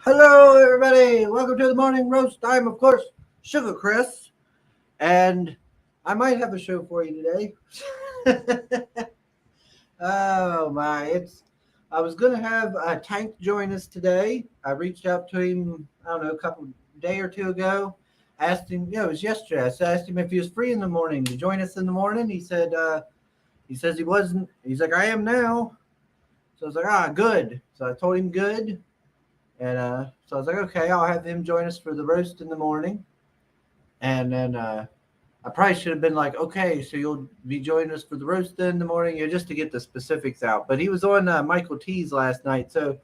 Hello, everybody. Welcome to the morning roast. I'm, of course, Sugar Chris, and I might have a show for you today. Oh my! It's I was gonna have Tank join us today. I reached out to him. I don't know, a couple day or two ago. Asked him. Yeah, it was yesterday. Asked him if he was free in the morning to join us in the morning. He said. He says he wasn't. He's like, I am now. So I was like, good. So I told him good. And so I was like, okay, I'll have him join us for the roast in the morning. And then I probably should have been like, okay, so you'll be joining us for the roast in the morning, just to get the specifics out. But he was on Michael T's last night, so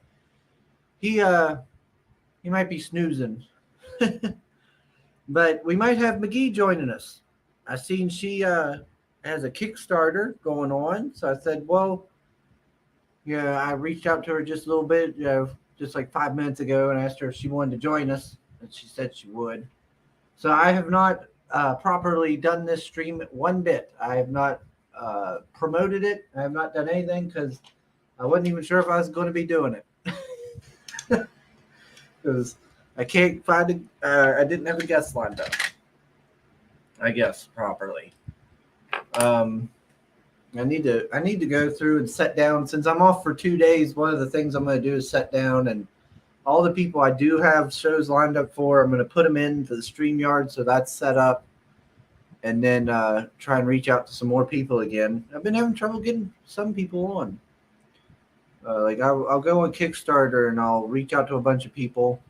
he uh, he might be snoozing. But we might have McGhee joining us. I seen she has a Kickstarter going on, so I said, well, yeah, I reached out to her just a little bit, just like 5 minutes ago, and asked her if she wanted to join us, and she said she would. So I have not properly done this stream one bit. I have not promoted it. I have not done anything because I wasn't even sure if I was going to be doing it because I can't find a. I didn't have a guest lined up. I guess properly. Um, I need to go through and set down since I'm off for 2 days. One of the things I'm going to do is set down and all the people I do have shows lined up for. I'm going to put them into the StreamYard, so that's set up, and then try and reach out to some more people again. I've been having trouble getting some people on. Like I'll go on Kickstarter and I'll reach out to a bunch of people,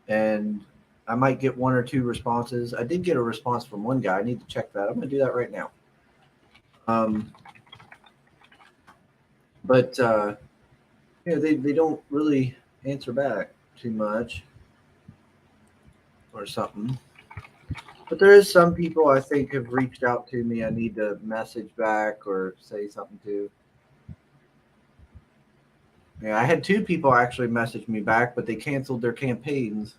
and I might get one or two responses. I did get a response from one guy. I need to check that. I'm going to do that right now. Um, but they don't really answer back too much or something. But there is some people I think have reached out to me. I need to message back or say something to. Yeah, I had two people actually message me back, but they canceled their campaigns,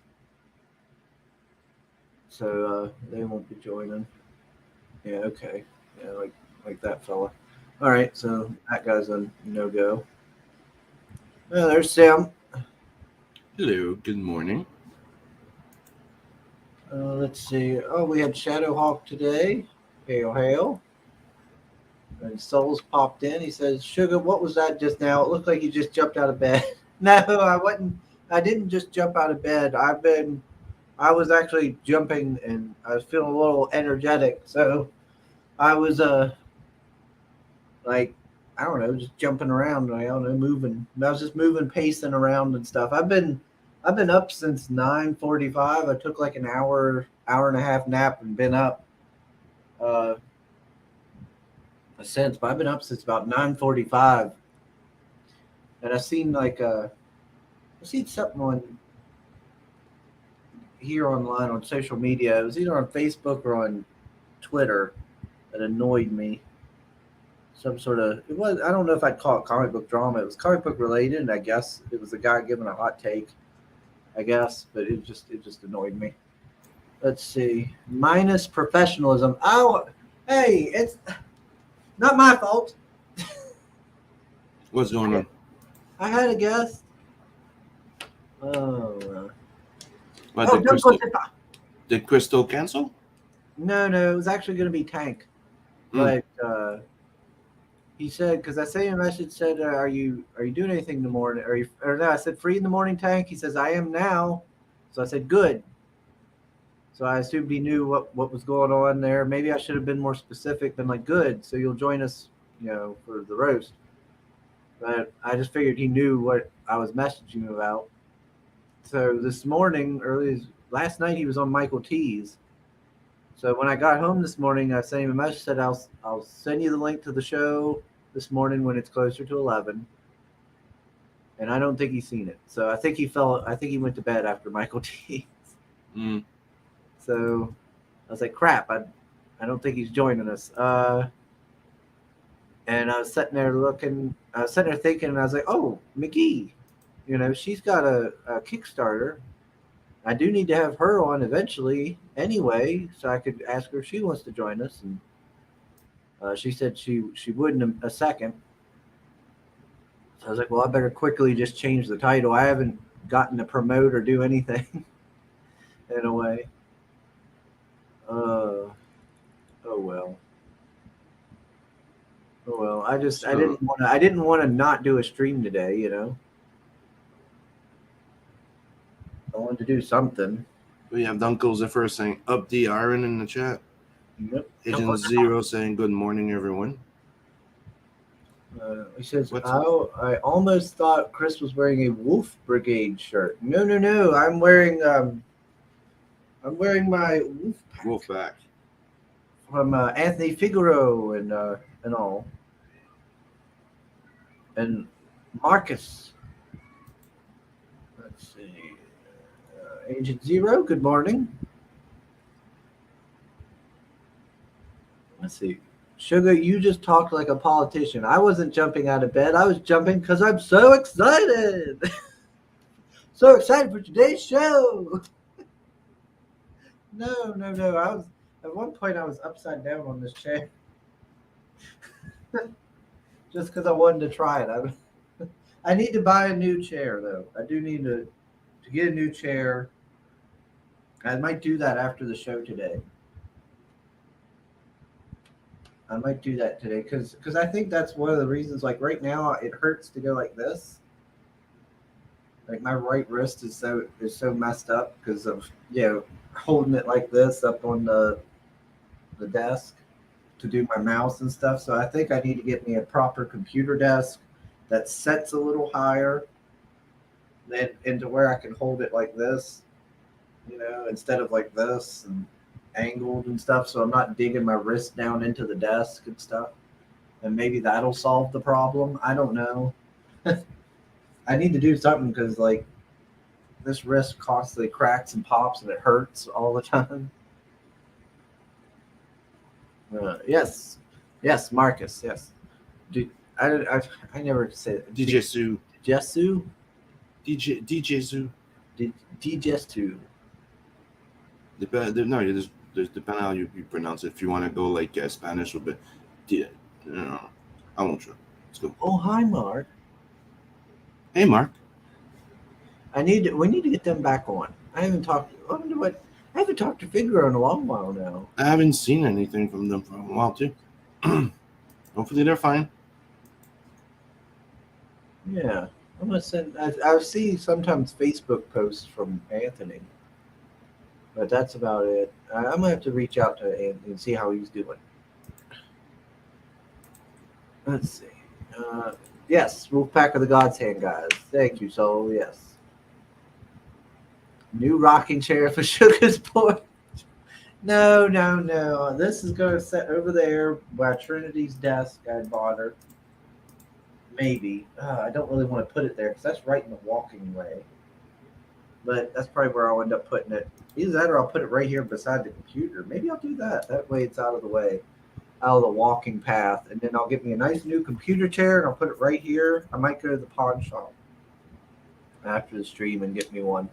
so they won't be joining. Yeah, okay. Yeah, like that fella. All right, so that guy's a no go. Oh, there's Sam. Hello, good morning. Let's see. Oh, we had Shadowhawk today. Hail, hail. And Souls popped in. He says, Sugar, what was that just now? It looked like you just jumped out of bed. No, I wasn't. I didn't just jump out of bed. I was actually jumping and I was feeling a little energetic. So I was, like, I don't know, just jumping around. I don't know, moving. I was just moving, pacing around and stuff. I've been up since 9:45. I took like an hour and a half nap and been up, uh, since, but I've been up since about 9:45, and I seen something on here online on social media. It was either on Facebook or on Twitter that annoyed me. Some sort of it was I don't know if I'd call it comic book drama. It was comic book related, and I guess it was a guy giving a hot take. I guess, but it just annoyed me. Let's see, minus professionalism. Oh, hey, it's not my fault. What's going on? I had a guess. Oh, What, oh, don't go to did Crystal cancel? no. It was actually going to be Tank, Mm. but he said because I sent him a message said, are you doing anything in the morning? Are you or no? I said free in the morning, Tank. He says I am now, so I said good. So I assumed he knew what was going on there. Maybe I should have been more specific than like good. So you'll join us, for the roast. But I just figured he knew what I was messaging him about. So this morning, last night, he was on Michael T's. So when I got home this morning, I sent him a message said I'll send you the link to the show this morning when it's closer to 11. And I don't think he's seen it. So I think he fell. I think he went to bed after Michael T. Mm. So I was like, crap. I don't think he's joining us. And I was sitting there looking. I was sitting there thinking, and I was like, oh, McGhee. She's got a Kickstarter. I do need to have her on eventually anyway, so I could ask her if she wants to join us. And she said she would in a second. So I was like, well, I better quickly just change the title. I haven't gotten to promote or do anything in a way. Oh well. Oh well. I So, didn't want to not do a stream today. I wanted to do something. we have Dunkel Zephyr saying up the iron in the chat. Yep. Agent Zero saying good morning, everyone. He says, What's- I almost thought Chris was wearing a Wolf Brigade shirt. No. I'm wearing my Wolfpack. from Anthony Figaro and all, and Marcus. Let's see, Agent Zero. Good morning. Let's see. Sugar, you just talked like a politician. I wasn't jumping out of bed. I was jumping because I'm so excited. So excited for today's show. No. I was at one point I was upside down on this chair. Just because I wanted to try it. I need to buy a new chair though. I do need to get a new chair. I might do that after the show today. I might do that today because I think that's one of the reasons. Like right now, it hurts to go like this. Like my right wrist is so messed up because of holding it like this up on the desk to do my mouse and stuff. So I think I need to get me a proper computer desk that sets a little higher, and to where I can hold it like this, instead of like this and angled and stuff, so I'm not digging my wrist down into the desk and stuff. And maybe that'll solve the problem. I don't know. I need to do something because like this wrist constantly cracks and pops and it hurts all the time. Yes, Marcus. Yes, dude. I never said DJ Sue. Jesu. DJ Sue. DJ Sue. No, there's depending how you pronounce it. If you want to go like Spanish or bit, I won't try. Let's go. Oh, hi, Mark. Hey, Mark. We need to get them back on. I haven't talked. I haven't talked to Figaro in a long while now. I haven't seen anything from them for a while too. Hopefully they're fine. Yeah, I'm gonna send. I see sometimes Facebook posts from Anthony, but that's about it. I'm gonna have to reach out to Anthony and see how he's doing. Let's see. Yes, Wolfpack of the God's Hand guys. Thank you, Soul. Yes. New rocking chair for Sugar's Boy. No. This is going to sit over there by Trinity's desk. I bought her. Maybe. I don't really want to put it there because that's right in the walking way. But that's probably where I'll end up putting it. Either that or I'll put it right here beside the computer. Maybe I'll do that. That way it's out of the way, out of the walking path. And then I'll get me a nice new computer chair and I'll put it right here. I might go to the pawn shop after the stream and get me one.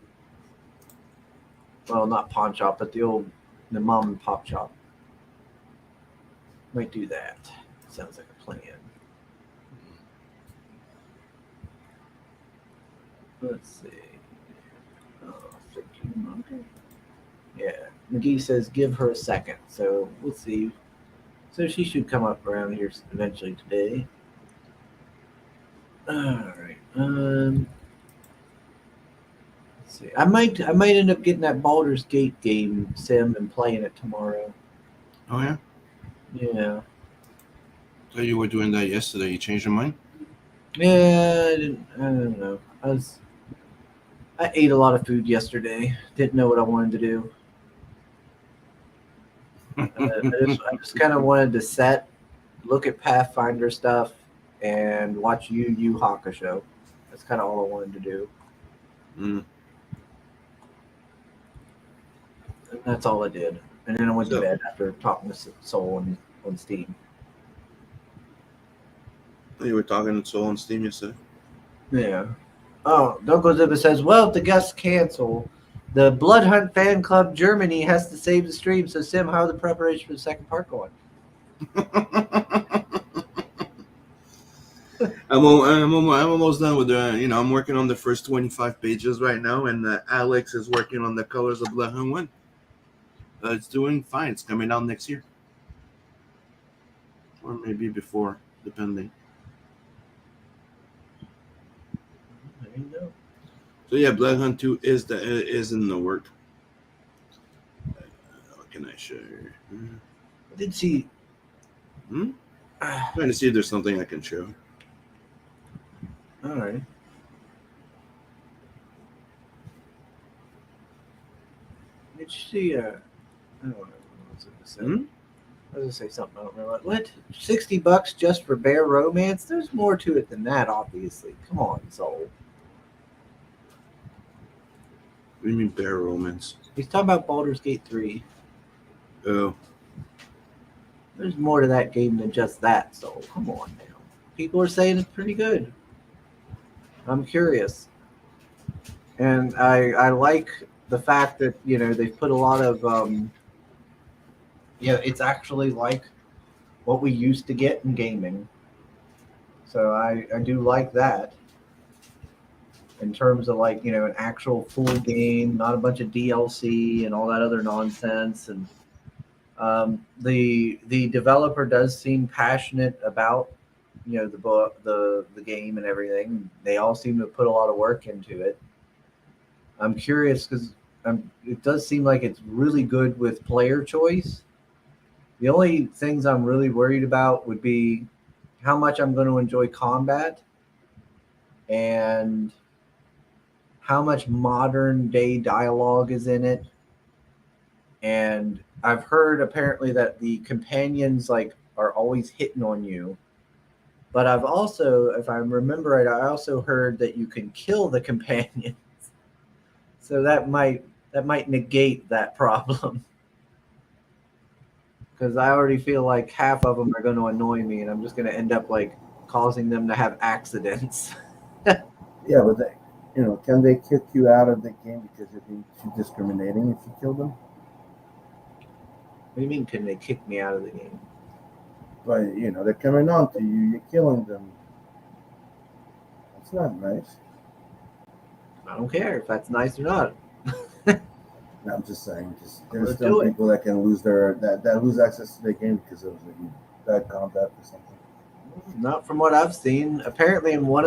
Well, not pawn shop, but the mom and pop shop. Might do that. Sounds like a plan. Let's see. Oh, yeah. McGhee says give her a second. So we'll see. So she should come up around here eventually today. All right. Let's see. I might end up getting that Baldur's Gate game sim and playing it tomorrow. Oh yeah. Yeah. So you were doing that yesterday. You changed your mind? Yeah, I don't know. I ate a lot of food yesterday. Didn't know what I wanted to do. I just kind of wanted to look at Pathfinder stuff, and watch Yu Yu Hakusho. That's kind of all I wanted to do. Mm. And that's all I did. And then I went to bed after talking to Soul on Steam. You were talking to Soul on Steam yesterday? Yeah. Oh, Dunkel Zibba says, well, if the guests cancel, the Blood Hunt Fan Club Germany has to save the stream. So, Sim, how are the preparations for the second part going? I'm almost done with the. I'm working on the first 25 pages right now, and Alex is working on the Colors of Blood and Wind. It's doing fine. It's coming out next year, or maybe before, depending. There you go. So yeah, Blood Hunt 2 is in the work. What can I show you? I did see. Hmm? Trying to see if there's something I can show. All right. Did you see? I don't know what I was going to say. Hmm? I was going to say something. I don't remember. What? $60 just for Bear Romance? There's more to it than that, obviously. Come on, Soul. What do you mean Bear Romance? He's talking about Baldur's Gate 3. Oh, There's more to that game than just that, Soul. Come on now. People are saying it's pretty good. I'm curious. And I like the fact that, they've put a lot of, it's actually like what we used to get in gaming. So I do like that in terms of like, an actual full game, not a bunch of DLC and all that other nonsense. And the developer does seem passionate about, the book, the game and everything. They all seem to put a lot of work into it. I'm curious because it does seem like it's really good with player choice. The only things I'm really worried about would be how much I'm going to enjoy combat and how much modern day dialogue is in it. And I've heard apparently that the companions like are always hitting on you. But I've also, if I remember right, I also heard that you can kill the companion. So that might negate that problem. Because I already feel like half of them are going to annoy me, and I'm just going to end up like causing them to have accidents. yeah, but can they kick you out of the game because you're being too discriminating if you kill them? What do you mean? Can they kick me out of the game? But they're coming on to you. You're killing them. That's not nice. I don't care if that's nice or not. No, I'm just saying. I'm There's gonna still do it. people that can lose that lose access to the game because of bad combat or something. Not from what I've seen. Apparently in one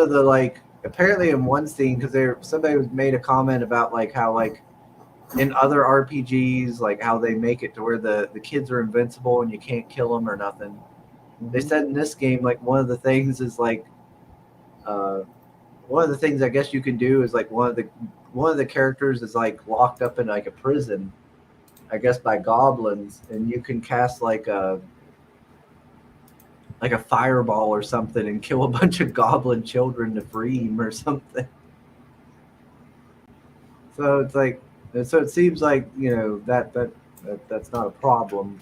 scene, because somebody made a comment about like how like in other RPGs, like how they make it to where the kids are invincible and you can't kill them or nothing. They said in this game, like uh, one of the things I guess you can do is like one of the characters is like locked up in like a prison, I guess by goblins, and you can cast like a fireball or something and kill a bunch of goblin children to free him or something. So it's like, so it seems like that's not a problem.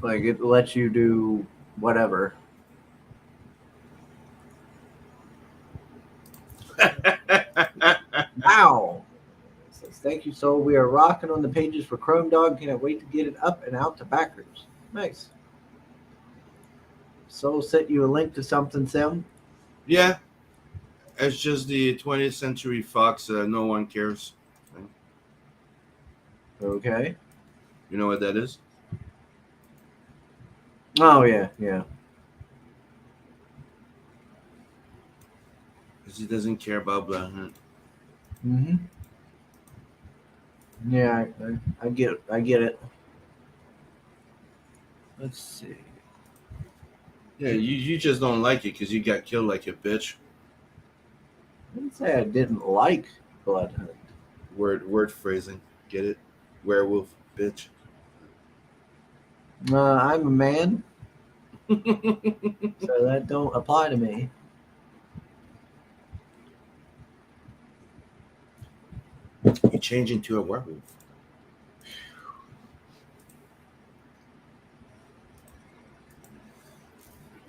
Like it lets you do whatever. Wow. Says, thank you, Soul. We are rocking on the pages for Chrome Dog. Can't wait to get it up and out to backers. Nice. Soul sent you a link to something, Sim. Yeah, it's just the 20th Century Fox. No one cares. Okay. You know what that is? Oh yeah, yeah. Because he doesn't care about Blood Hunt. Mm-hmm. Yeah, I get it. I get it. Let's see. Yeah, you just don't like it because you got killed like a bitch. I didn't say I didn't like Blood Hunt. Word phrasing. Get it? Werewolf bitch. I'm a man, so that don't apply to me. You change into a werewolf.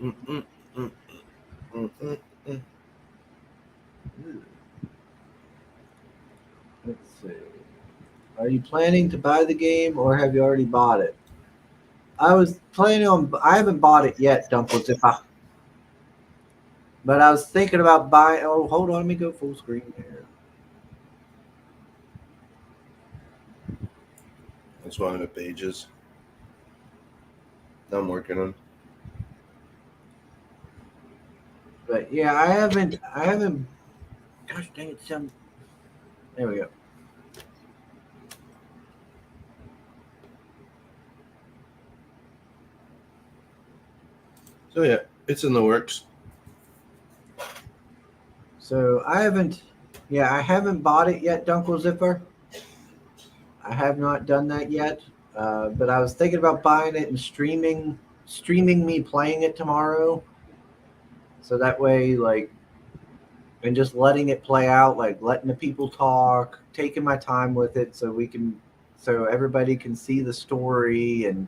Mm-mm, mm, mm, mm, mm. Let's see. Are you planning to buy the game or have you already bought it? I was planning on. I haven't bought it yet, Dumples. But I was thinking about buying. Oh, hold on, let me go full screen here. That's one of the pages I'm working on. But yeah, I haven't. Gosh dang it! There we go. So yeah, it's in the works. So I haven't. Yeah, I haven't bought it yet, Dunkle Zipper. I have not done that yet. But I was thinking about buying it and streaming me playing it tomorrow. So that way, like, and just letting it play out, like letting the people talk, taking my time with it, so everybody can see the story and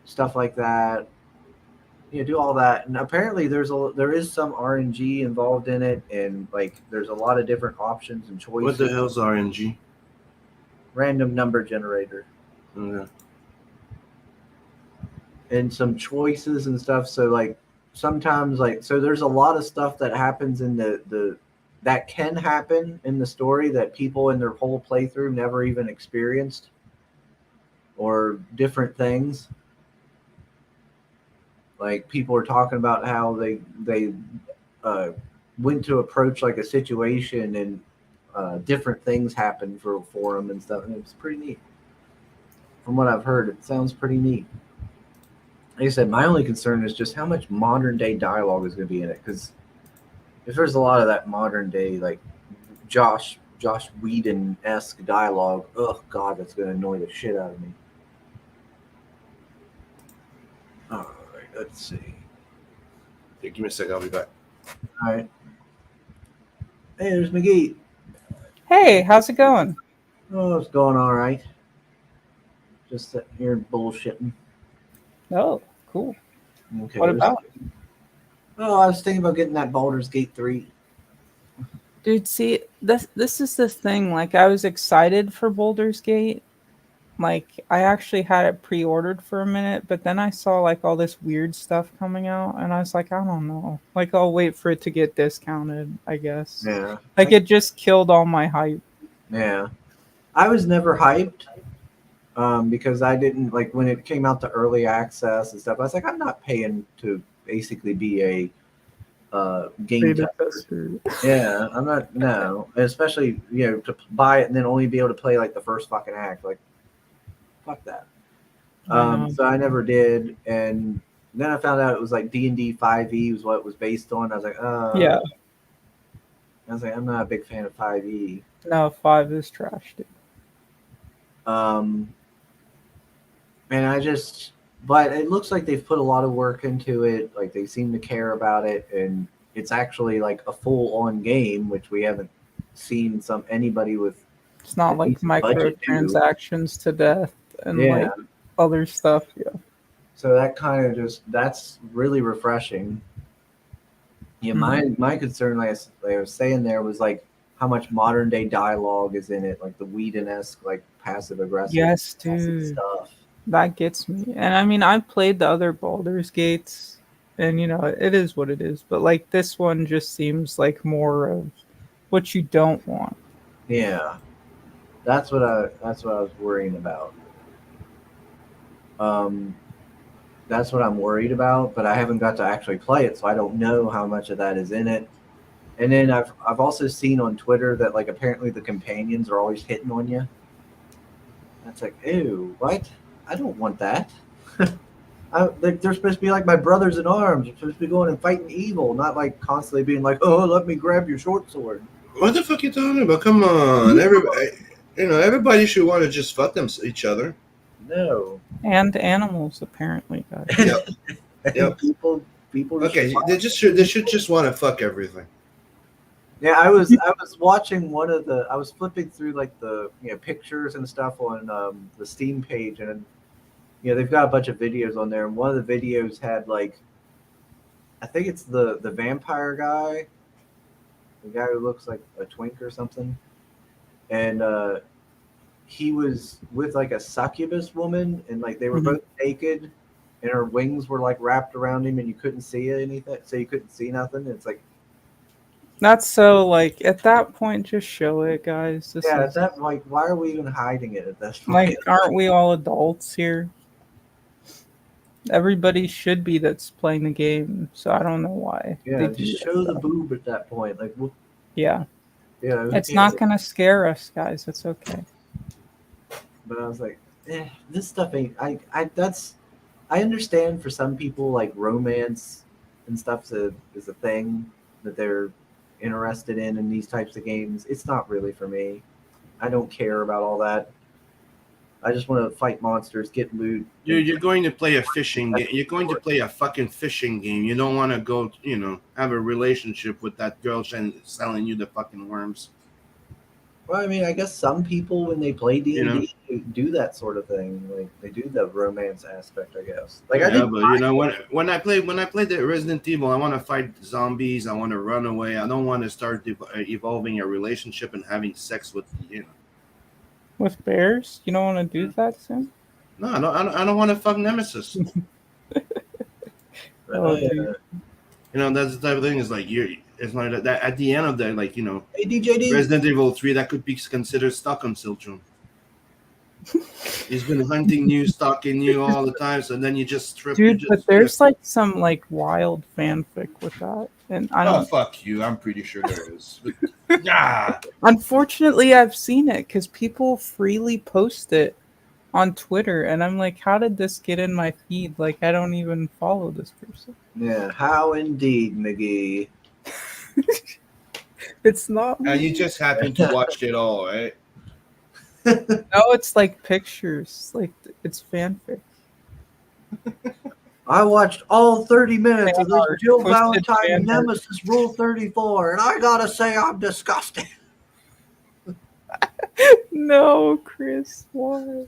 stuff like that. Do all that. And apparently, there is some RNG involved in it, and like there's a lot of different options and What the choices. hell's RNG? Random number generator. Okay. And some choices and stuff. So like sometimes there's a lot of stuff that happens in the that can happen in the story that people in their whole playthrough never even experienced, or different things. Like people are talking about how they uh, went to approach like a situation, and different things happened for them and stuff, and it was pretty neat. From what I've heard, it sounds pretty neat. Like I said, my only concern is just how much modern day dialogue is going to be in it. Because if there's a lot of that modern day, like Josh Whedon esque dialogue, oh god, that's going to annoy the shit out of me. All right, let's see. Hey, give me a second. I'll be back. All right. Hey, there's McGhee. Hey, how's it going? Oh, it's going all right. Just sitting here bullshitting. Oh, cool. Okay. What about? Oh, I was thinking about getting that Baldur's Gate 3. Dude, see, this is the thing. Like, I was excited for Baldur's Gate. Like, I actually had it pre-ordered for a minute, but then I saw like all this weird stuff coming out, and I was like, I don't know. Like, I'll wait for it to get discounted, I guess. Yeah. Like, it just killed all my hype. Yeah. I was never hyped. Because I didn't like when it came out to early access and stuff. I was like, I'm not paying to basically be a game Beta tester. tester. Yeah, I'm not. No, especially to buy it and then only be able to play like the first fucking act. Like, fuck that. So I never did, and then I found out it was like D&D 5e was what it was based on. I was like, Yeah. I was like, I'm not a big fan of 5e. No, 5 is trash, dude. And but it looks like they've put a lot of work into it. Like they seem to care about it, and it's actually like a full-on game, which we haven't seen anybody with. It's not like microtransactions to death and like other stuff. Yeah. So that kind of that's really refreshing. Yeah, my concern, like I was saying there, was like how much modern day dialogue is in it, like the Whedon-esque, like passive aggressive. Yes, dude. Stuff. That gets me. And I mean, I've played the other Baldur's Gates, and it is what it is. But like this one just seems like more of what you don't want. Yeah, that's what I was worrying about. That's what I'm worried about, but I haven't got to actually play it, so I don't know how much of that is in it. And then I've also seen on Twitter that like apparently the companions are always hitting on you. That's like, ew, what? I don't want that. They're supposed to be like my brothers in arms. They're supposed to be going and fighting evil, not like constantly being like, oh, let me grab your short sword. What the fuck are you talking about? Come on, everybody should want to just fuck each other. No. And animals, apparently, guys. Yep. People. Okay, they should just want to fuck everything. Yeah, I was watching I was flipping through like the pictures and stuff on the Steam page, and they've got a bunch of videos on there, and one of the videos had like, I think it's the vampire guy, the guy who looks like a twink or something, and he was with like a succubus woman, and like they were both naked, and her wings were like wrapped around him, and you couldn't see anything, so you couldn't see nothing. It's like, That's so like at that point, just show it, guys. This yeah, is at that like, why are we even hiding it at this point? like, aren't we all adults here? Everybody should be that's playing the game, so I don't know why Yeah, they do just that show the stuff. boob at that point. Like, Yeah, it's yeah. not gonna scare us, guys. It's okay. But I was like, this stuff ain't. I understand for some people like romance and stuff is a thing that they're interested in these types of games. It's not really for me. I don't care about all that. I just want to fight monsters, get loot. You're going to play a fishing game. You're going to play a fucking fishing game. You don't want to go, have a relationship with that girl selling you the fucking worms. Well, I mean, I guess some people when they play D&D You do that sort of thing. Like they do the romance aspect, I guess. Like Yeah, I did. but when I play the Resident Evil, I want to fight zombies. I want to run away. I don't want to start evolving a relationship and having sex with. With bears, you don't want to do that soon. No, I don't want to fuck Nemesis. Oh, dude. That's the type of thing. Is like it's like that at the end of the Hey DJD. Resident Evil 3, that could be considered Stockholm syndrome. He's been hunting you, stalking you all the time, so then you just strip. Dude, but there's like some like wild fanfic with that, and I don't. Fuck you! I'm pretty sure there is. Yeah. Unfortunately, I've seen it because people freely post it on Twitter, and I'm like, how did this get in my feed? Like, I don't even follow this person. Yeah, how indeed, McGhee. It's not. And you just happen to watch it all, right? No, it's like pictures. Like it's fanfic. I watched all 30 minutes of this Fan art, Jill twisted Valentine fan art. Nemesis Rule 34, and I gotta say I'm disgusted. No, Chris, why?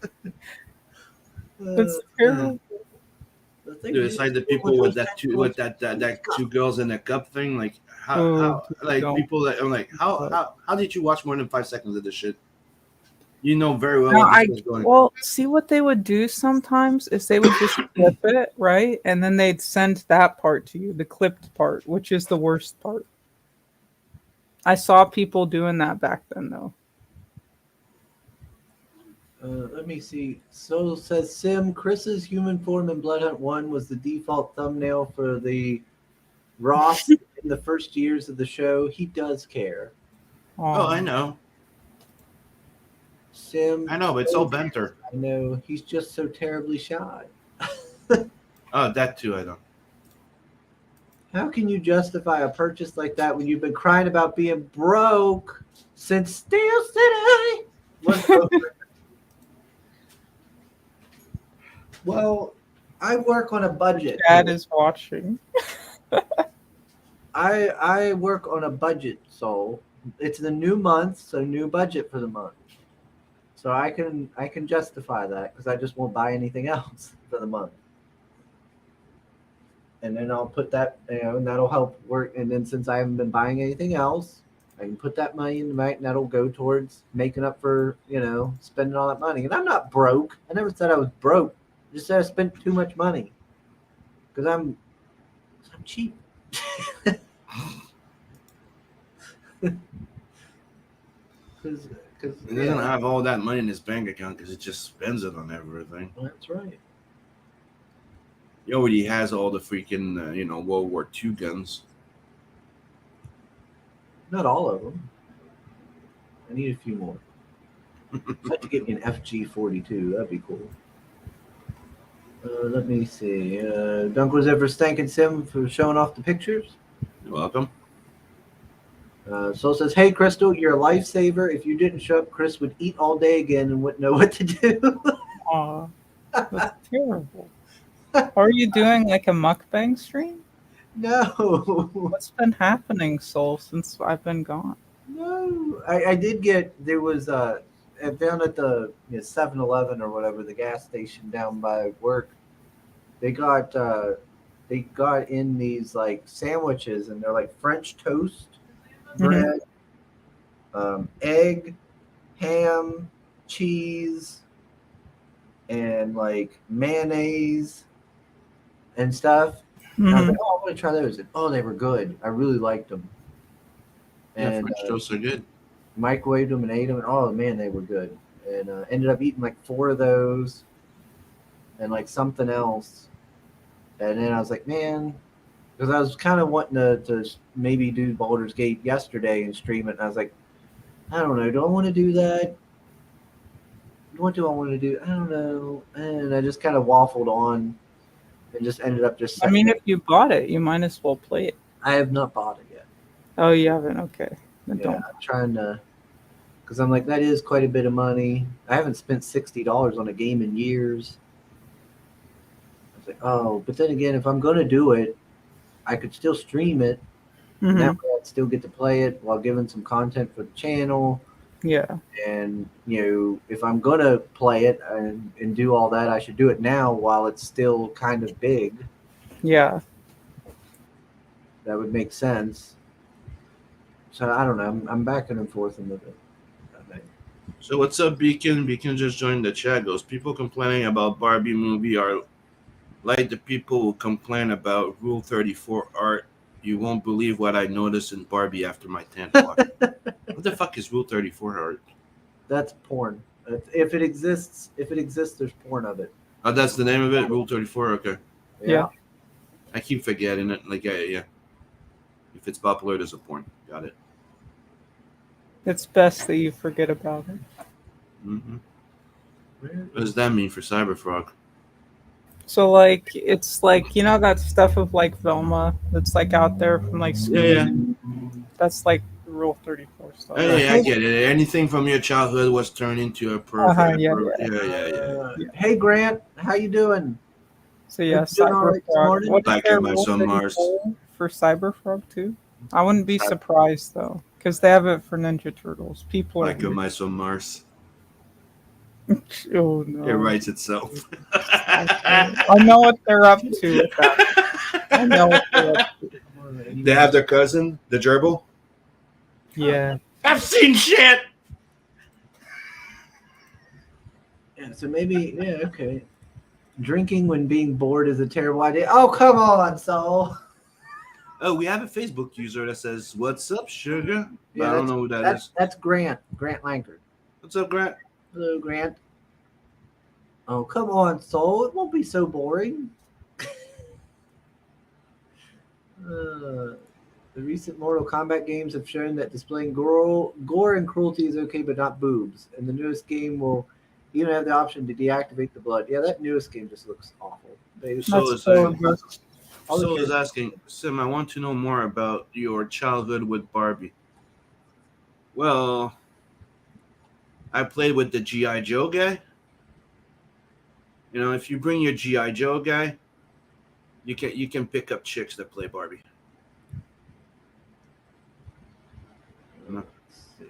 That's terrible. Dude, it's like the people with that two girls in a cup thing. Like how like don't. people that I'm like how did you watch more than 5 seconds of this shit? You know very well No, what this was going. well, see what they would do sometimes is they would just clip it, right? And then they'd send that part to you, the clipped part, which is the worst part. I saw people doing that back then, though. Let me see. So says Sim, Chris's human form in Blood Hunt 1 was the default thumbnail for the Ross in the first years of the show. He does care. Oh, I know. Sim. I know, but it's all banter. I know. He's just so terribly shy. Oh, that too, I know. How can you justify a purchase like that when you've been crying about being broke since Steel City was over? Well, I work on a budget. Dad is watching. I work on a budget, so it's the new month, so new budget for the month. So I can justify that because I just won't buy anything else for the month. And then I'll put that, and that'll help work. And then since I haven't been buying anything else, I can put that money in the bank, and that'll go towards making up for, spending all that money. And I'm not broke. I never said I was broke. I just said I spent too much money because I'm cheap. He doesn't have all that money in his bank account because it just spends it on everything. That's right. He already has all the freaking, World War II guns. Not all of them. I need a few more. I'd like to get me an FG-42. That'd be cool. Let me see. Dunk was ever thanking Sim for showing off the pictures. You're welcome. Soul says, "Hey, Crystal, you're a lifesaver. If you didn't show up, Chris would eat all day again and wouldn't know what to do." Aw, that's terrible. Are you doing like a mukbang stream? No. What's been happening, Soul, since I've been gone? No. I did get, there was down at the 7-Eleven or whatever, the gas station down by work, they got in these like sandwiches, and they're like French toast bread, egg, ham, cheese, and like mayonnaise, and stuff. And I was Mhm. like, oh, I want to try those. And, oh, they were good. I really liked them. Yeah, And French toasts are good. microwaved them and ate them. And oh man, they were good. And ended up eating like 4 of those and like something else. And then I was like, man, because I was kind of wanting to maybe do Baldur's Gate yesterday and stream it. And I was like, I don't know. Do I want to do that? What do I want to do? I don't know. And I just kind of waffled on and just ended up just I setting mean, it. if you bought it, you might as well play it. I have not bought it yet. Oh, you haven't? Okay. Then Yeah, don't. I'm trying to, because I'm like, that is quite a bit of money. I haven't spent $60 on a game in years. I was like, oh, but then again, if I'm going to do it, I could still stream it. And that Mhm. way I'd still get to play it while giving some content for the channel. Yeah. And, if I'm going to play it and do all that, I should do it now while it's still kind of big. Yeah. That would make sense. So I don't know. I'm backing and forth in the bit. So what's up, Beacon? Beacon just joined the chat. Those people complaining about Barbie movie are like the people who complain about Rule 34 art. You won't believe what I noticed in Barbie after my 10th watch. What the fuck is Rule 34 art? That's porn. If it exists, there's porn of it. Oh, that's the name of it? Rule 34? Okay. Yeah. I keep forgetting it. Like, yeah. If it's popular, there's a porn. Got it. It's best that you forget about it. Mm-hmm. What does that mean for Cyberfrog? So, like, it's like, that stuff of like Velma that's like out there from like Yeah. That's like Rule 34 stuff. Hey, I get it. Anything from your childhood was turned into a perfect. Yeah. Yeah. Hey Grant, how you doing? So yeah, You doing all right this Cyberfrog. morning? What is Back their in my Rule son Mars. 34 for Cyberfrog too? I wouldn't be surprised though, because they have it for Ninja Turtles. People are Like a mice on Mars. oh no! It writes itself. I know what they're up to with that. I know what they're up to. They have their cousin, the gerbil. Yeah. I've seen shit. Yeah, so maybe okay. Drinking when being bored is a terrible idea. Oh come on, Saul. Oh, we have a Facebook user that says, "What's up, sugar?" But Yeah, I don't know who that is. That's Grant. Grant Lankard. What's up, Grant? Hello, Grant. Oh come on, Saul. It won't be so boring. The recent Mortal Kombat games have shown that displaying gore and cruelty is okay, but not boobs. And the newest game will even have the option to deactivate the blood. Yeah, that newest game just looks awful. Soul All is asking, Sim, I want to know more about your childhood with Barbie. Well, I played with the G.I. Joe guy. If you bring your G.I. Joe guy, you can pick up chicks that play Barbie. Let's see.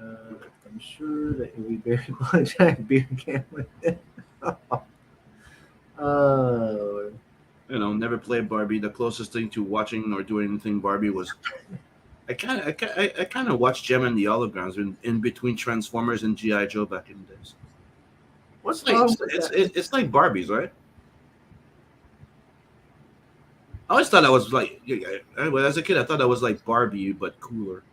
I'm sure that you'll be very much at beer can with it. Oh. Never played Barbie. The closest thing to watching or doing anything Barbie was I kind of watched Gem and the Holograms in between Transformers and G.I. Joe back in the days. What's It's like, wrong with that? it's like Barbies, right? I always thought that was like, as a kid, I thought that was like Barbie, but cooler.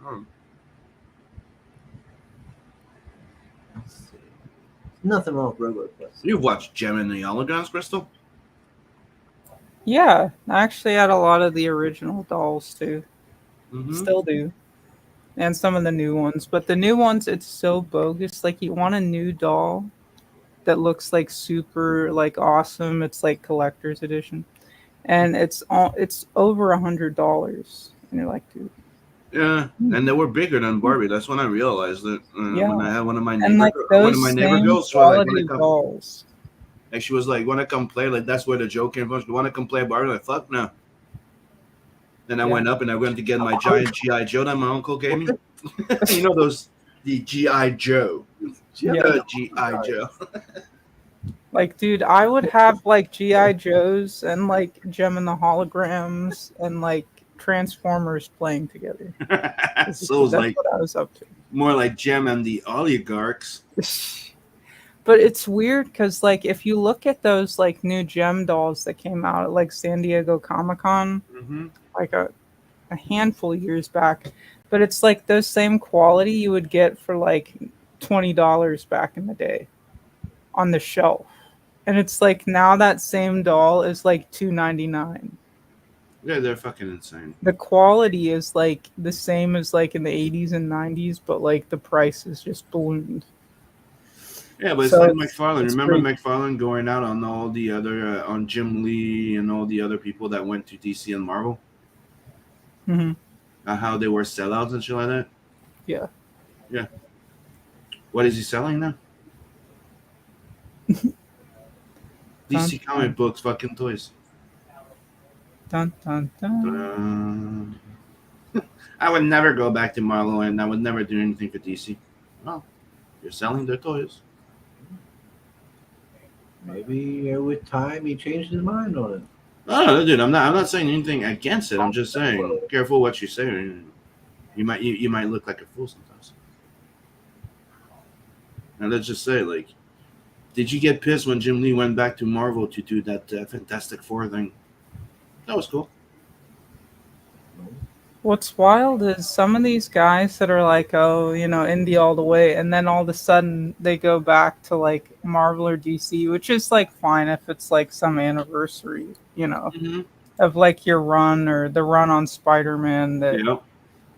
Let's see. Nothing wrong with RoboQuest. You've watched Gem and the Holograms, Crystal? Yeah, I actually had a lot of the original dolls too. Mm-hmm. Still do. And some of the new ones. But the new ones, it's so bogus. Like, you want a new doll that looks like super like awesome. It's like collector's edition. And it's over $100. And you're like, dude. Yeah, and they were bigger than Barbie. That's when I realized that when I had one of my And like those neighbor girls, quality dolls. Like she was like, "Want to come play?" Like that's where the joke came from. She want to come play Barbie? Like fuck no. Then I went up and I went to get my giant GI Joe that my uncle gave me. The GI Joe. GI Joe. Like, dude, I would have like GI Joes and like Gem and the Holograms and like Transformers playing together. So it's That's like what I was up to. More like Gem and the Oligarchs. But it's weird because, like, if you look at those like new gem dolls that came out at like San Diego Comic Con, Mm-hmm. like a handful of years back, but it's like those same quality you would get for like $20 back in the day on the shelf, and it's like now that same doll is like $2.99. Yeah, they're fucking insane. The quality is like the same as like in the 80s and 90s, but like the price is just ballooned. Yeah, but it's So like it's McFarlane. it's Remember great. McFarlane going out on all the other on Jim Lee and all the other people that went to DC and Marvel, Hmm. how they were sellouts and shit like that. Yeah. Yeah. What is he selling now? Dun, DC dun, comic books, fucking toys. dun, dun, dun. I would never go back to Marvel, and I would never do anything for DC. Well, you're selling their toys. Maybe with time he changed his mind on it. Oh, dude, I'm not saying anything against it. I'm just saying, careful what you say. You might look like a fool sometimes. And let's just say, like, did you get pissed when Jim Lee went back to Marvel to do that Fantastic Four thing? That was cool. What's wild is some of these guys that are like, oh, indie all the way, and then all of a sudden they go back to like Marvel or DC, which is like fine if it's like some anniversary, Mm-hmm. of like your run or the run on Spider-Man that Yep.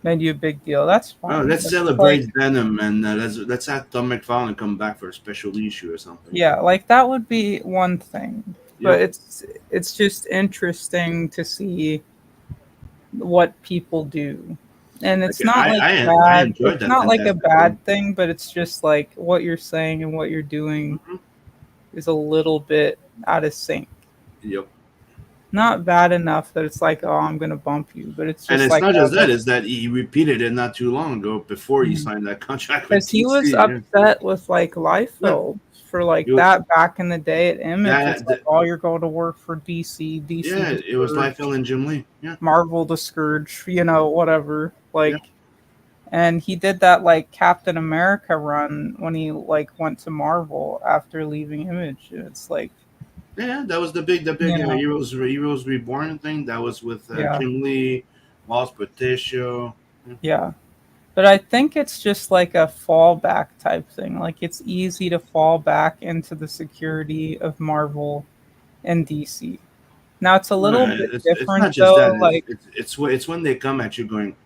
made you a big deal. That's Oh, fine. let's It's celebrate like, Venom, and let's have Tom McFarlane come back for a special issue or something. yeah, like that would be one thing, but Yep. it's just interesting to see what people do. And it's Okay, not like I bad. enjoyed It's that not like a Fantastic Four. bad thing, but it's just like what you're saying and what you're doing Mhm. is a little bit out of sync. Yep. Not bad enough that it's like, oh, I'm gonna bump you, but it's And just it's like, not oh, just that; it's that he repeated it not too long ago before he signed that contract with because he was DC. Yeah. upset with like Yeah. Liefeld for like You- that back in the day at Image. It's that, like, that- oh, you're going to work for DC, DC yeah, the it was Scourge, Liefeld and Jim Lee. Yeah. Marvel the Scourge, whatever. Yeah. Like, and he did that like Captain America run when he like went to Marvel after leaving Image. And it's like, Yeah, that was the big Yeah. Heroes Reborn thing. That was with Yeah. Jim Lee, Miles Portesio. yeah. But I think it's just like a fallback type thing. Like it's easy to fall back into the security of Marvel and DC. Now it's a No, little bit it's not different just that. though. Like, It's when they come at you going,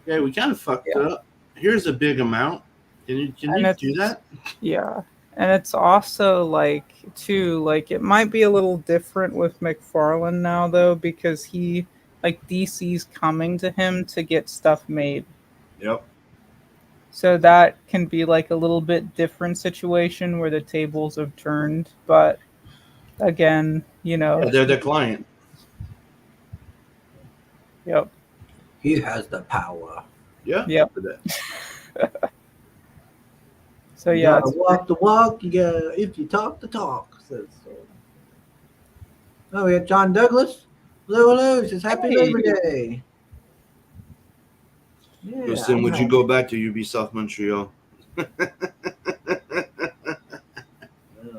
yeah, we kind of fucked yeah, up. Here's a big amount. Can and you do it's that? yeah, and it's also like too like it might be a little different with McFarlane now though because he like DC's coming to him to get stuff made. Yep. So that can be like a little bit different situation where the tables have turned, but again, Yeah, they're the client. yep, He has the power. Yeah. yep. For that. So You yeah, gotta walk the walk. You gotta, if you talk the talk. So. Oh, we got John Douglas. Hello, hello. It says Happy Hey. Labor Day. Yeah, So, Sim, would you go back to Ubisoft Montreal? I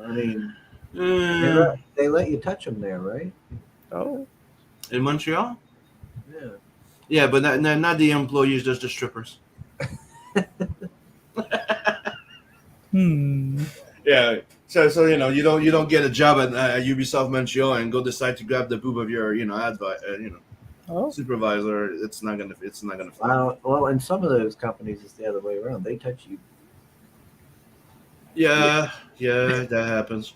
mean, Uh, they let you touch them there, right? oh, in Montreal? Yeah. Yeah, but not the employees, just the strippers. Yeah. So you don't get a job at Ubisoft Montreal and go decide to grab the boob of your oh, supervisor. It's not gonna fly. Well, in some of those companies, it's the other way around. They touch you. Yeah, that happens.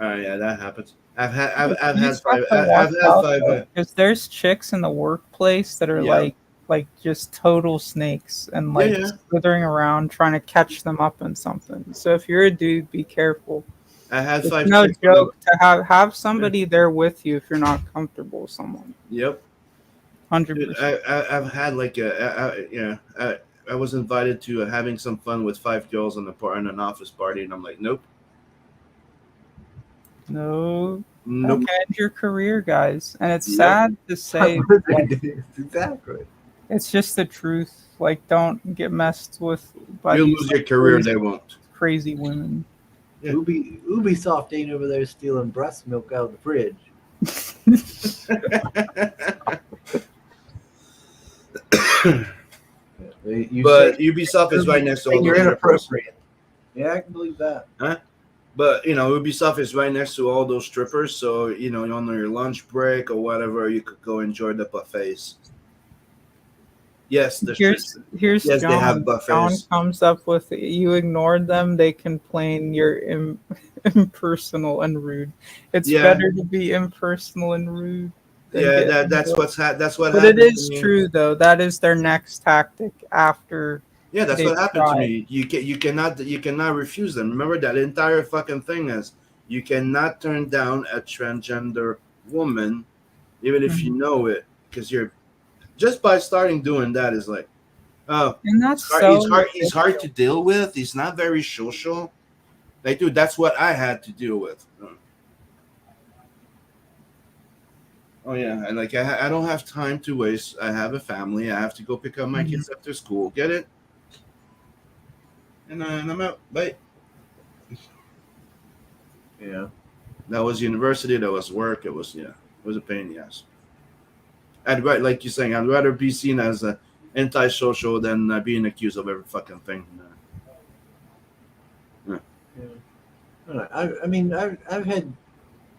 Yeah, that happens. I've you had just have five. to I've watch had out five. because there's chicks in the workplace that are Yeah. like just total snakes and like Yeah. slithering around trying to catch them up in something. So if you're a dude, be careful. I had It's 5 no chicks. joke to have somebody there with you if you're not comfortable with someone. Yep. 100%. I've had like I was invited to having some fun with 5 girls in an office party, and I'm like, nope. No, Nope. don't end your career, guys. And it's Yep. sad to say, Exactly. it's just the truth. Like, don't get messed with by You'll these lose your career, crazy, they won't. crazy women. Yeah. Ubisoft ain't over there stealing breast milk out of the fridge. But Ubisoft is right next to all you're those strippers. inappropriate. Yeah, I can believe that. Huh? But Ubisoft is right next to all those strippers, so on your lunch break or whatever, you could go enjoy the buffets. Yes, Here's yes, John. they have John buffets. comes up with you ignored them. They complain you're impersonal and rude. It's Yeah. better to be impersonal and rude. Than Yeah, get that's involved. that's what But happened. it is to me. true though. That is their next tactic after. Yeah, that's they what happened to tried. me. You cannot refuse them. Remember that entire fucking thing is you cannot turn down a transgender woman, even if you know it, because you're just by starting doing that is like, oh, And that's he's hard to deal with. He's not very social. Like, dude, that's what I had to deal with. Oh yeah, and like I don't have time to waste. I have a family. I have to go pick up my kids after school. Get it? And I'm out. Bye. Yeah. That was university. That was work. It was a pain in the ass. Like you're saying, I'd rather be seen as antisocial than being accused of every fucking thing. I mean, I've had.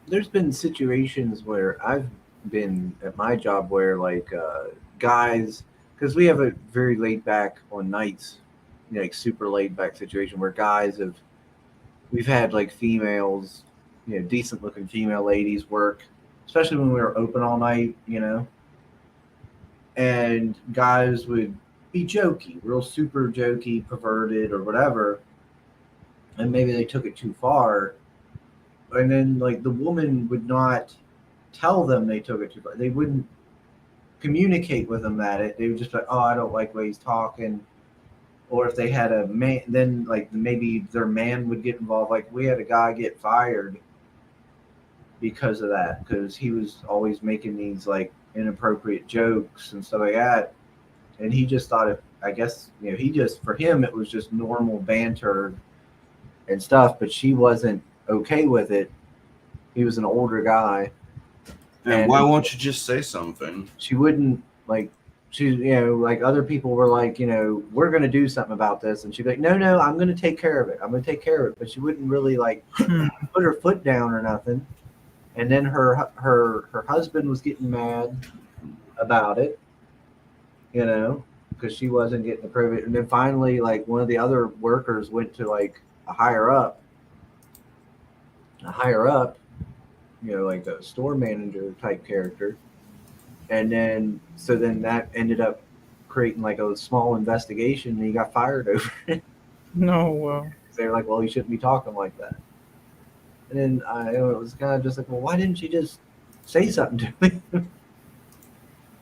There's been situations where I've been at my job where like guys, because we have a very laid back on nights, like super laid back situation where we've had like females, decent looking female ladies work, especially when we were open all night, and guys would be jokey, real super jokey, perverted or whatever, and maybe they took it too far, and then like the woman would not tell them they took it too far. They wouldn't communicate with them they would just be like, oh, I don't like the way he's talking. Or if they had a man, then like maybe their man would get involved. Like we had a guy get fired because of that, because he was always making these like inappropriate jokes and stuff like that, and he just thought it. I guess for him it was just normal banter and stuff, but she wasn't okay with it. He was an older guy, and why won't you just say something? She wouldn't like. She, like other people were like, we're going to do something about this. And she'd be like, no, I'm going to take care of it. I'm going to take care of it. But she wouldn't really like put her foot down or nothing. And then her husband was getting mad about it, because she wasn't getting the credit. And then finally, like one of the other workers went to like a higher up, like a store manager type character. And then that ended up creating like a small investigation, and he got fired over it. No, well, they were like, well, you shouldn't be talking like that. And then it was kind of just like, well, why didn't you just say something to me?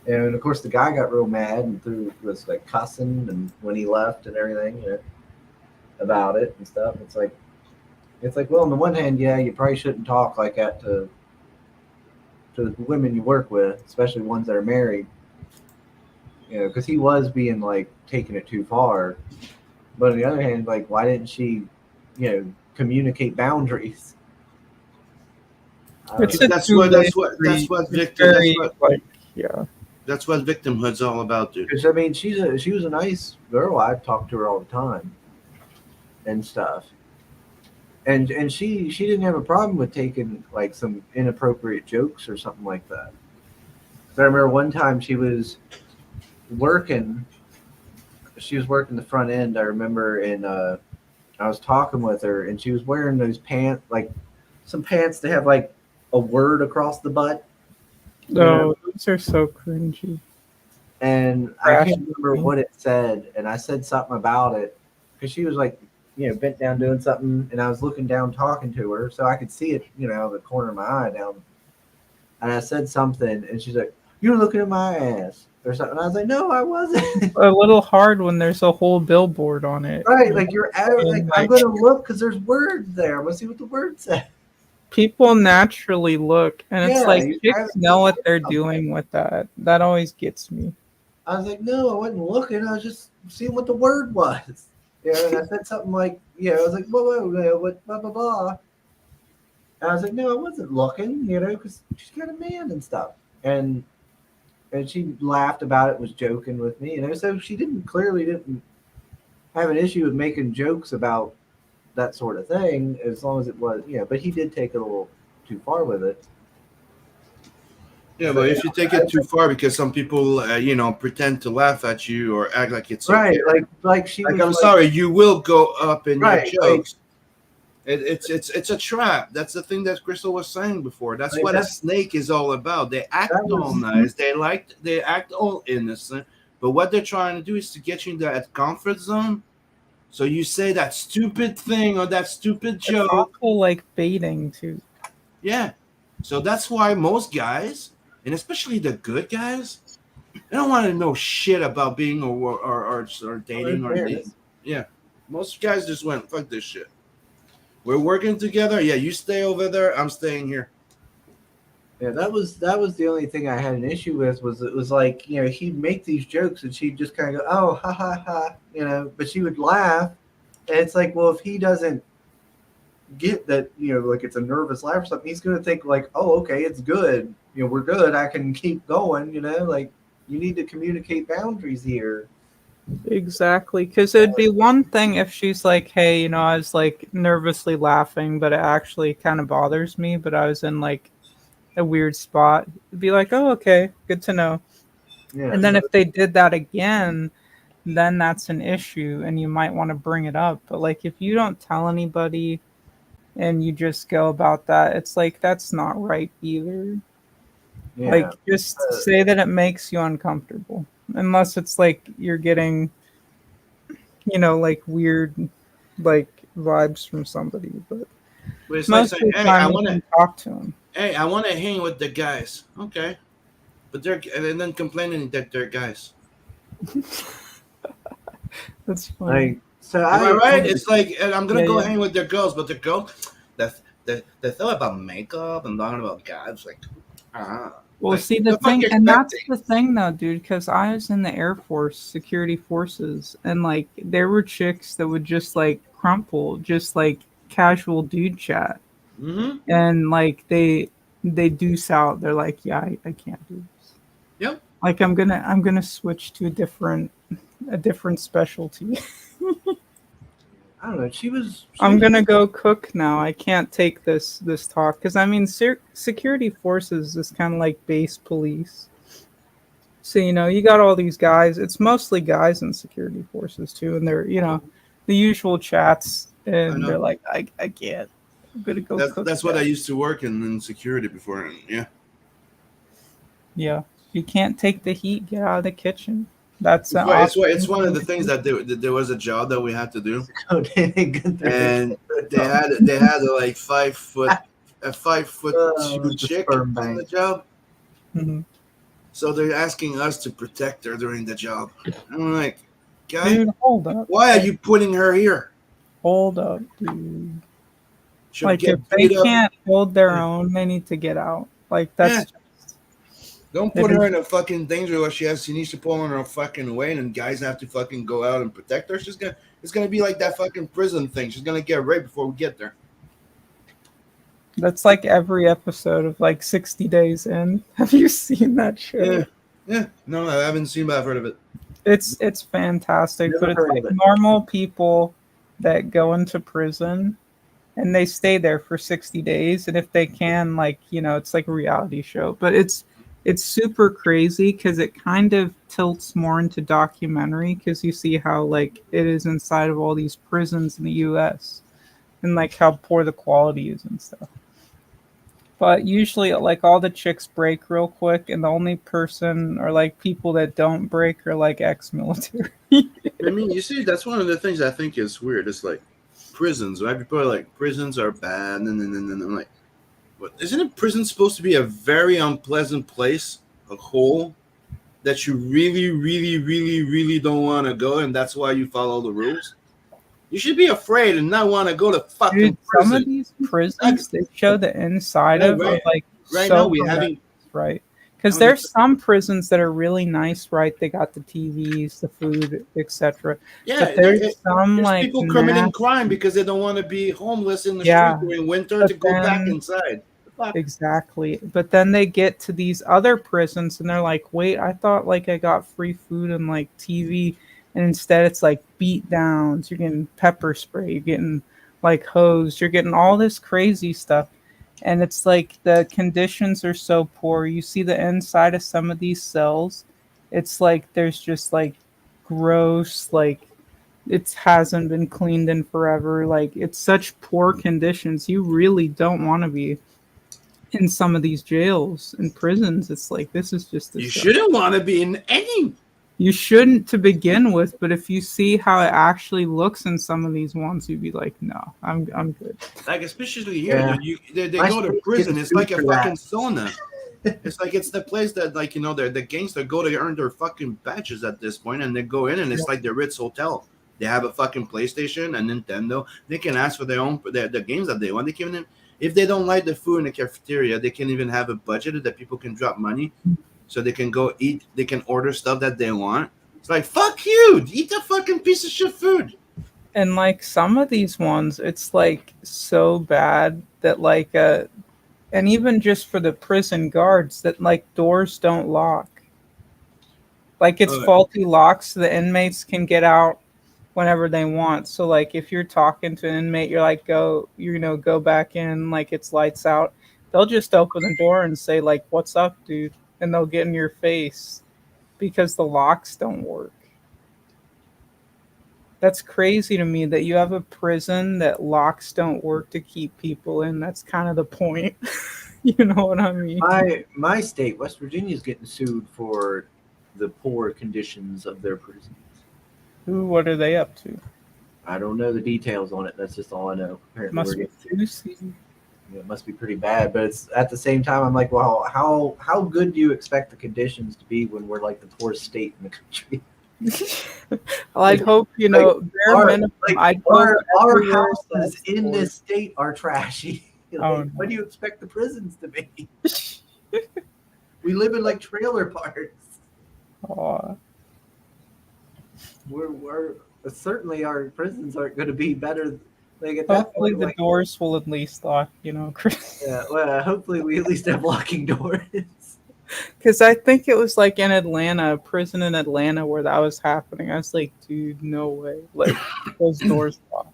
And of course, the guy got real mad and was like cussing, and when he left and everything, about it and stuff. It's like, well, on the one hand, yeah, you probably shouldn't talk like that to the women you work with, especially ones that are married, because he was being like taking it too far. But on the other hand, like, why didn't she, communicate boundaries? That's what victimhood's all about, dude. Because I mean, she was a nice girl. I talked to her all the time and stuff. And she didn't have a problem with taking like some inappropriate jokes or something like that. So I remember one time she was working the front end, I remember, and I was talking with her, and she was wearing those pants, like some pants that have like a word across the butt. No, those are so cringy. And I can't remember what it said, and I said something about it because she was like, bent down doing something, and I was looking down talking to her, so I could see it, out of the corner of my eye down. And I said something, and she's like, "You're looking at my ass," or something. And I was like, "No, I wasn't." A little hard when there's a whole billboard on it. Right, like you're like, I'm gonna look because there's words there. I'm gonna see what the word says. People naturally look, and it's like chicks know what they're doing with that. That always gets me. I was like, no, I wasn't looking. I was just seeing what the word was. And I said something like, I was like, whoa, what, blah, blah, blah. And I was like, no, I wasn't looking, because she's got a man and stuff. And she laughed about it, was joking with me, so she clearly didn't have an issue with making jokes about that sort of thing, as long as it was, but he did take it a little too far with it. Yeah, but if you take it too far, because some people, pretend to laugh at you or act like it's right, okay. like she was I'm sorry, you will go up in right, your jokes. It's a trap. That's the thing that Crystal was saying before. That's what a snake is all about. They act all nice. They act all innocent. But what they're trying to do is to get you in that comfort zone. So you say that stupid thing or that stupid joke. It's also like baiting too. Yeah. So that's why most guys, and especially the good guys, they don't want to know shit about being or dating or dating. Yeah. Most guys just went, fuck this shit. We're working together. Yeah, you stay over there. I'm staying here. Yeah, that was the only thing I had an issue with. Was it was like, he'd make these jokes and she'd just kind of go, oh, ha ha ha, but she would laugh, and it's like, well, if he doesn't get that, like it's a nervous laugh or something, he's gonna think like, oh, okay, it's good, we're good, I can keep going, like you need to communicate boundaries here. Exactly, because it'd be one thing if she's like, hey, I was like nervously laughing, but it actually kind of bothers me, but I was in like a weird spot. It'd be like, oh, okay, good to know. Yeah, and then if they did that again, then that's an issue and you might want to bring it up. But like if you don't tell anybody and you just go about that, it's like that's not right either. Yeah. Like just say that it makes you uncomfortable. Unless it's like you're getting, like weird, like vibes from somebody. But most of the time, you can talk to them. Hey, I want to hang with the guys. Okay, but and then complaining that they're guys. That's funny. So am I right? It's like, and I'm gonna go hang with their girls, but the girl, they thought about makeup and talking about guys, like, Well, like, see, the thing, and that's the thing, though, dude, because I was in the Air Force security forces, and, like, there were chicks that would just, like, crumple, just, like, casual dude chat. Mm-hmm. And, like, they deuce out. They're like, yeah, I can't do this. Yep. Like, I'm gonna switch to a different specialty. I don't know. I'm gonna go cook now. I can't take this talk because I mean, security forces is kind of like base police. So you got all these guys. It's mostly guys in security forces too, and they're the usual chats, and they're like, I can't. I'm gonna go cook. That's what I used to work in security before. And yeah. Yeah, you can't take the heat. Get out of the kitchen. That's it's one of the things that there was a job that we had to do, and they had a like 5 foot a 5 foot chick on the job. Mm-hmm. So they're asking us to protect her during the job. I'm like, guy, dude, hold up. Why are you putting her here? Hold up, dude. Like if they can't hold their own, they need to get out. Like that's. Yeah. Don't put her in a fucking danger where she needs to pull on her fucking weight, and guys have to fucking go out and protect her. It's gonna be like that fucking prison thing. She's gonna get raped before we get there. That's like every episode of like 60 Days In. Have you seen that show? Yeah. No, I haven't seen, but I've heard of it. It's fantastic, but it's like normal people that go into prison and they stay there for 60 days, and if they can, like it's like a reality show, but it's super crazy because it kind of tilts more into documentary because you see how like it is inside of all these prisons in the U.S. and like how poor the quality is and stuff. But usually like all the chicks break real quick, and the only person or like people that don't break are like ex-military. I mean, you see, that's one of the things I think is weird. It's like prisons, right? People are like, prisons are bad, and then I'm like, but isn't a prison supposed to be a very unpleasant place, a hole that you really, really, really, really don't want to go, and that's why you follow the rules? You should be afraid and not want to go to fucking prison. Some of these prisons, they show the inside of right. like right so now we having right. Because there's some prisons that are really nice, right? They got the TVs, the food, etc. Yeah, But there's some there's like people committing nasty, crime because they don't want to be homeless in the street yeah. during winter But to go back then inside. Fuck. exactly. But then they get to these other prisons and they're like, wait, I thought like I got free food and like TV. And instead it's like beat downs. You're getting pepper spray. You're getting like hosed. You're getting all this crazy stuff. And it's like the conditions are so poor. You see the inside of some of these cells. It's like there's just like gross, like it hasn't been cleaned in forever. Like it's such poor conditions. You really don't want to be in some of these jails and prisons. It's like this is just You this. shouldn't want to be in any. You shouldn't to begin with, but if you see how it actually looks in some of these ones, you'd be like, no, I'm good. Like, especially here, Yeah. they My go to state's prison. getting It's like sued a for that. fucking sauna. It's like it's the place that, like, you know, the gangsters go to earn their fucking badges at this point, and they go in, and it's like the Ritz Hotel. They have a fucking PlayStation and Nintendo. They can ask for their own the games that they want. They can even, if they don't like the food in the cafeteria, they can even have a budget that people can drop money, so they can go eat. They can order stuff that they want. It's like, fuck you, eat the fucking piece of shit food. And like some of these ones, it's like so bad that like and even just for the prison guards that like doors don't lock. Like it's faulty locks so the inmates can get out whenever they want. So like if you're talking to an inmate, you're like go go back in, like it's lights out. They'll just open the door and say like what's up, dude? And they'll get in your face because the locks don't work. That's crazy to me that you have a prison that locks don't work to keep people in. That's kind of the point. You know what I mean? My state, West Virginia, is getting sued for the poor conditions of their prisons. What are they up to? I don't know the details on it. That's just all I know. Apparently, Must we're be getting sued. juicy. It must be pretty bad, but it's at the same time. I'm like, well, how good do you expect the conditions to be when we're like the poorest state in the country? Well, I'd hope bare minimum. I'd hope Our everywhere houses says in poor. this state are trashy. Like, Oh, no. what do you expect the prisons to be? We live in like trailer parks. Aw. We're certainly our prisons aren't going to be better. Like at that Hopefully point, the like, doors will at least lock, Chris. yeah, well, hopefully we at least have locking doors. Because I think it was like in Atlanta, a prison in Atlanta where that was happening. I was like, dude, no way. Like those doors locked.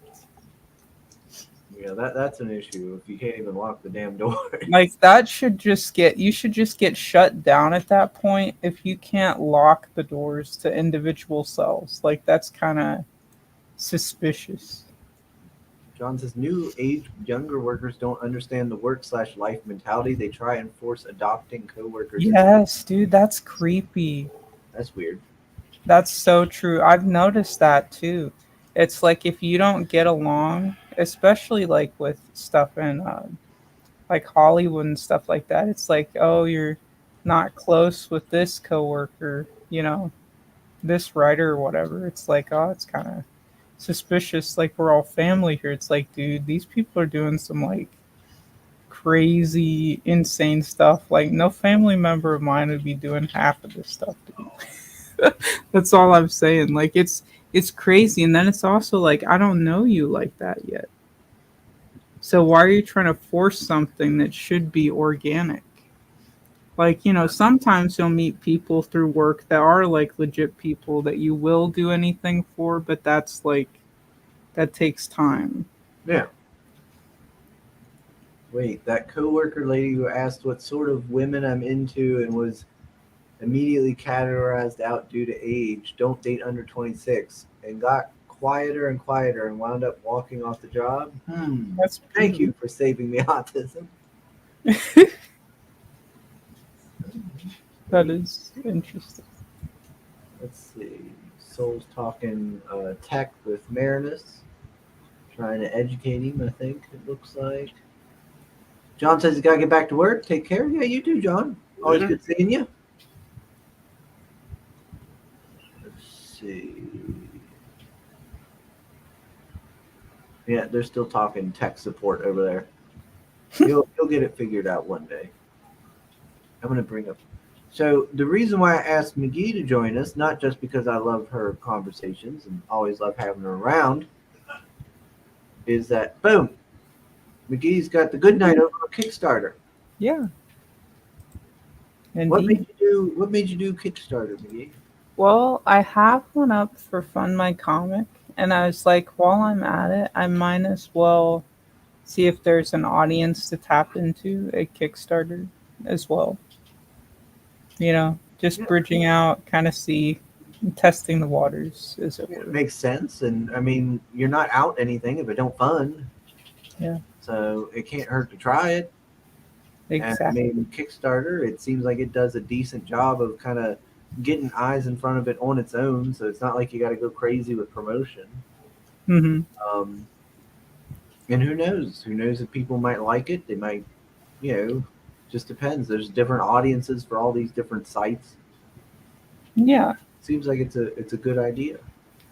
Yeah, that's an issue if you can't even lock the damn door. Like that should just you should just get shut down at that point if you can't lock the doors to individual cells. Like that's kind of suspicious. John says new age younger workers don't understand the work/life mentality. They try and force adopting coworkers. Yes, dude, that's creepy. That's weird. That's so true. I've noticed that too. It's like if you don't get along, especially like with stuff in like Hollywood and stuff like that, it's like, oh, you're not close with this coworker, this writer or whatever. It's like, oh, it's kind of suspicious. Like we're all family here. It's like, dude, these people are doing some like crazy, insane stuff. Like no family member of mine would be doing half of this stuff. Dude. That's all I'm saying. Like it's crazy, and then it's also like I don't know you like that yet. So why are you trying to force something that should be organic? Like, sometimes you'll meet people through work that are like legit people that you will do anything for, but that's like that takes time. Yeah. Wait, that coworker lady who asked what sort of women I'm into and was immediately categorized out due to age, don't date under 26, and got quieter and quieter and wound up walking off the job. Thank you for saving me autism. That is interesting. Let's see. Soul's talking tech with Marinus. Trying to educate him, I think it looks like. John says he's got to get back to work. Take care. Yeah, you too, John. Always good seeing you. Let's see. Yeah, they're still talking tech support over there. You'll get it figured out one day. I'm going to bring up So the reason why I asked McGhee to join us, not just because I love her conversations and always love having her around, is that boom, McGee's got the good night over on Kickstarter. Yeah. What Indeed. made you do? What made you do Kickstarter, McGhee? Well, I have one up for Fund My Comic, and I was like, while I'm at it, I might as well see if there's an audience to tap into a Kickstarter as well. Just Yeah. bridging out, kind of see, testing the waters, as it It were. makes sense, and I mean, you're not out anything if it don't fund. Yeah. So it can't hurt to try it. And I Exactly. mean, Kickstarter, it seems like it does a decent job of kind of getting eyes in front of it on its own. So it's not like you got to go crazy with promotion. Hmm. Um, and who knows? Who knows if people might like it? They might, just depends. There's different audiences for all these different sites. Yeah. Seems like it's a good idea.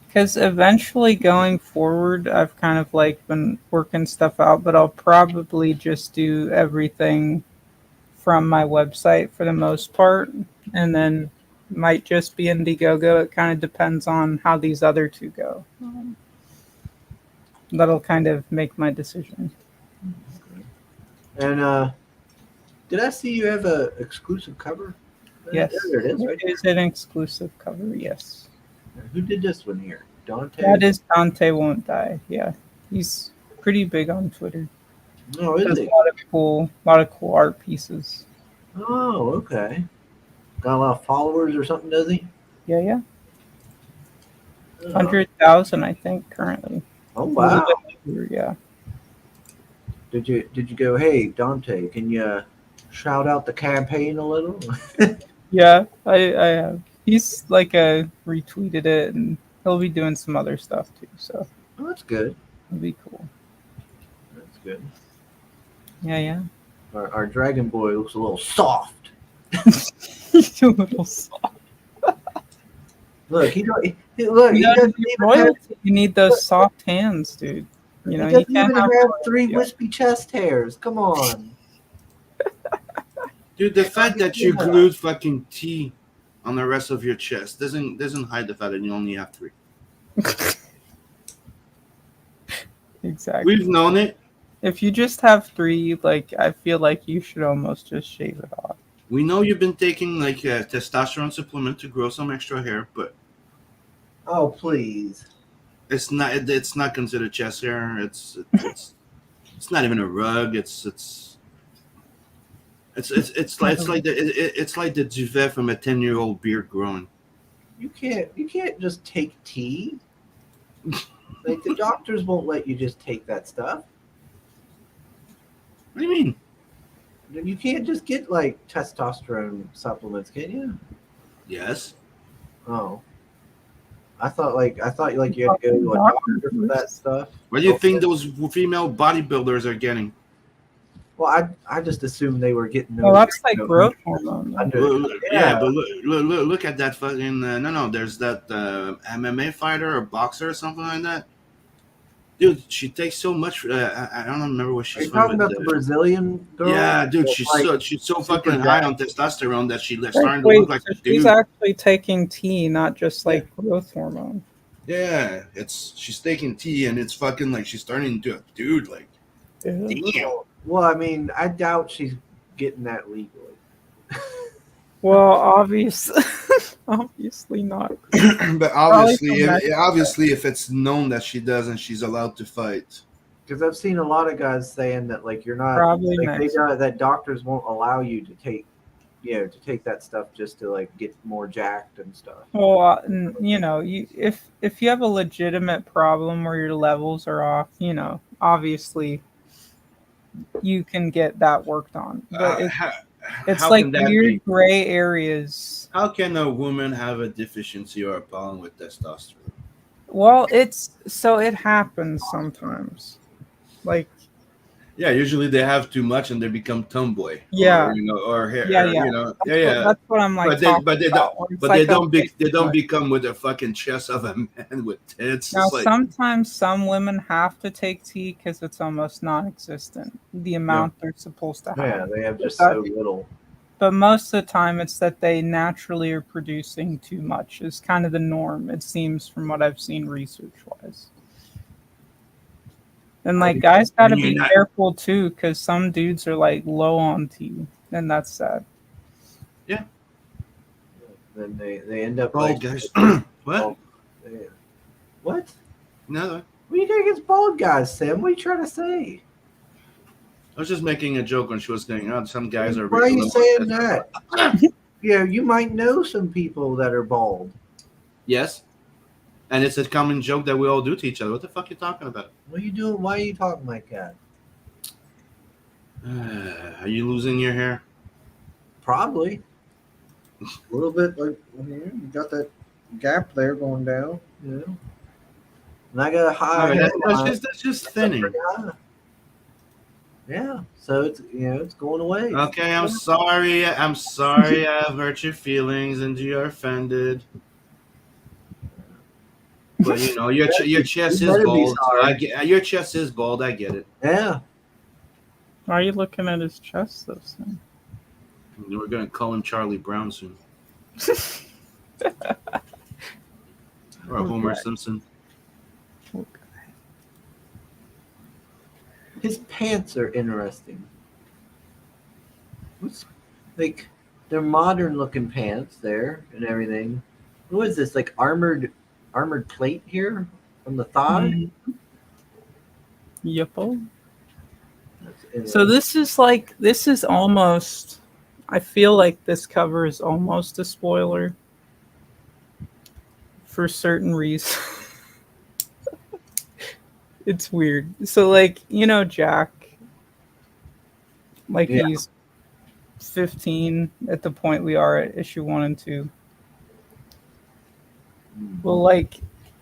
Because eventually going forward, I've kind of like been working stuff out, but I'll probably just do everything from my website for the most part, and then might just be Indiegogo. It kind of depends on how these other two go. That'll kind of make my decision. And did I see you have a exclusive cover? Yes, There it is, right it is an exclusive cover. Yes, there. Who did this one here? Dante? that is Dante Won't Die. Yeah, he's pretty big on Twitter. Oh, is Does a he? lot of cool art pieces. Oh, okay. Got a lot of followers or something, does he? Yeah. Oh, 100,000, I think, currently. oh A little wow. bit over, yeah. Did you go, hey Dante, can you shout out the campaign a little? Yeah, I have. He's like retweeted it, and he'll be doing some other stuff too. So Oh, that's good. it'll be cool. That's good. Yeah. Our Dragon Boy looks a little soft. He's a little soft. Look, look, he doesn't even have, Royalty. You need those soft hands, dude. he You doesn't can't even have have three yeah. wispy chest hairs. Come on. Dude, the fact that you Yeah. glued fucking T on the rest of your chest doesn't hide the fact that you only have 3. Exactly. We've known it. If you just have 3, like I feel like you should almost just shave it off. We know you've been taking like a testosterone supplement to grow some extra hair, but Oh please. it's not considered chest hair. It's not even a rug. It's like the duvet from a 10-year-old beard growing. You can't just take tea. Like the doctors won't let you just take that stuff. What do you mean? You can't just get like testosterone supplements, can you? Yes. Oh. I thought you had to go to a doctor for that stuff. What do you think those female bodybuilders are getting? Well, I just assumed they were getting those. Well, that's like growth hormone. Yeah, but look at that fucking no. There's that MMA fighter or boxer or something like that. Dude, she takes so much. I don't remember what Are she's you from. talking about the Brazilian girl? Yeah, dude, That's she's so fucking super high jacked. on testosterone that she's Wait, starting to look like so a she's dude. actually taking tea, not just like growth hormone. Yeah, she's taking tea and it's fucking like she's turning into a dude. Like, Ew. damn. Well, I mean, I doubt she's getting that legally. Well, obviously not. But obviously, if it's known that she does and she's allowed to fight. Because I've seen a lot of guys saying that like you're not Probably like next. that doctors won't allow you to take that stuff just to like get more jacked and stuff. Well, if you have a legitimate problem where your levels are off, obviously you can get that worked on. But it's How like can that weird be? gray areas. How can a woman have a deficiency or a problem with testosterone? Well, it happens sometimes. Like, Yeah, usually they have too much and they become tomboy. Yeah. or hair. Yeah. That's what I'm like. But they don't become with a fucking chest of a man with tits. Now, It's like, sometimes some women have to take tea because it's almost non-existent. The amount they're supposed to have. Yeah, they have just That- so little. but most of the time it's that they naturally are producing too much. Is kind of the norm, it seems, from what I've seen research wise. And like guys got to And you're be not- careful too, because some dudes are like low on tea, and that's sad. Then they end up Bald like guys. What? Yeah. What? No, What are you doing against bald guys, Sam? What are you trying to say? I was just making a joke when she was saying, "Oh, some guys are." Why are you real saying low." that? Yeah, you might know some people that are bald. Yes, and it's a common joke that we all do to each other. What the fuck are you talking about? What are you doing? Why are you talking like that? Are you losing your hair? Probably. A little bit like here. You got that gap there going down. You know. And I got a high All right, hairline. that's just thinning. High. Yeah. So it's it's going away. Okay, I'm sorry. I'm sorry. I've hurt your feelings and you're offended. But you know, your chest You is better be bald. So sorry. I get your chest is bald. I get it. Yeah. Why are you looking at his chest though, Sam? We're gonna call him Charlie Brown soon, or Homer Simpson. His pants are interesting. What's like they're modern looking pants there and everything. What is this? Like armored plate here on the thigh? Yuppo. That's So this is almost. I feel like this cover is almost a spoiler for certain reasons. It's weird. So like Jack, like Yeah. he's 15 at the point we are at issue 1 and 2. Well, like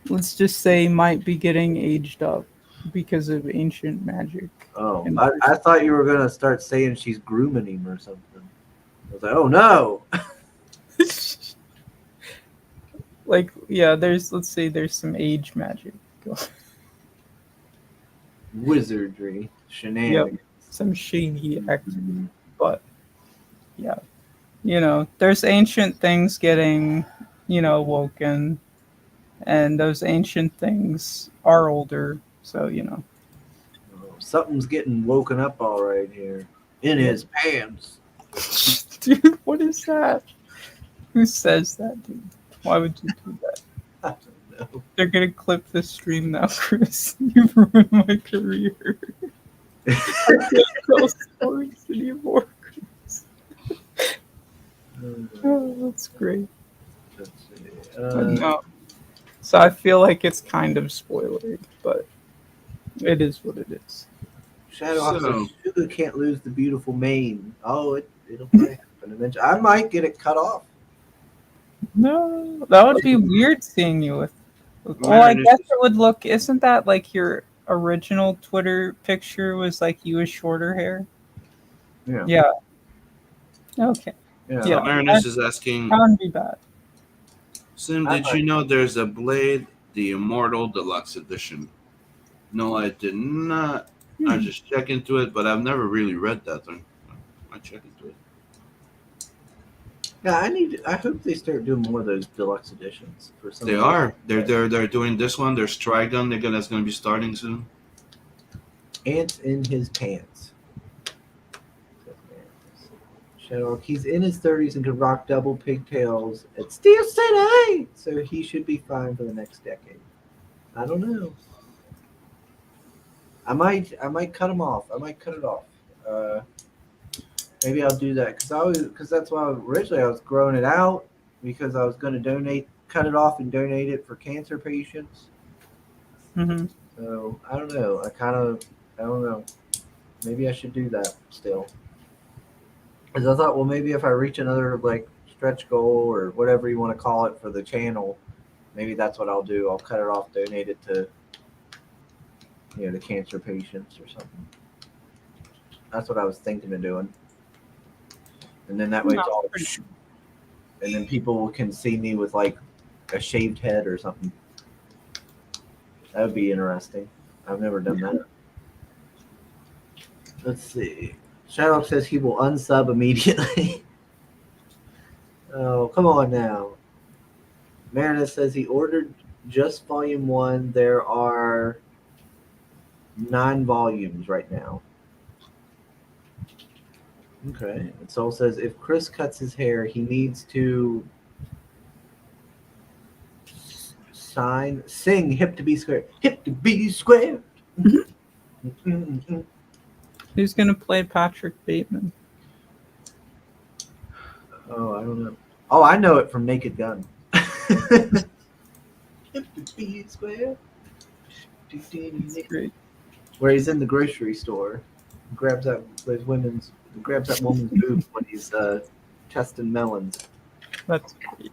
let's just say might be getting aged up because of ancient magic. Oh, And I thought you were gonna start saying she's grooming him or something. I was like, oh no. Like let's say there's some age magic going. Wizardry shenanigans. Some shady activity, but yeah, there's ancient things getting, woken, and those ancient things are older, so Oh, something's getting woken up all right here in his pants. Dude, what is that? Who says that, dude? Why would you do that? I don't know. They're gonna clip this stream now, Chris. You've ruined my career. I can't tell stories anymore, Chris. Oh, that's great. Let's see. But no. So I feel like it's kind of spoilery, but it is what it is. Shadow So- says Suga can't lose the beautiful mane. Oh, it'll probably happen eventually. I might get it cut off. No, that would be weird seeing you with. Well, I guess it would look. Isn't that like your original Twitter picture was like you with shorter hair? Yeah. Yeah. Okay. Yeah. Marinus is asking, That wouldn't be bad. Sim, did you know there's a Blade, the Immortal Deluxe Edition? No, I did not. I just check into it, but I've never really read that thing. I check into it. Yeah, I hope they start doing more of those deluxe editions for some. They are. They're doing this one. There's Trigun. That's going to be starting soon. Ants in his pants. Shadow, he's in his 30s and can rock double pigtails at Steel City, so he should be fine for the next decade. I don't know. I might cut him off. I might cut it off. Maybe I'll do that because that's why originally I was growing it out because I was going to cut it off and donate it for cancer patients. Mm-hmm. So I don't know. I don't know. Maybe I should do that still. Because I thought, well, maybe if I reach another like stretch goal or whatever you want to call it for the channel, maybe that's what I'll do. I'll cut it off, donate it to the cancer patients or something. That's what I was thinking of doing. And then that way it's all, and then people can see me with like a shaved head or something. That would be interesting. I've never done that. Let's see. Shadow says he will unsub immediately. Oh, come on now. Meredith says he ordered just volume 1. There are 9 volumes right now. Okay. And Soul says if Chris cuts his hair, he needs to sing hip to be square. Hip to be square. Who's gonna play Patrick Bateman? Oh, I don't know. Oh, I know it from Naked Gun. Hip to be square. It's great. Where he's in the grocery store, grabs that woman's boob when he's testing melons. That's great.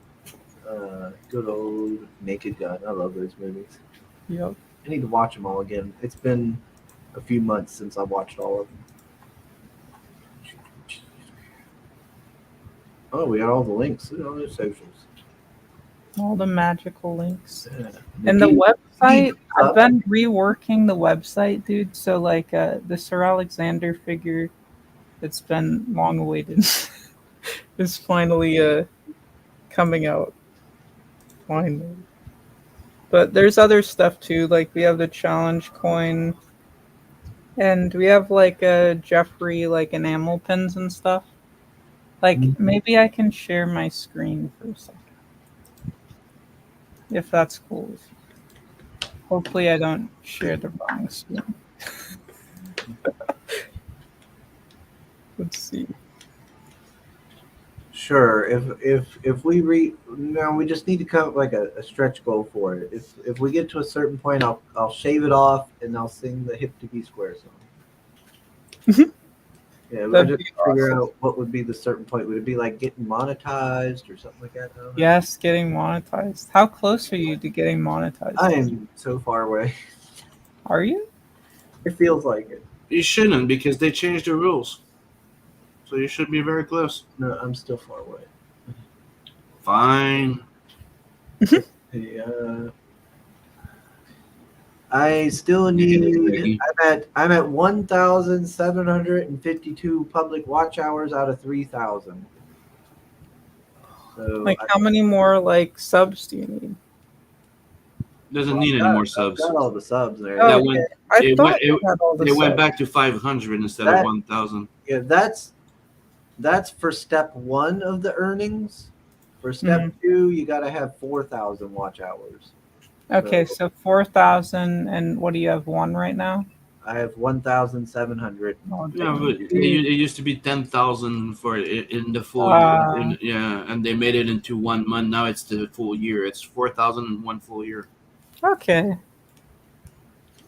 Good old Naked Gun. I love those movies. Yep. I need to watch them all again. It's been a few months since I watched all of them. Oh, we got all the links. Look at all those socials. All the magical links. Yeah. And the website, Up. I've been reworking the website, dude. So like the Sir Alexander figure that's been long awaited is finally coming out. Finally. But there's other stuff too, like we have the challenge coin and we have like Jeffrey like enamel pins and stuff. Like maybe I can share my screen for a second. If that's cool with you. Hopefully I don't share the wrong screen. Let's see. Sure. If we no, we just need to come up like a stretch goal for it. If we get to a certain point, I'll shave it off and I'll sing the Hip to Be Square song. Yeah, we'll That'd just be figure awesome. out what would be the certain point. Would it be like getting monetized or something like that? I don't know. Yes, getting monetized. How close are you to getting monetized? I am so far away. Are you? It feels like it. You shouldn't because they changed the rules. So you should be very close. No, I'm still far away. Fine. Hey, I still need. I'm at 1,752 public watch hours out of 3,000. So Like how many more like subs do you need? Doesn't need any more I've subs. got all the subs there. Oh, That okay. went- I it thought went- you had all the They went subs. back to 500 instead That- of 1,000. Yeah, that's for step 1 of the earnings. For step 2, you got to have 4,000 watch hours. Okay, so 4,000, and what do you have? One right now? I have 1,700. Oh, Yeah, damn. but it used to be 10,000 for in the full Ah. year. Yeah, and they made it into 1 month. Now it's the full year. It's 4,000 in 1 full year. Okay.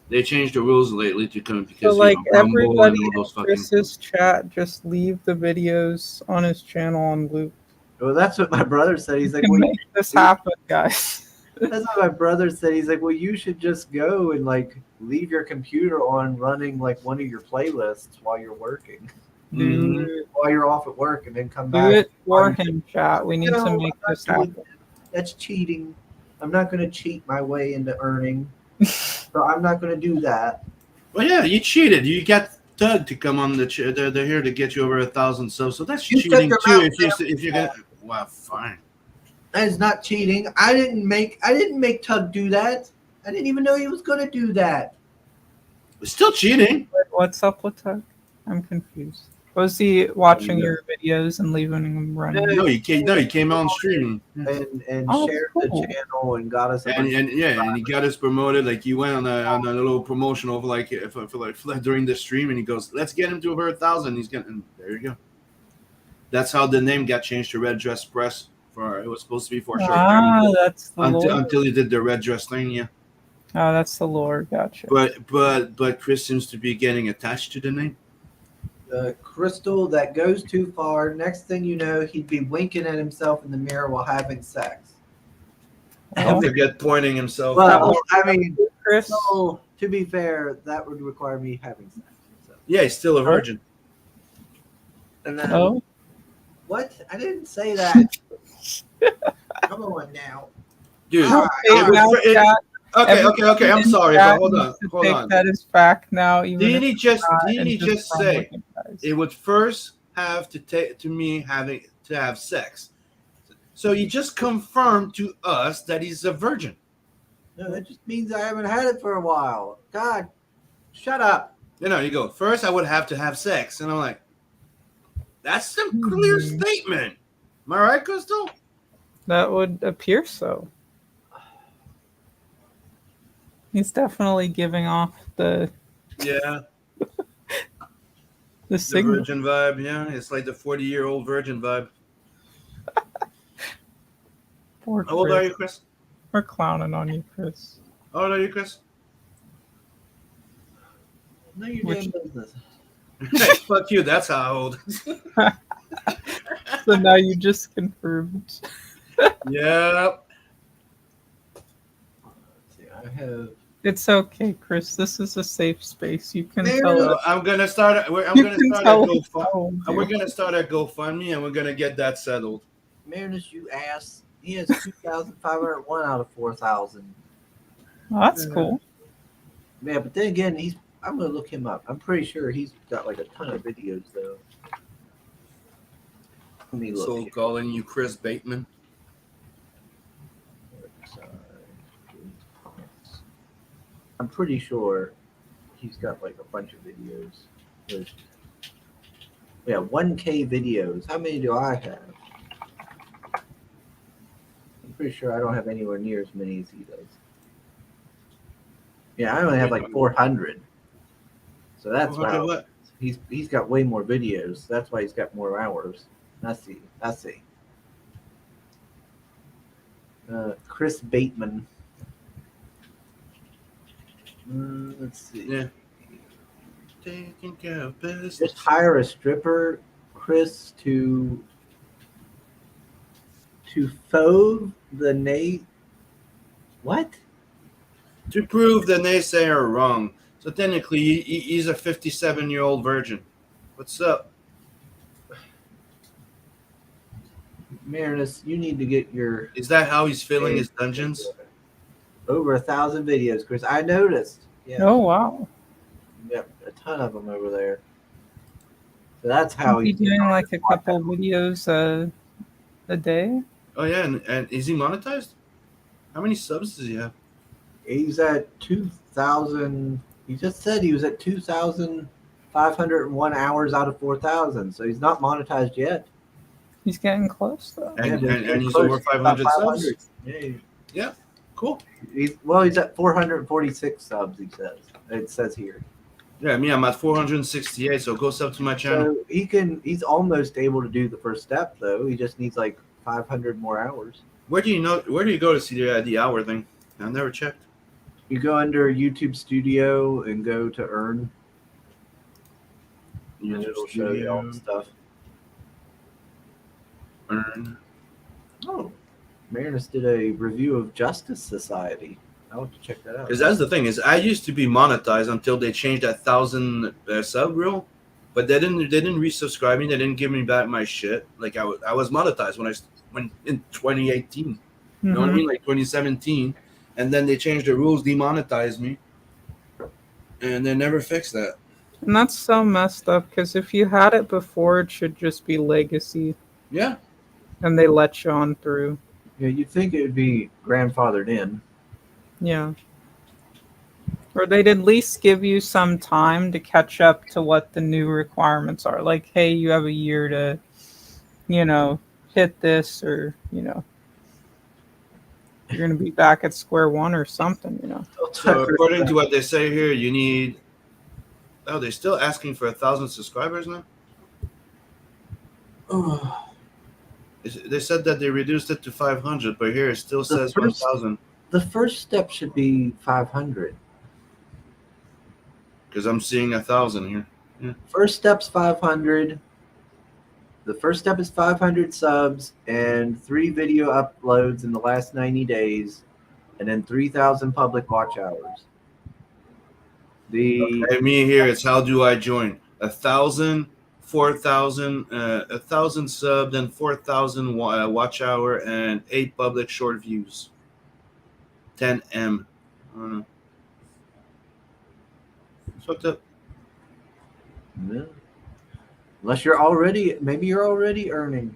They changed the rules lately to come So because like Rumble everybody and all in those fucking. Chris's chat, just leave the videos on his channel on loop. Well, that's what my brother said. He's We like, can well, make this happen, guys. that's what my brother said. He's like, well, you should just go and like leave your computer on running like one of your playlists while you're working, Dude, while you're off at work, and then come do back. it for him, chat. We need to No, make I'm this not doing happen. That's cheating. I'm not going to cheat my way into earning, so I'm not going to do that. Well, yeah, you cheated. You got Doug to come on the they're here to get you over 1,000 subs. So that's You shut cheating your too. mouth, If you're gonna, well, fine. That is not cheating. I didn't make Tug do that. I didn't even know he was going to do that. It's still cheating. What's up with Tug? I'm confused. Was he watching your videos and leaving them running? No, he came on streaming. And Oh, shared cool. the channel and got us. And he got us promoted. Like he went on a little promotional for during the stream, and he goes, "Let's get him to over 1,000." He's getting there. You go. That's how the name got changed to Red Dress Press. For it was supposed to be for a short term That's the lore. until he did the red dress thing. Yeah, Oh, that's the lore. Gotcha. but Chris seems to be getting attached to the name. Crystal that goes too far. Next thing you know, he'd be winking at himself in the mirror while having sex. Don't forget pointing himself. Well, I mean, Chris. so, to be fair, that would require me having sex. So. Yeah, he's still a virgin. And then, Oh, what? I didn't say that. Come on now. Dude. Ah, okay, it now, was- it- chat, Okay. I'm everyone in sorry, chat but hold needs to on. take that as fact now. Even Didn't if he just not, and just run say with it, guys. it would first have to take to me having to have sex? So you just confirmed to us that he's a virgin. No, that just means I haven't had it for a while. God, shut up. You go, first I would have to have sex. And I'm like, that's some clear statement. Am I right, Crystal? That would appear so. He's definitely giving off the Yeah, the signal. virgin vibe. Yeah, it's like the 40-year-old virgin vibe. Poor How old are Chris. you, Chris? We're clowning on you, Chris. How old are you, Chris? No, your damn business. Hey, fuck you. That's how old. So now you just confirmed. Yep. See, I have. It's okay, Chris. This is a safe space. You can There tell it So us. I'm gonna start. I'm You gonna can start a tell us GoFundMe. how old you We're are. gonna start a GoFundMe, and we're gonna get that settled. Marinus, you ass. He has 2,501 out of 4,000. Oh, that's cool. Yeah, but then again, I'm gonna look him up. I'm pretty sure he's got like a ton of videos though. Let me look. So here. calling you Chris Bateman. I'm pretty sure he's got like a bunch of videos. Yeah, 1K videos. How many do I have? I'm pretty sure I don't have anywhere near as many as he does. Yeah, I only have like 400. So that's why What? he's got way more videos. That's why he's got more hours. I see. Chris Bateman. Let's see. Yeah. Taking care of business. Just hire a stripper, Chris, to faux the Nate. What? To prove the naysayer wrong. So technically, he's a 57-year-old virgin. What's up? Marinus, you need to get your Is that how he's filling his dungeons? over 1,000 videos, Chris. I noticed. Yeah. Oh wow. Yep, a ton of them over there. So that's how He's doing like a couple videos a day. Oh yeah, and is he monetized? How many subs does he have? He's at 2,000. He just said he was at 2,501 hours out of 4,000. So he's not monetized yet. He's getting close though. And he's close, over 500 about subs. Yeah, Cool. he's at 446 subs. He says it says here. Yeah, me, I'm at 468. So go sub to my channel. So he's almost able to do the first step though. He just needs like 500 more hours. Where do you go to see the hour thing? I've never checked. You go under YouTube Studio and go to Earn. And it'll show you all the stuff. Earn. Oh, Marinus did a review of Justice Society. I'll have to check that out. Because that's the thing is, I used to be monetized until they changed that 1,000 sub rule, but they didn't resubscribe me. They didn't give me back my shit. Like I was monetized when in 2018. You know what I mean? Like 2017, and then they changed the rules, demonetized me, and they never fixed that. And that's so messed up because if you had it before, it should just be legacy. Yeah. And they let you on through. Yeah, you'd think it would be grandfathered in. Yeah. Or they'd at least give you some time to catch up to what the new requirements are. Like, hey, you have a year to, hit this, or, you're going to be back at square one or something, So according to what they say here, you need. Oh, they're still asking for 1,000 subscribers now. They said that they reduced it to 500, but here it still says 1,000. The first step should be 500. Because I'm seeing 1,000 here. Yeah. First step's 500. The first step is 500 subs and 3 video uploads in the last 90 days, and then 3,000 public watch hours. Me here, it's how do I join? 1,000, 4,000, 1,000 sub, then 4,000 watch hour, and 8 public short views. 10M. I don't know. It's fucked up. Yeah. Unless maybe you're already earning.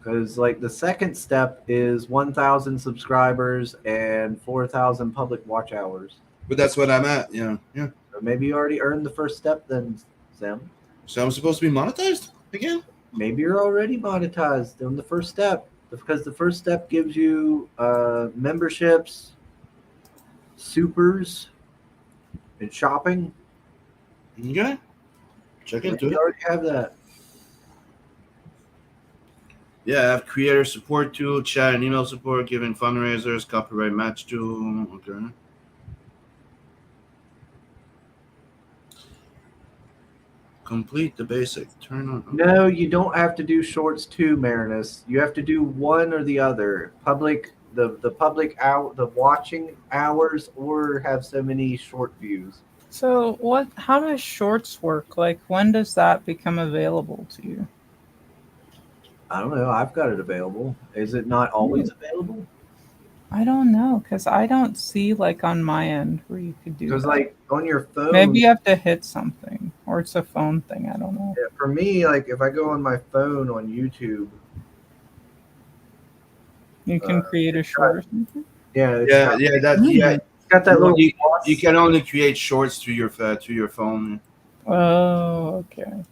Because like the second step is 1,000 subscribers and 4,000 public watch hours. But that's what I'm at. Yeah. So maybe you already earned the first step then, Sam. So I'm supposed to be monetized again? Maybe you're already monetized on the first step because the first step gives you memberships, supers, and shopping. Okay. Check into You it. already have that. Yeah, I have creator support tool, chat and email support, giving fundraisers, copyright match tool. Okay. Complete the basic. Turn on. No, you don't have to do shorts too, Marinus. You have to do one or the other. The public out the watching hours, or have so many short views. So what? How does shorts work? Like, when does that become available to you? I don't know. I've got it available. Is it not always available? I don't know, because I don't see like on my end where you could do Because that. like on your phone, Maybe you have to hit something, or it's a phone thing. I don't know. yeah, for me, like if I go on my phone on YouTube, You can create a short or something. yeah, it's Yeah, got, yeah. it's got that little You, plus. you can only create shorts to your phone. Oh, okay.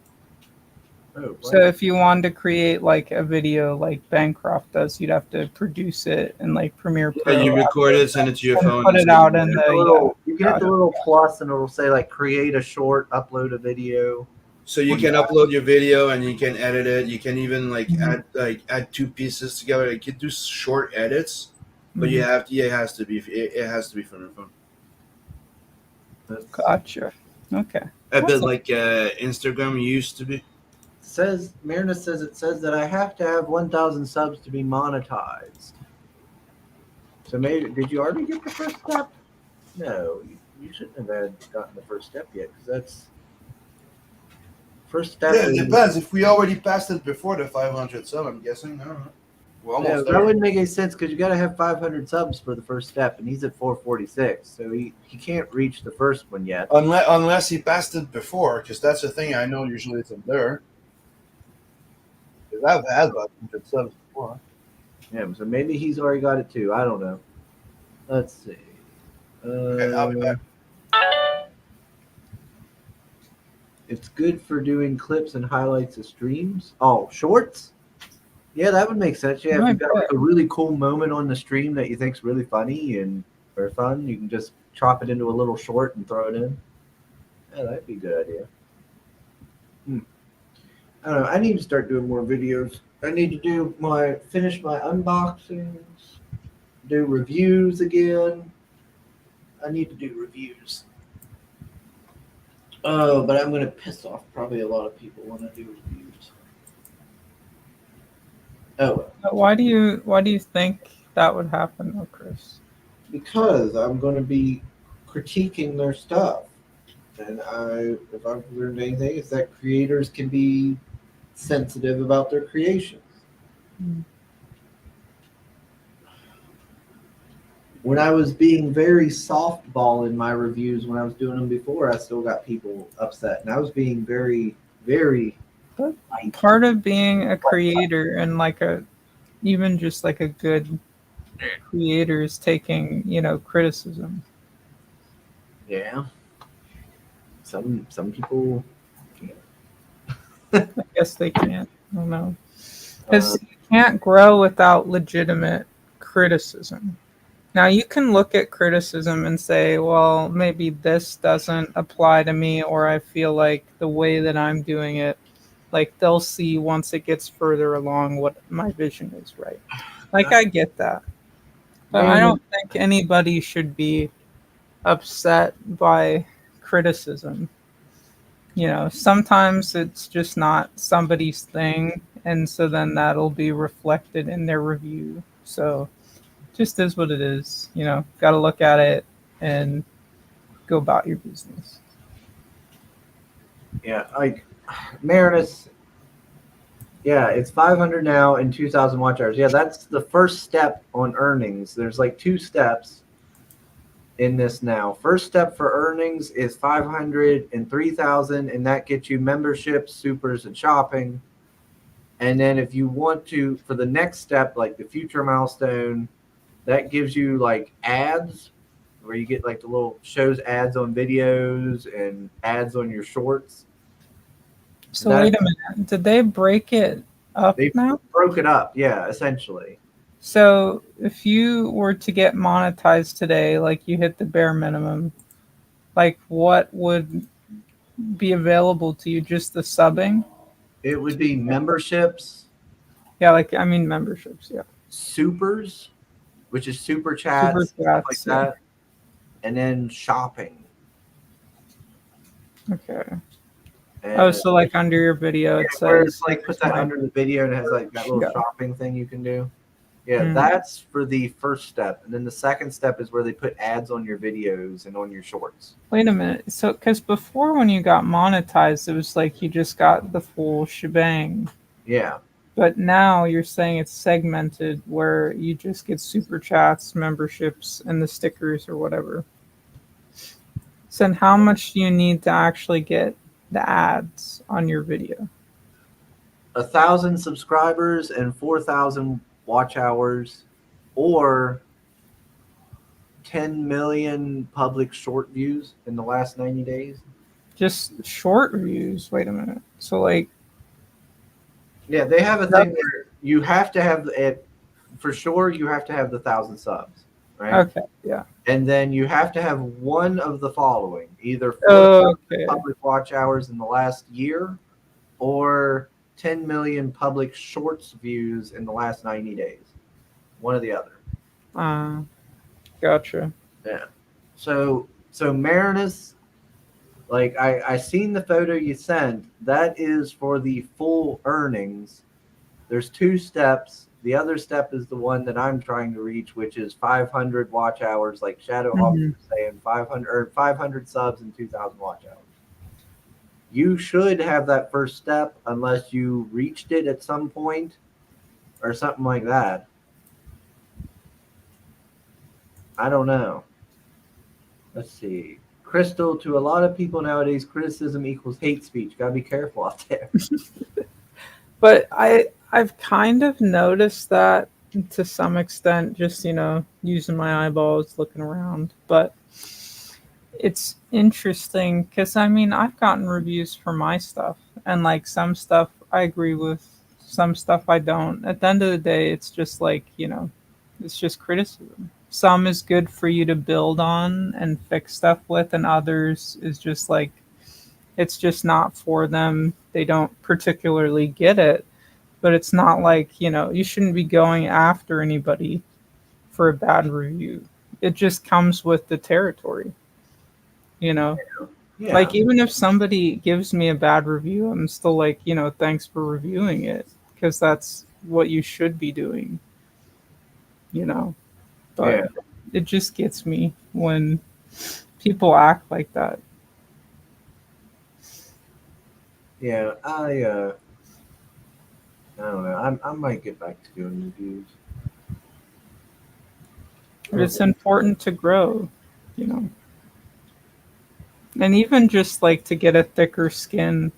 Oh, So wow. if you wanted to create like a video like Bancroft does, you'd have to produce it in like Premiere Pro. Yeah, you record it, send it to your and phone, put and it send out it in there. The the little, you can hit got the it. little plus and it'll say like create a short, upload a video. So you can upload your video and you can edit it. You can even Mhm. add two pieces together. You can do short edits, but you Mhm. have to. It has to be from your phone. Gotcha. Okay. A bit That's like Instagram used to be. Says Marinus says it says that I have to have 1,000 subs to be monetized. So maybe did you already get the first step? No, you shouldn't have gotten the first step yet because that's first step. Yeah, it is- depends. If we already passed it before the 500 sub, I'm guessing. I don't know. We're Yeah, almost that there. wouldn't make any sense because you got to have 500 subs for the first step, and he's at 446, so he can't reach the first one yet. Unless he passed it before, because that's the thing. I know usually it's up there. Because I've had about 100 subs before. Yeah, so maybe he's already got it too. I don't know. Let's see. Okay, I'll be back. It's good for doing clips and highlights of streams. Oh, shorts? Yeah, that would make sense. Yeah, if Might you've got like a really cool moment on the stream that you think's really funny and or fun, you can just chop it into a little short and throw it in. Yeah, that'd be a good idea. I don't know. I need to start doing more videos. I need to finish my unboxings, do reviews again. I need to do reviews. Oh, but I'm gonna piss off probably a lot of people when I do reviews. Oh, well. Why do you think that would happen, though, Chris? Because I'm going to be critiquing their stuff, and if I've learned anything, it's that creators can be sensitive about their creations. Mm. When I was being very softball in my reviews when I was doing them before, I still got people upset, and I was being very, very. Part of being a creator and like even just like a good creator is taking, criticism. Yeah. Some people. I guess they can't. I don't know. Because you can't grow without legitimate criticism. Now, you can look at criticism and say, well, maybe this doesn't apply to me, or I feel like the way that I'm doing it, like they'll see once it gets further along what my vision is, right? Like, I get that. But I don't think anybody should be upset by criticism. Sometimes it's just not somebody's thing, and so then that'll be reflected in their review. So just is what it is. Got to look at it and go about your business. Yeah, like Marinus. Yeah, it's 500 now and 2,000 watch hours. Yeah, that's the first step on earnings. There's like two steps in this now. First step for earnings is 500 and 3,000, and that gets you memberships, supers, and shopping. And then if you want to, for the next step, like the future milestone, that gives you like ads where you get like the little shows ads on videos and ads on your shorts. So wait a minute. Did they break it up They now? broke it up, yeah, essentially. So if you were to get monetized today, like you hit the bare minimum, like what would be available to you? Just the subbing? It would be memberships, Yeah, like I mean memberships, yeah. supers, which is super Super chats, stuff like chats, yeah. that, and then shopping. Okay. And Oh, so like under your video it where it's says like put that under the video and it has like that little yeah. shopping thing you can do. Yeah, Mm. that's for the first step. And then the second step is where they put ads on your videos and on your shorts. Wait a minute. So because before when you got monetized, it was like you just got the full shebang. Yeah. But now you're saying it's segmented where you just get super chats, memberships, and the stickers or whatever. So then how much do you need to actually get the ads on your video? 1,000 subscribers and 4,000 watch hours, or 10 million public short views in the last 90 days. Just short views. Wait a minute. So like Yeah, they have a thing where you have to have it for sure. You have to have the 1,000 subs, right? okay, yeah. And then you have to have one of the following: either 4,000 Okay. public watch hours in the last year, or 10 million public shorts views in the last 90 days. One or the other. Gotcha. Yeah. So Marinus, like I seen the photo you sent. That is for the full earnings. There's 2 steps. The other step is the one that I'm trying to reach, which is 500 watch hours, like Shadow Hawk was saying, 500 subs and 2,000 watch hours. You should have that first step unless you reached it at some point or something like that. I don't know. Let's see. Crystal, to a lot of people nowadays, criticism equals hate speech. Gotta be careful out there. But I've kind of noticed that to some extent, just using my eyeballs, looking around. But it's interesting because I mean I've gotten reviews for my stuff, and like some stuff I agree with, some stuff I don't. At the end of the day, it's just like it's just criticism. Some is good for you to build on and fix stuff with, and others is just like it's just not for them. They don't particularly get it, but it's not like you shouldn't be going after anybody for a bad review. It just comes with the territory. Yeah. Like even if somebody gives me a bad review, I'm still like, thanks for reviewing it, because that's what you should be doing. But it just gets me when people act like that. Yeah, I don't know. I might get back to doing reviews. But it's important to grow, and even just like to get a thicker skin,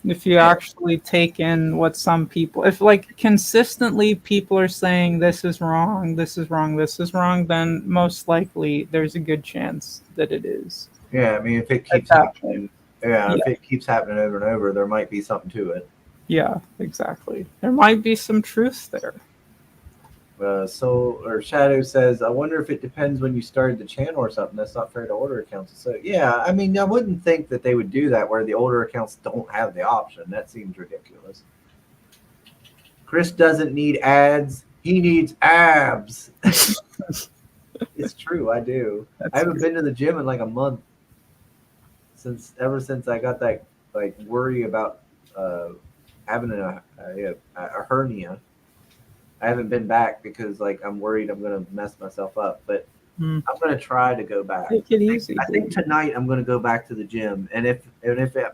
if you actually take in what some people, if like consistently people are saying this is wrong, this is wrong, this is wrong, then most likely there's a good chance that it is. Yeah, I mean, if it keeps happening, if it keeps happening over and over, there might be something to it. Yeah, exactly. There might be some truth there. Shadow says, I wonder if it depends when you started the channel or something. That's not fair to older accounts. So yeah, I mean, I wouldn't think that they would do that where the older accounts don't have the option. That seems ridiculous. Chris doesn't need ads. He needs abs. It's true. I do. I haven't been to the gym in like a month ever since I got that like worry about having a hernia. I haven't been back because like I'm worried I'm gonna mess myself up, but I'm gonna try to go back. Take it easy. I think tonight I'm gonna go back to the gym, and if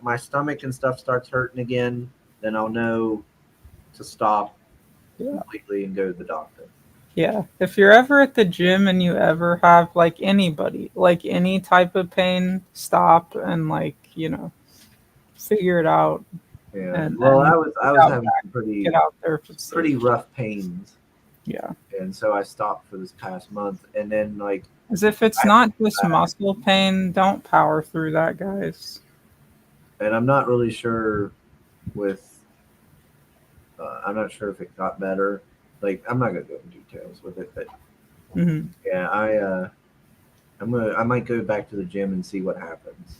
my stomach and stuff starts hurting again, then I'll know to stop completely and go to the doctor. Yeah, if you're ever at the gym and you ever have like anybody, like any type of pain, stop and like figure it out. Yeah. And Well, then I was out having some get out there if it's pretty safe. rough pains, Yeah. and so I stopped for this past month. And then like As if it's not just muscle pain, don't power through that, guys. and I'm not really sure with I'm not sure if it got better. Like I'm not gonna go into details with it, but Hmm. yeah, I might go back to the gym and see what happens.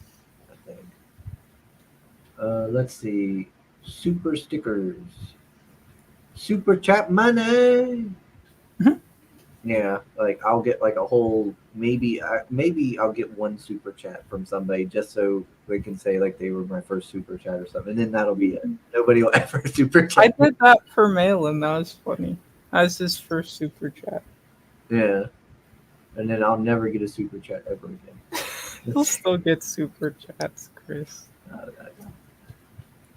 I think. Let's see. Super stickers. Super chat money. Mhm. Yeah, like I'll get like a whole maybe I'll get one super chat from somebody just so they can say like they were my first super chat or something, and then that'll be it. Nobody will ever super I chat. did that for Malin. That was funny. As his first super chat. Yeah, and then I'll never get a super chat ever again. He'll still get super chats, Chris.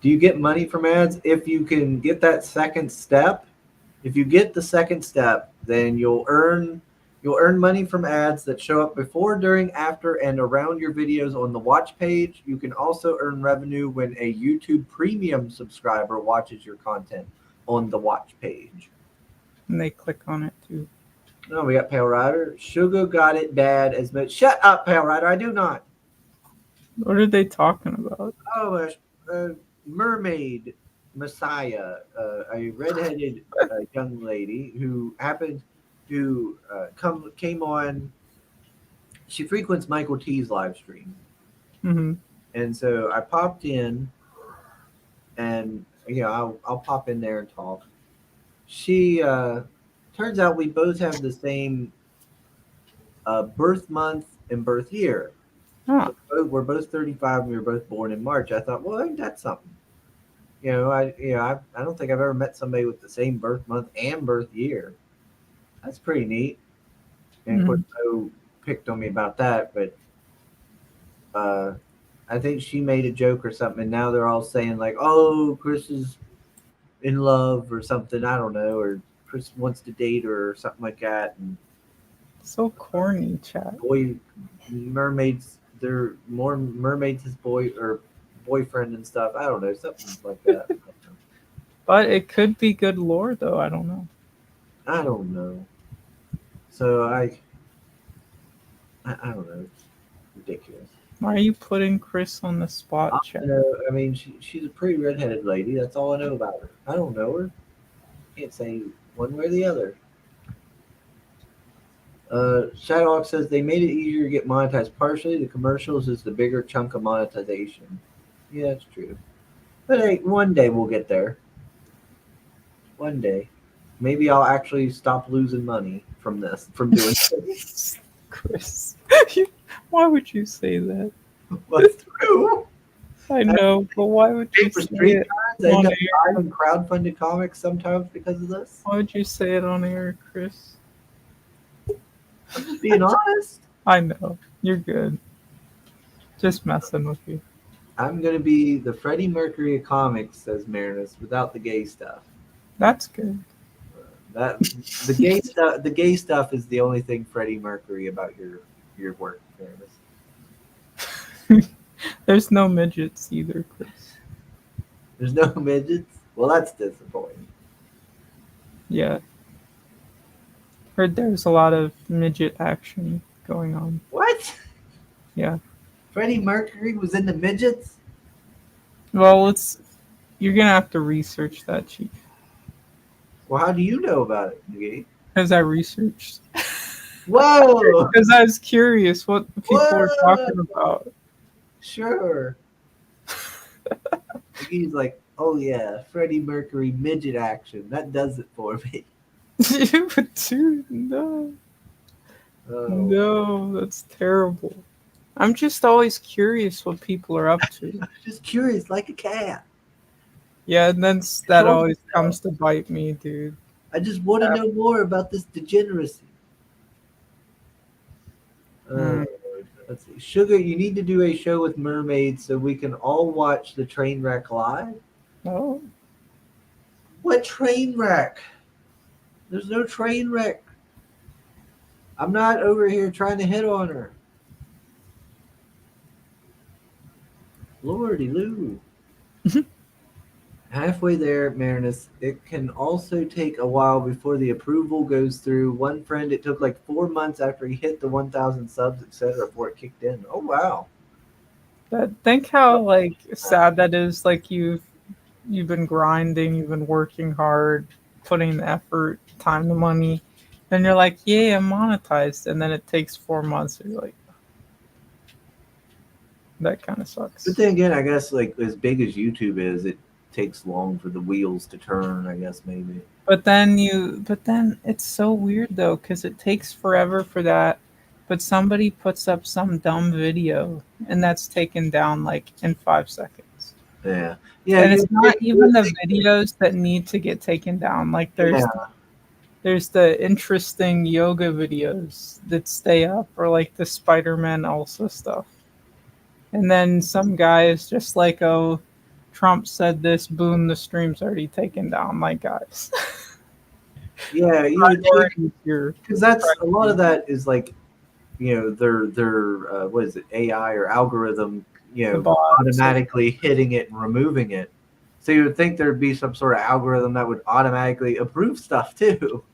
Do you get money from ads? If you can get that second step, if you get the second step, then you'll earn money from ads that show up before, during, after, and around your videos on the watch page. You can also earn revenue when a YouTube premium subscriber watches your content on the watch page. And they click on it too. Oh, we got Pale Rider. Sugar got it bad as much. Shut up, Pale Rider. I do not. What are they talking about? Oh, a mermaid messiah, a redheaded young lady who happened to came on. She frequents Michael T's live stream, Hmm. and so I popped in, and I'll pop in there and talk. She turns out we both have the same birth month and birth year. Ah, We're both 35. We were both born in March. I thought, well, ain't that something? I don't think I've ever met somebody with the same birth month and birth year. That's pretty neat. And of course, mhm. no picked on me about that, but uh, I think she made a joke or something, and now they're all saying like, "Oh, Chris is in love" or something. I don't know, or Chris wants to date her or something like that. And So corny, chat. boy, mermaids, they're more mermaids his boy or boyfriend and stuff. I don't know, something like that. But it could be good lore, though. I don't know. I don't know. So I don't know. It's ridiculous. Why are you putting Chris on the spot, chat? I mean, she's a pretty redheaded lady. That's all I know about her. I don't know her. Can't say one way or the other. Shadowhawk says they made it easier to get monetized. Partially, the commercials is the bigger chunk of monetization. Yeah, that's true. But hey, one day we'll get there. One day. Maybe I'll actually stop losing money from this, from doing Chris, why would you say that? what's true. I know, but why would you For say street it cards, I end on up air? buying crowdfunded comics sometimes because of this. Why would you say it on air, Chris? I'm just being honest. I know. You're good. Just messing with you. I'm gonna be the Freddie Mercury of comics, says Marinus, without the gay stuff. That's good. That the gay stuff is the only thing Freddie Mercury about your work, Marinus. There's no midgets either, Chris. There's no midgets. Well, that's disappointing. Yeah. Heard there's a lot of midget action going on. What? Yeah. Freddie Mercury was in the midgets? Well, you're gonna have to research that, Chief. Well, how do you know about it, McGhee? Because I researched. Whoa! Because I was curious what people were Whoa! talking about. Sure. McGee's like, oh yeah, Freddie Mercury midget action. That does it for me. Dude, no. Oh. No, that's terrible. I'm just always curious what people are up to. Just curious, like a cat. Yeah, and then that always comes to bite me, dude. I just want to know more about this degeneracy. Let's see. Sugar, you need to do a show with mermaids so we can all watch the train wreck live. Oh, What train wreck? There's no train wreck. I'm not over here trying to hit on her. Lordy Lou. Halfway there, Marinus. It can also take a while before the approval goes through. One friend, it took like 4 months after he hit the 1,000 subs, etc., before it kicked in. Oh wow! But think how like sad that is. Like you've been grinding, you've been working hard, putting the effort, time, the money. Then you're like, "Yay, I'm monetized," and then it takes 4 months. And you're like, that kind of But sucks. then again, I guess like as big as YouTube is, it takes long for the wheels to turn. I guess maybe. But then it's so weird though, because it takes forever for that. But somebody puts up some dumb video, and that's taken down like in 5 seconds. Yeah, yeah, And it's not you even the think, videos that need to get taken down. Like yeah, there's the interesting yoga videos that stay up, or like the Spider-Man Elsa stuff. And then some guy is just like, "Oh, Trump said this, boom, the stream's already taken down." Like, guys, yeah. You would think priorities here. because that's a lot of that is like their what is it, AI or algorithm, The bots, automatically hitting it and removing it. So you would think there'd be some sort of algorithm that would automatically approve stuff too,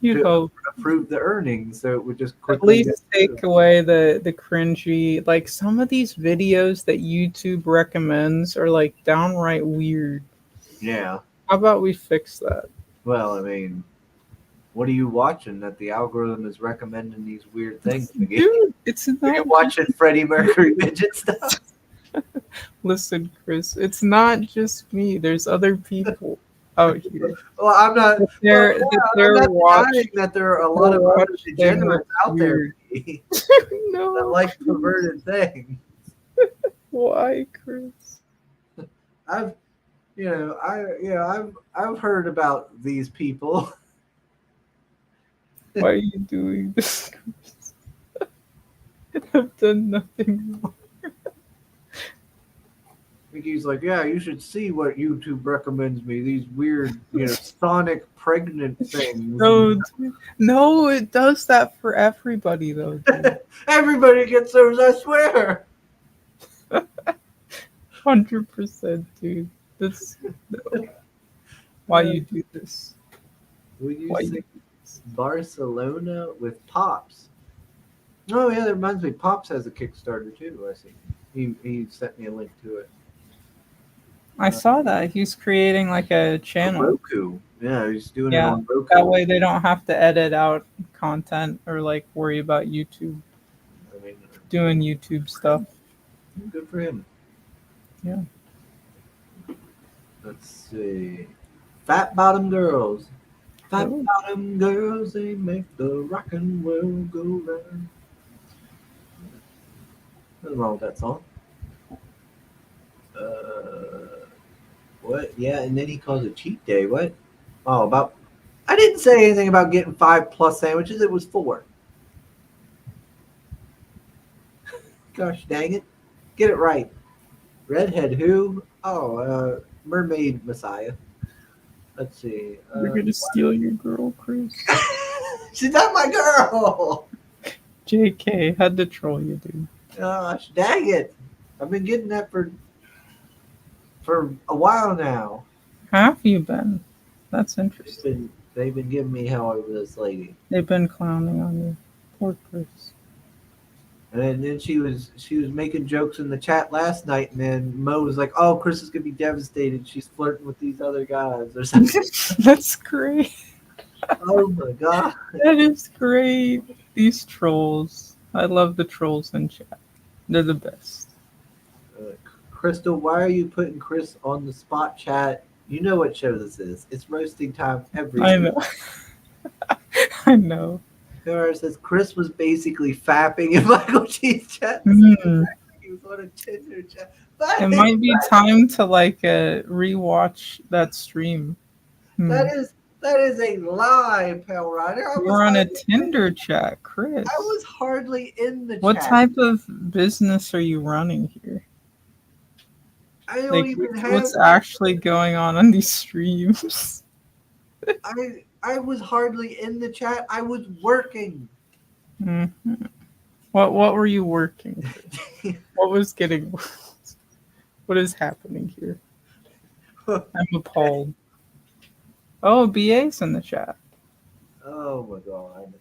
you'd to hope. approve the earnings, so it would just At quickly get least take away the cringy. Like some of these videos that YouTube recommends are like downright weird. yeah. How about we fix that? Well, I mean, what are you watching that the algorithm is recommending these weird things? Dude, it's Are you not. watching Freddie Mercury midget stuff? Listen, Chris, it's not just me. The's other people out here Well, I'm not. that Well, they're that yeah, I'm they're not denying watching. that there are a lot They're of other watching degenerates out there weird. that No, like perverted things. why, Chris? I've, I've heard about these people. Why are you doing this, Chris? I've done nothing wrong. He's like, yeah, you should see what YouTube recommends me. These weird, sonic pregnant things. No, dude. No, it does that for everybody though, dude. Everybody gets those, I swear. 100%, dude. That's no. Why you do this? Will you Why say you do this? Barcelona with Pops? Oh yeah, that reminds me. Pops has a Kickstarter too. I see. He sent me a link to it. I saw that he's creating like a channel. Roku. Yeah, he's doing it Yeah, on Roku. that way they don't have to edit out content or like worry about YouTube I mean, doing YouTube stuff. good for him. Yeah. Let's see. Fat bottom girls. Fat Oh. bottom girls, they make the rockin' world go round. Nothing wrong with that song. What? Yeah, and then he calls it cheat day. What? Oh, about. I didn't say anything about getting 5+ sandwiches. It was 4. Gosh dang it. Get it right. Redhead who? Oh, Mermaid Messiah. Let's see. You're gonna steal your girl, Chris. She's not my girl. JK, had to troll you, dude. Gosh dang it. I've been getting that for a while now. How have you been? That's interesting. They've been giving me hell over this lady. They've been clowning on you. Poor Chris. And then she was making jokes in the chat last night, and then Mo was like, "Oh, Chris is gonna be devastated. She's flirting with these other guys or something." That's great. Oh my god! That is great. These trolls. I love the trolls in chat. They're the best. Crystal, why are you putting Chris on the spot chat? You know what show this is. It's roasting time every I week. know. I know. Whoever says Chris was basically fapping in Michael G's chat. Mm. He was on a Tinder chat. It might be time to like rewatch that stream. That is a lie, Pale Rider. We're on a Tinder chat, Chris. I was hardly in the What chat. type of business are you running here? I don't Like, even have. what's actually going on these streams? I was hardly in the chat. I was working. Mm-hmm. What were you working? What was getting worse? What is happening here? I'm appalled. Oh, BA's in the chat. Oh my god.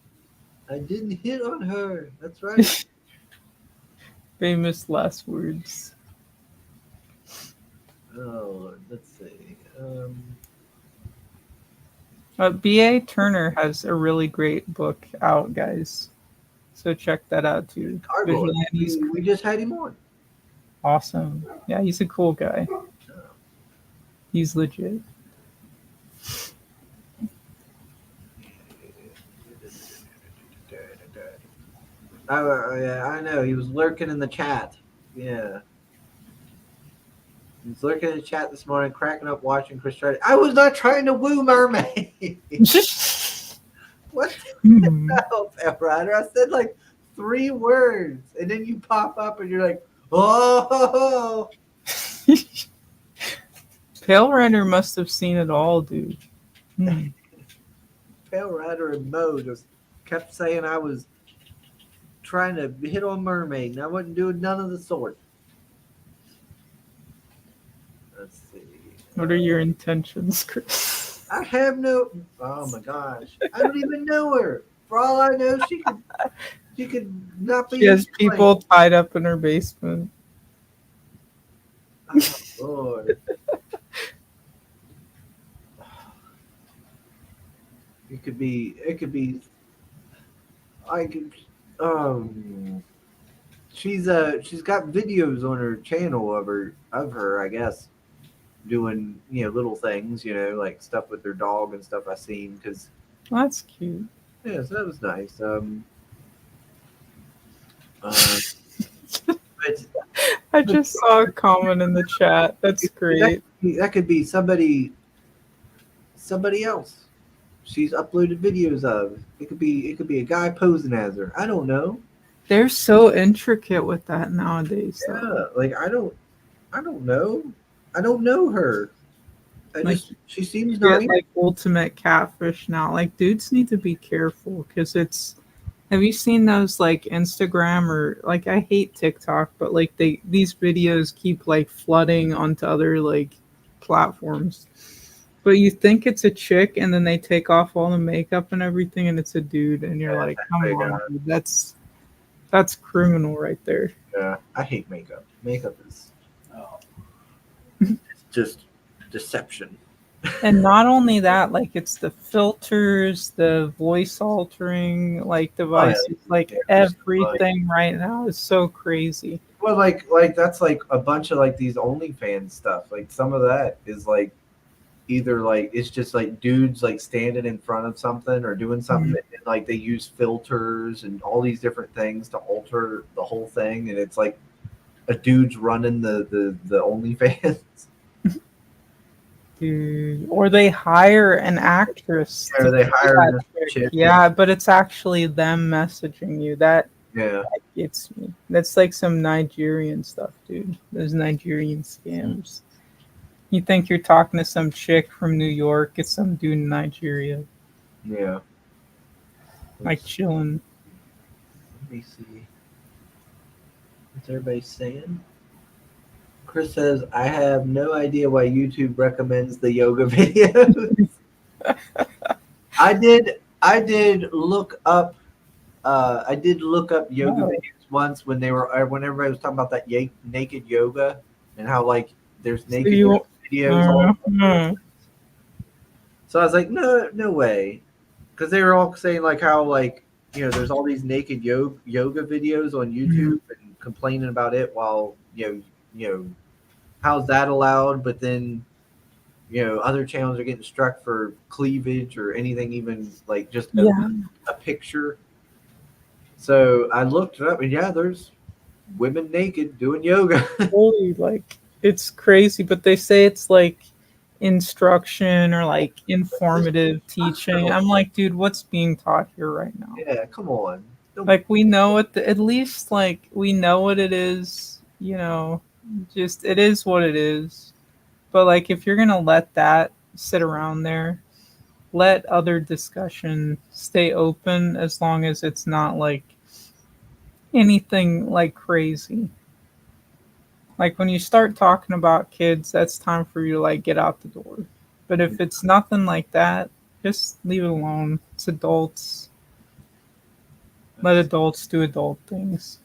I didn't hit on her. That's right. Famous last words. Oh, let's see. BA Turner has a really great book out, guys. So check that out too. Gargoyle. Vigilante's We just had him on. awesome. Yeah, he's a cool guy. Oh. He's legit. Yeah, I know. He was lurking in the chat. Yeah. He was lurking in the chat this morning, cracking up watching Chris try. I was not trying to woo mermaid. What Hmm. the hell, Pep Rider? I said like 3 words, and then you pop up and you're like, oh. Pale Rider must have seen it all, dude. Hmm. Pale Rider and Mo just kept saying I was trying to hit on mermaid, and I wasn't doing none of the sort. Let's see. What are your intentions, Chris? I have no. Oh my gosh! I don't even know her. For all I know, she could not be. She has people tied up in her basement. Oh Lord! It could be. It could be. I could. She's got videos on her channel of her. I guess doing little things, like stuff with her dog and stuff I seen because That's cute. yeah, so that was nice. But I just saw a comment in the chat. That's great. that could be somebody else. She's uploaded videos of. It could be a guy posing as her. I don't know. They're so intricate with that nowadays. Yeah, Though. like I don't know. I don't know her. She seems Get nice. like ultimate catfish now. Like dudes need to be careful because it's. Have you seen those like Instagram or like I hate TikTok, but like these videos keep like flooding onto other like platforms. But you think it's a chick, and then they take off all the makeup and everything, and it's a dude, and you're like, come on, dude, that's criminal right there. Yeah, I hate makeup. Makeup is it's just deception. And not only that, like it's the filters, the voice altering, like devices, like everything right now is so crazy. Well, like that's like a bunch of like these OnlyFans stuff. Like some of that is like either like it's just like dudes like standing in front of something or doing something and like they use filters and all these different things to alter the whole thing, and it's like a dude's running the OnlyFans. Dude. Or they hire an actress. Or they hire a chick. Yeah, but it's actually them messaging you. That gets me. That's like some Nigerian stuff, dude. Those Nigerian scams. You think you're talking to some chick from New York, it's some dude in Nigeria. Yeah. Like chilling. Let me see. What's everybody saying? Chris says, I have no idea why YouTube recommends the yoga videos. I did look up yoga videos once when when everybody was talking about that naked yoga and how like there's naked yoga videos. So I was like, no way. Because they were all saying like how like, there's all these naked yoga videos on YouTube and complaining about it while, how's that allowed? But then, other channels are getting struck for cleavage or anything, even like just a picture. So I looked it up, and there's women naked doing yoga. Holy, like it's crazy, but they say it's like instruction or like informative teaching. I'm like, dude, what's being taught here right now? Yeah, come on. Like we know it. At least like we know what it is. Just it is what it is. But like if you're gonna let that sit around there, let other discussion stay open as long as it's not like anything like crazy. Like when you start talking about kids, that's time for you to like get out the door. But if it's nothing like that, just leave it alone. It's adults. Let adults do adult things.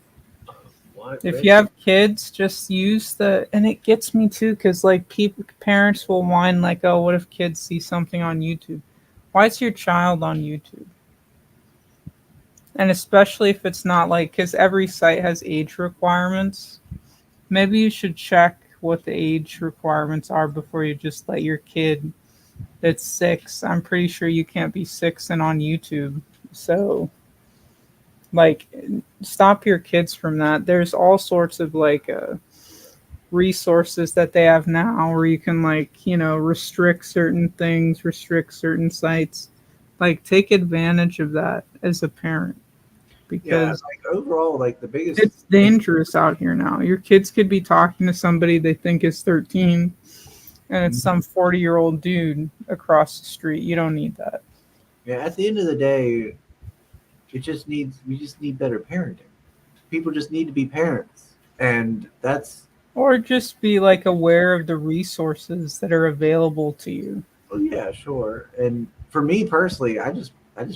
What, If Rick? you have kids, just use the. And it gets me too, because like people, parents will whine like, "Oh, what if kids see something on YouTube? Why is your child on YouTube?" And especially if it's not like, because every site has age requirements. Maybe you should check what the age requirements are before you just let your kid that's 6. I'm pretty sure you can't be 6 and on YouTube. So, like, stop your kids from that. There's all sorts of like resources that they have now where you can like restrict certain things, restrict certain sites. Like, take advantage of that as a parent Yeah, because like overall, like the biggest it's dangerous out here now. Your kids could be talking to somebody they think is 13 and it's some 40-year-old dude across the street. You don't need that. yeah, at the end of the day, we just need better parenting. People just need to be parents. And that's Or just be like aware of the resources that are available to you. oh yeah, sure. And for me personally, I just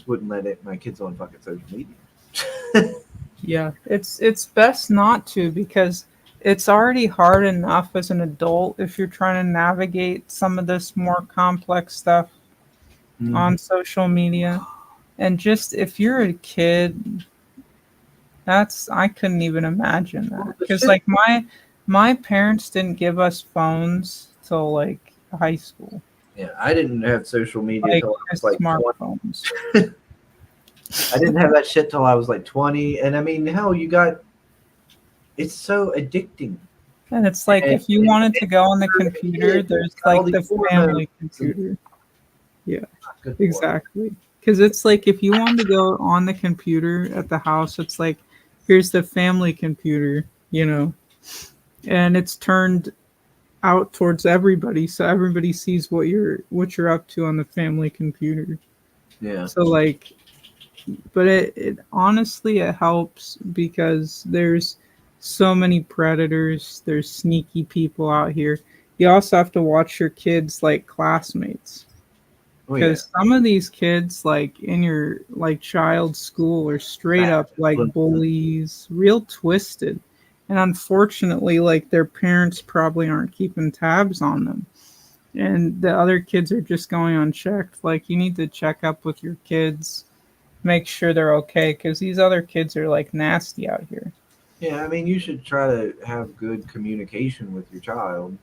wouldn't let my kids on fucking social media. Yeah, it's best not to because it's already hard enough as an adult if you're trying to navigate some of this more complex stuff Mhm. on social media. And just if you're a kid, that's I couldn't even imagine Well, that the because shit. like my parents didn't give us phones till like high school, Yeah, I didn't have social media like till I was just like 20. smartphones. I didn't have that shit till I was like 20. And I mean, hell, it's so addicting. And it's like And, if you and wanted to go on the for a computer, kid, there's got all like these the hormones family and computer. Yeah, not good for it. exactly. Because it's like if you wanted to go on the computer at the house, it's like here's the family computer, and it's turned out towards everybody, so everybody sees what you're up to on the family computer. Yeah. So like, but it honestly it helps because there's so many predators. There's sneaky people out here. You also have to watch your kids like classmates Oh yeah. because some of these kids like in your like child's school are straight Bad up like influences. bullies, real twisted. And unfortunately, like their parents probably aren't keeping tabs on them. And the other kids are just going unchecked. Like you need to check up with your kids, make sure they're okay because these other kids are like nasty out here. Yeah, I mean, you should try to have good communication with your child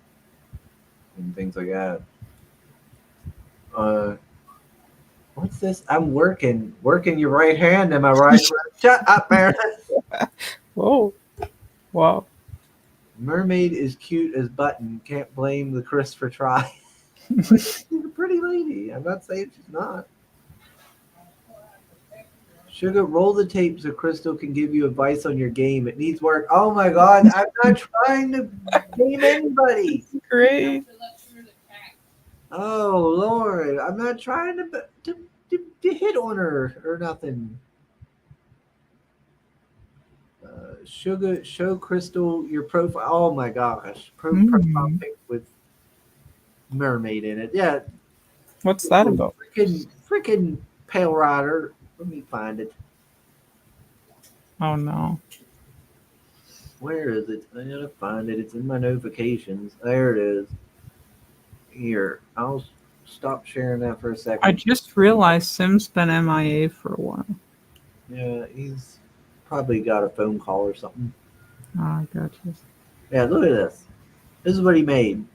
and things like that. Uh, what's this? I'm working your right hand. Am I right? Shut up, man. Whoa. Wow. Mermaid is cute as button. Can't blame the Christopher try. She's a pretty lady. I'm not saying she's not. Sugar, roll the tape so Crystal can give you advice on your game. It needs work. Oh my God, I'm not trying to game anybody. Great. Oh Lord, I'm not trying to hit on her or nothing. Sugar, show Crystal your profile. Oh my gosh, profile Mm. pic with mermaid in it. Yeah, What's that about? freaking Pale Rider. Let me find it. Oh no. Where is it? I gotta find it. It's in my notifications. There it is. Here, I'll stop sharing that for a I second. just realized Sim's been MIA for a while. Yeah, he's probably got a phone call or something. Oh, I gotcha. Yeah, look at this. This is what he made.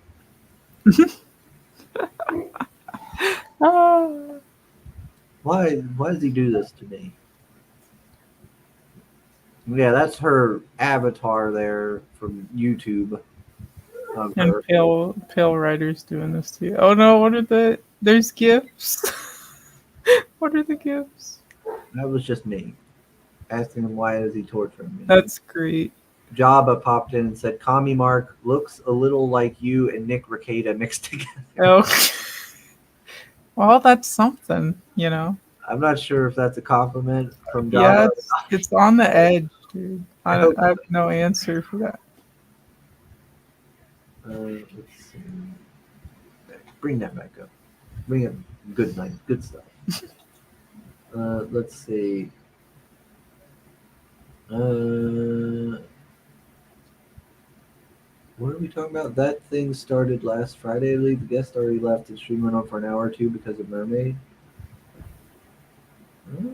Ah. Why does he do this to me? Yeah, that's her avatar there from YouTube of And her. Pale Rider's doing this to you. Oh no, what are there's gifts. What are the gifts? That was just me asking him why is he torturing me. That's great. Jabba popped in and said, "Commie Mark looks a little like you and Nick Rekieta mixed together." Oh. Well, that's something. I'm not sure if that's a compliment from Yeah, Jabba. it's on the edge, dude. I I hope have no answer for that. Let's see. Bring that back up. Bring it. Good night. Good stuff. Let's see. What are we talking about? That thing started last Friday. I believe the guest already left. The stream went on for an hour or two because of Mermaid. Huh?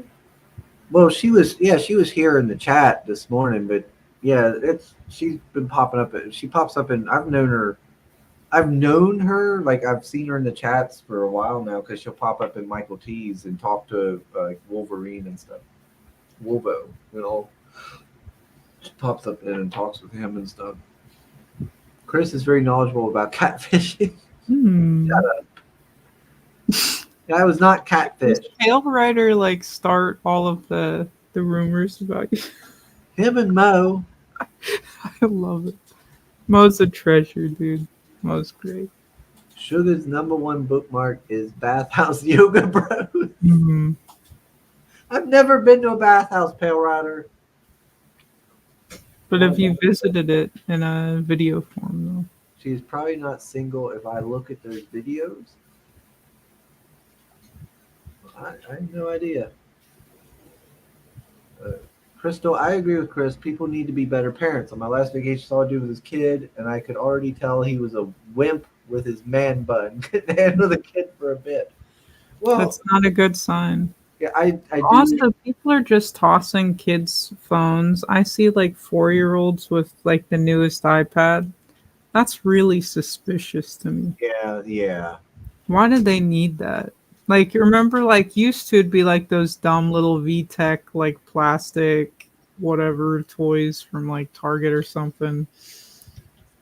Well, she was here in the chat this morning, but yeah, she's been popping up. She pops up, and I've known her, like I've seen her in the chats for a while now because she'll pop up in Michael T's and talk to Wolverine and stuff. Wolvo, she pops up in and talks with him and stuff. Chris is very knowledgeable about catfishing. Shut up. I was not catfish. Does Pale Rider like start all of the rumors about you? Him and Mo. I love it. Mo's a treasure, dude. Mo's great. Sugar's #1 bookmark is Bathhouse Yoga Bros. Mm-hmm. I've never been to a bathhouse, Pale Rider. But if you visited it in a video form, though. She's probably not single if I look at those videos. I have no idea. Crystal, I agree with Chris. People need to be better parents. On my last vacation, I saw a dude with his kid, and I could already tell he was a wimp with his man bun. Couldn't handle the kid for a bit. Well, That's not a good sign. yeah, I do. Also, people are just tossing kids' phones. I see like 4-year-olds with like the newest iPad. That's really suspicious to me. Yeah. Why did they need that? Like, remember, like, used to it'd be like those dumb little VTech, like, plastic, whatever toys from, like, Target or something.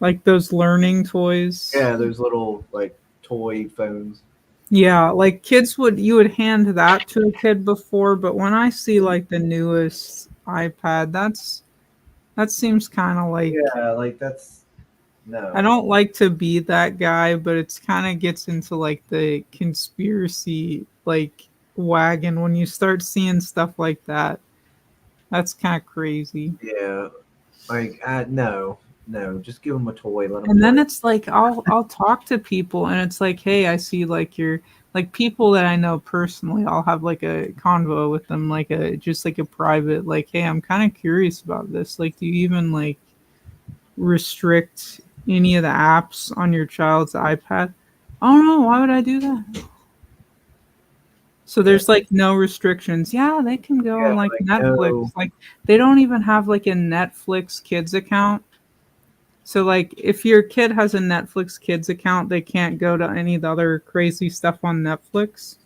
Like those learning toys. Yeah, those little, like, toy phones. Yeah, like, you would hand that to a kid before, but when I see, like, the newest iPad, that seems kind of like... Yeah, like, that's... No. I don't like to be that guy, but it's kind of gets into like the conspiracy like wagon when you start seeing stuff like that. That's kind of crazy. Yeah, like no, just give them a toy. Let them. And then play. it's like I'll talk to people, and it's like, hey, I see like you're like people that I know personally. I'll have like a convo with them, like just like a private, like, hey, I'm kind of curious about this. Like, do you even like restrict any of the apps on your child's iPad? Oh no, why would I do that? So there's like no restrictions. Yeah, they can go on like Netflix. No. Like they don't even have like a Netflix Kids account. So like if your kid has a Netflix Kids account, they can't go to any of the other crazy stuff on Netflix.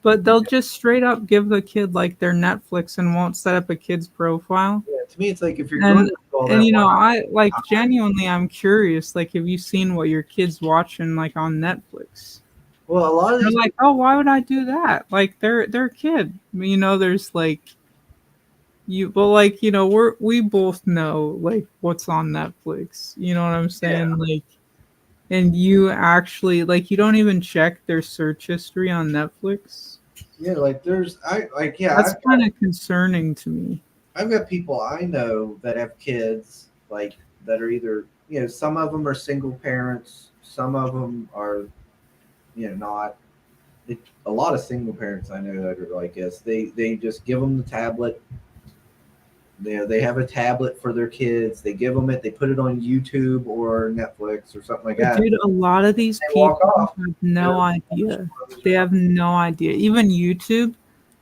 But they'll just straight up give the kid like their Netflix and won't set up a kid's profile. Yeah, to me, it's like if you're going to do all that, and you know, I like genuinely, I'm curious. Like, have you seen what your kid's watching like on Netflix? Well, a lot of They're these like, oh, why would I do that? Like, they're a kid. You know, there's like like you know, we both know like what's on Netflix. You know what I'm saying? Yeah. Like, and you actually like you don't even check their search history on Netflix. Yeah, like there's That's kind of concerning to me. I've got people I know that have kids like that are either some of them are single parents, some of them are not. A lot of single parents I know that are like this. They just give them the tablet. They have a tablet for their kids. They give them it. They put it on YouTube or Netflix or something like that. Dude, a lot of these people have no idea. They have no idea. Even YouTube,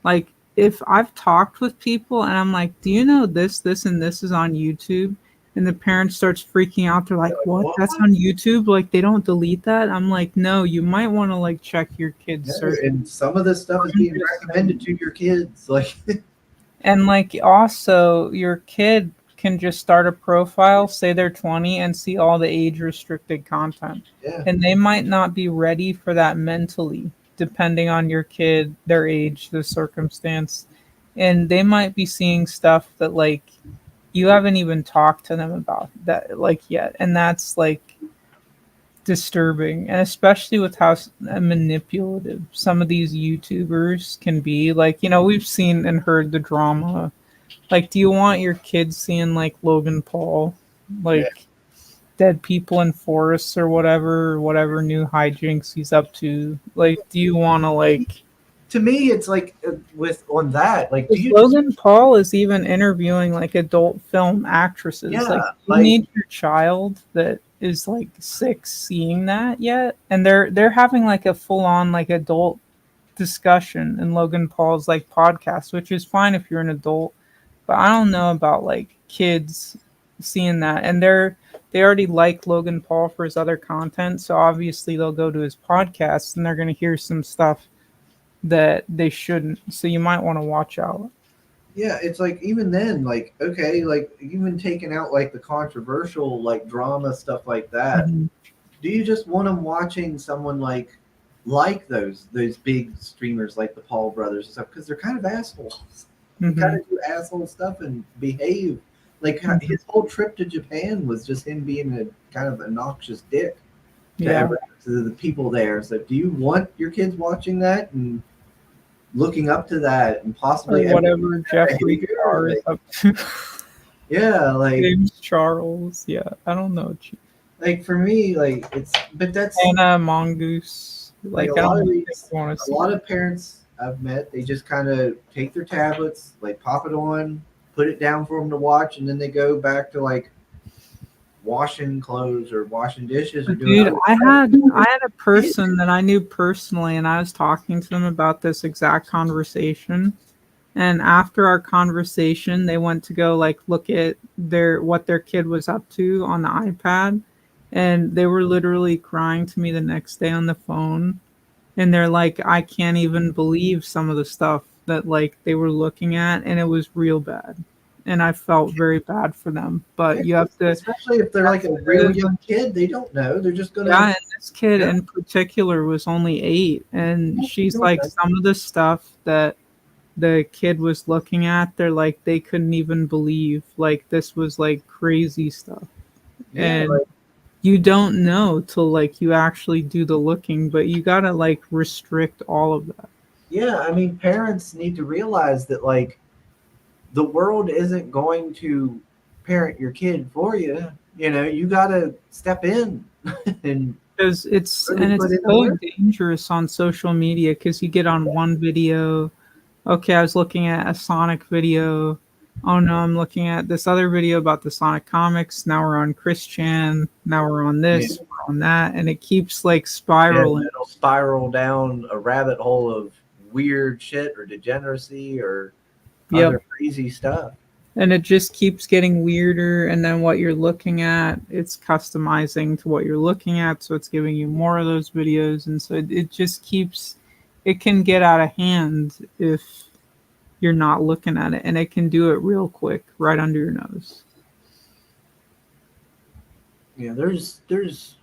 like if I've talked with people and I'm like, do you know this, and this is on YouTube? And the parent starts freaking out. They're like, what? That's on YouTube? Like they don't delete that? I'm like, no, you might want to like check your kids' search. And some of this stuff is being recommended to your kids. Like and like also your kid can just start a profile, say they're 20, and see all the age restricted content. Yeah. And they might not be ready for that mentally, depending on your kid, their age, the circumstance. And they might be seeing stuff that like you haven't even talked to them about that like yet. And that's like disturbing, and especially with how manipulative some of these YouTubers can be. Like, we've seen and heard the drama. Like, do you want your kids seeing like Logan Paul? Like, dead people in forests or whatever new hijinks he's up to. Like, do you want to like? To me, it's like with on that, like, do 'Cause you just Logan Paul is even interviewing like adult film actresses. Like, yeah, you like need your child that is like 6 seeing that yet, and they're having like a full on like adult discussion in Logan Paul's like podcast, which is fine if you're an adult, but I don't know about like kids seeing that, and they already like Logan Paul for his other content, so obviously they'll go to his podcast and they're gonna hear some stuff that they shouldn't. So you might want to watch out. yeah, it's like even then, like okay, like even taking out like the controversial like drama stuff like that. Mhm. Do you just want them watching someone like those big streamers like the Paul brothers and stuff because they're kind of assholes. They kind Mhm. of do asshole stuff and behave like Mhm. his whole trip to Japan was just him being a kind of obnoxious dick Yeah. to the people there. So do you want your kids watching that and looking up to that and Or possibly whatever Jeffrey behavior? Star is Like, up to. yeah, James Charles. Yeah, I don't know. like for me, like it's but that's Anna Mongoose. like Like, I don't think I want to a see lot it. of parents I've met, they just kind of take their tablets, like pop it on, put it down for them to watch, and then they go back to like washing clothes or washing dishes or But doing dude, other I had a stuff. person that I knew personally, and I was talking to them about this exact conversation. And after our conversation, they went to go like look at their kid was up to on the iPad, and they were literally crying to me the next day on the phone. And they're like, I can't even believe some of the stuff that like they were looking at, and it was real bad. And I felt very bad for them. Yeah, But you have to, especially if they're like a real young kid, they don't know. They're just gonna yeah, and this kid yeah, in particular was only 8, and they she's don't like, know. some of the stuff that the kid was looking at, they're like, they couldn't even believe like this was like crazy stuff. Yeah, And like, you don't know till like you actually do the looking, but you gotta like restrict all of that. yeah. I mean, parents need to realize that like the world isn't going to parent your kid for you. You know, you got to step in and Because it's really and put it's in the so work. dangerous on social media because you get on one video. Okay, I was looking at a Sonic video. Oh no, I'm looking at this other video about the Sonic comics. Now we're on Chris Chan. Now we're on Yeah, this, we're on that, and it keeps like and spiraling. it'll spiral down a rabbit hole of weird shit or degeneracy or Yep. other crazy stuff. And it just keeps getting weirder, and then what you're looking at, it's customizing to what you're looking at, so it's giving you more of those videos, and so it just keeps, it can get out of hand if you're not looking at it, and it can do it real quick right under your nose. Yeah, there's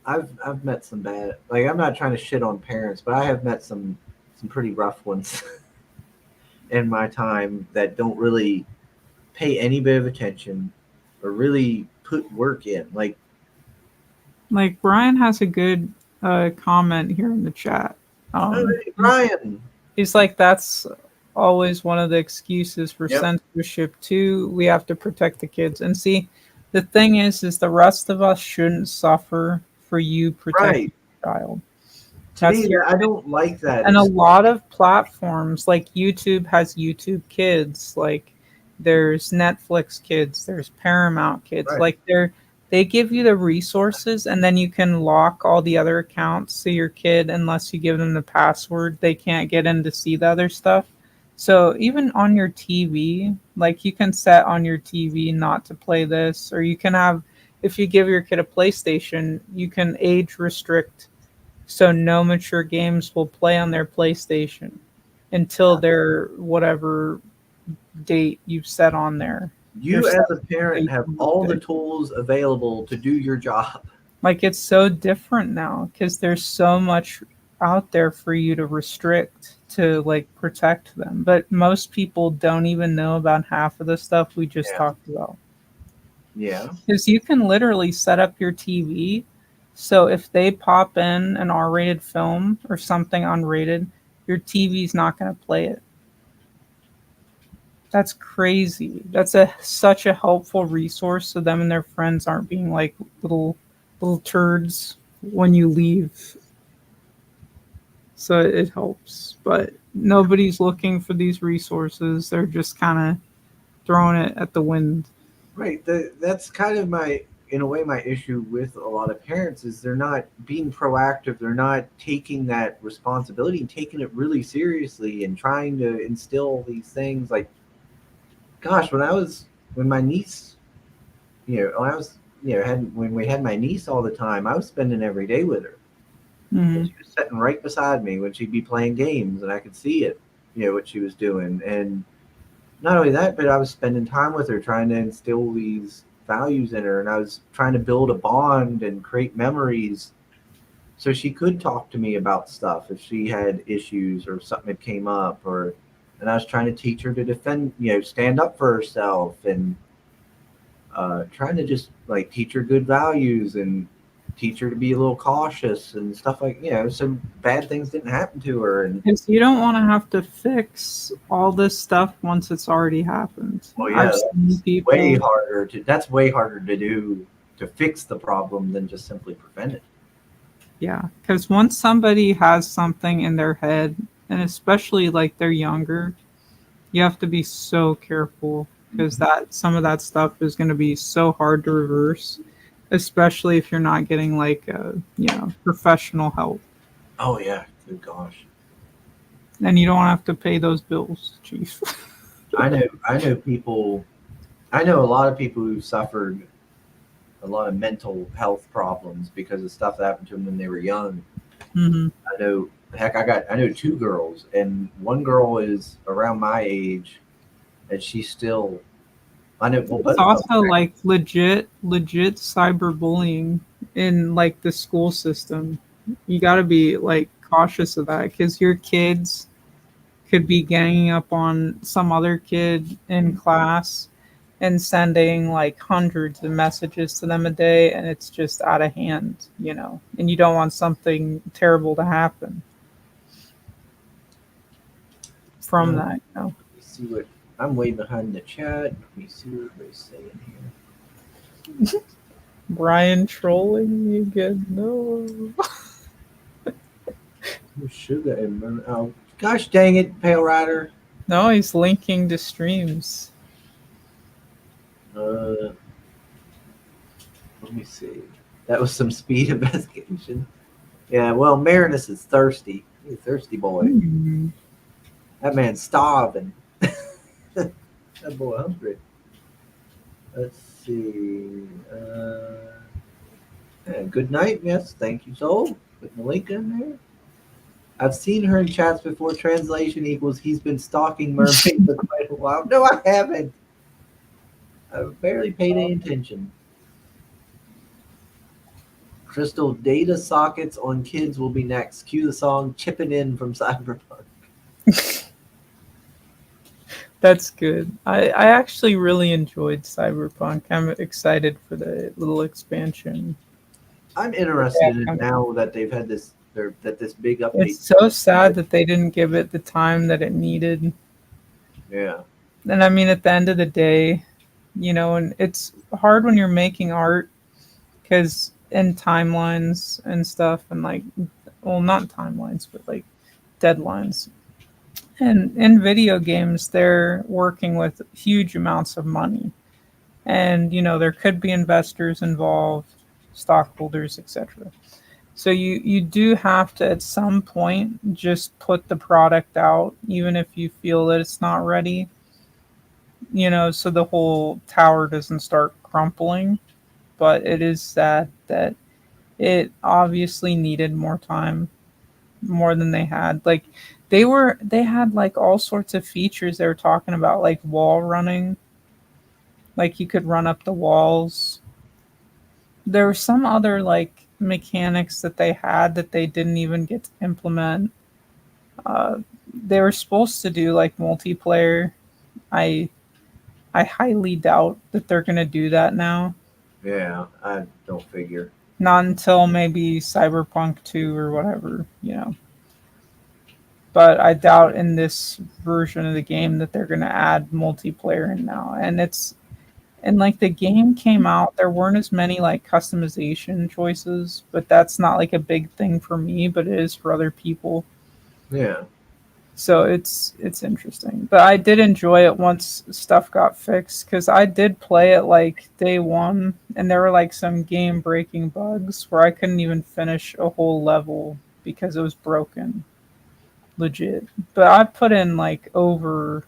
I've met some bad, like I'm not trying to shit on parents, but I have met some pretty rough ones in my time that don't really pay any bit of attention or really put work in. Like, Like, Brian has a good comment here in the chat. oh, um hey, Brian. he's like, that's always one of the excuses for Yep. censorship too. We have to protect the kids. And see, the thing is the rest of us shouldn't suffer for you protecting Right. your child. To That's me, your, I don't like that. and a It's lot of platforms like YouTube has YouTube Kids, like there's Netflix Kids, there's Paramount Kids, right. like they give you the resources, and then you can lock all the other accounts so your kid, unless you give them the password, they can't get in to see the other stuff. So even on your TV, like you can set on your TV not to play this, or you can have, if you give your kid a PlayStation, you can age restrict so no mature games will play on their PlayStation until their whatever date you've set on there. You There's as a parent have 18 all the birthday. tools available to do your job. Like, it's so different now because there's so much out there for you to restrict to like protect them. But most people don't even know about half of the stuff we just Yeah. talked about. Yeah. Because you can literally set up your TV so if they pop in an R-rated film or something unrated, your TV's not going to play it. That's crazy. That's a such a helpful resource so them and their friends aren't being like little turds when you leave. So it helps. But nobody's looking for these resources. They're just kind of throwing it at the wind. Right. That's kind of my, in a way, my issue with a lot of parents is they're not being proactive. They're not taking that responsibility and taking it really seriously and trying to instill these things. Like, gosh, when my niece, when I was, when we had my niece all the time, I was spending every day with her. And Hmm. she was sitting right beside me when she'd be playing games, and I could see it, what she was doing. And not only that, but I was spending time with her, trying to instill these values in her, and I was trying to build a bond and create memories so she could talk to me about stuff if she had issues or something that came up, or and I was trying to teach her to defend, stand up for herself, and trying to just like teach her good values and teach her to be a little cautious and stuff, like so bad things didn't happen to her. And Because you don't want to have to fix all this stuff once it's already happened. oh yeah, I've seen people. that's way harder to do, to fix the problem than just simply prevent it. Yeah, because once somebody has something in their head, and especially like they're younger, you have to be so careful because that some of that stuff is going to be so hard to reverse, especially if you're not getting like professional help, Oh yeah, good gosh. and you don't want to have to pay those bills, chief. I know a lot of people who suffered a lot of mental health problems because of stuff that happened to them when they were young. Hmm. I know, heck, I know two girls, and one girl is around my age, and she's still. I know. Well, It's both of also them. like legit cyberbullying in like the school system. You got to be like cautious of that because your kids could be ganging up on some other kid in class and sending like hundreds of messages to them a day, and it's just out of hand, and you don't want something terrible to happen from Let that. me see what I'm way behind the chat. Let me see what they're saying here. Brian trolling me again. No. Oh, sugar and oh, gosh dang it, Pale Rider. No, he's linking to streams. Uh, Let me see. That was some speed investigation. Yeah, well, Marinus is thirsty. He's a thirsty boy. Hmm. That man's starving. That boy hungry. Let's see. Yeah, good night. Yes, thank you, Soul. Put the link in there. I've seen her in chats before. Translation equals he's been stalking Mermaid for quite a while. No, I haven't. I've barely paid any attention. Crystal, data sockets on kids will be next. Cue the song Chipping In from Cyberpunk. That's good. I actually really enjoyed Cyberpunk. I'm excited for the little expansion. I'm Yeah, interested in it now that they've had that this big it's update. so sad that they didn't give it the time that it needed. Yeah. And I mean, at the end of the day, and it's hard when you're making art because in timelines and stuff, and like, well, not timelines, but like deadlines. And in video games, they're working with huge amounts of money. And, there could be investors involved, stockholders, etc. So you do have to at some point just put the product out, even if you feel that it's not ready, so the whole tower doesn't start crumpling. But it is sad that it obviously needed more time, more than they had. Like they had like all sorts of features they were talking about, like wall running, like you could run up the walls. There were some other like mechanics that they had that they didn't even get to implement. They were supposed to do like multiplayer. I I highly doubt that they're gonna do that now. Yeah, I don't figure. Not until maybe Cyberpunk 2 or whatever. but I doubt in this version of the game that they're going to add multiplayer in now. And like the game came out, there weren't as many like customization choices, but that's not like a big thing for me, but it is for other people. Yeah. So it's interesting. But I did enjoy it once stuff got fixed because I did play it like day one, and there were like some game breaking bugs where I couldn't even finish a whole level because it was broken, legit. But I put in like over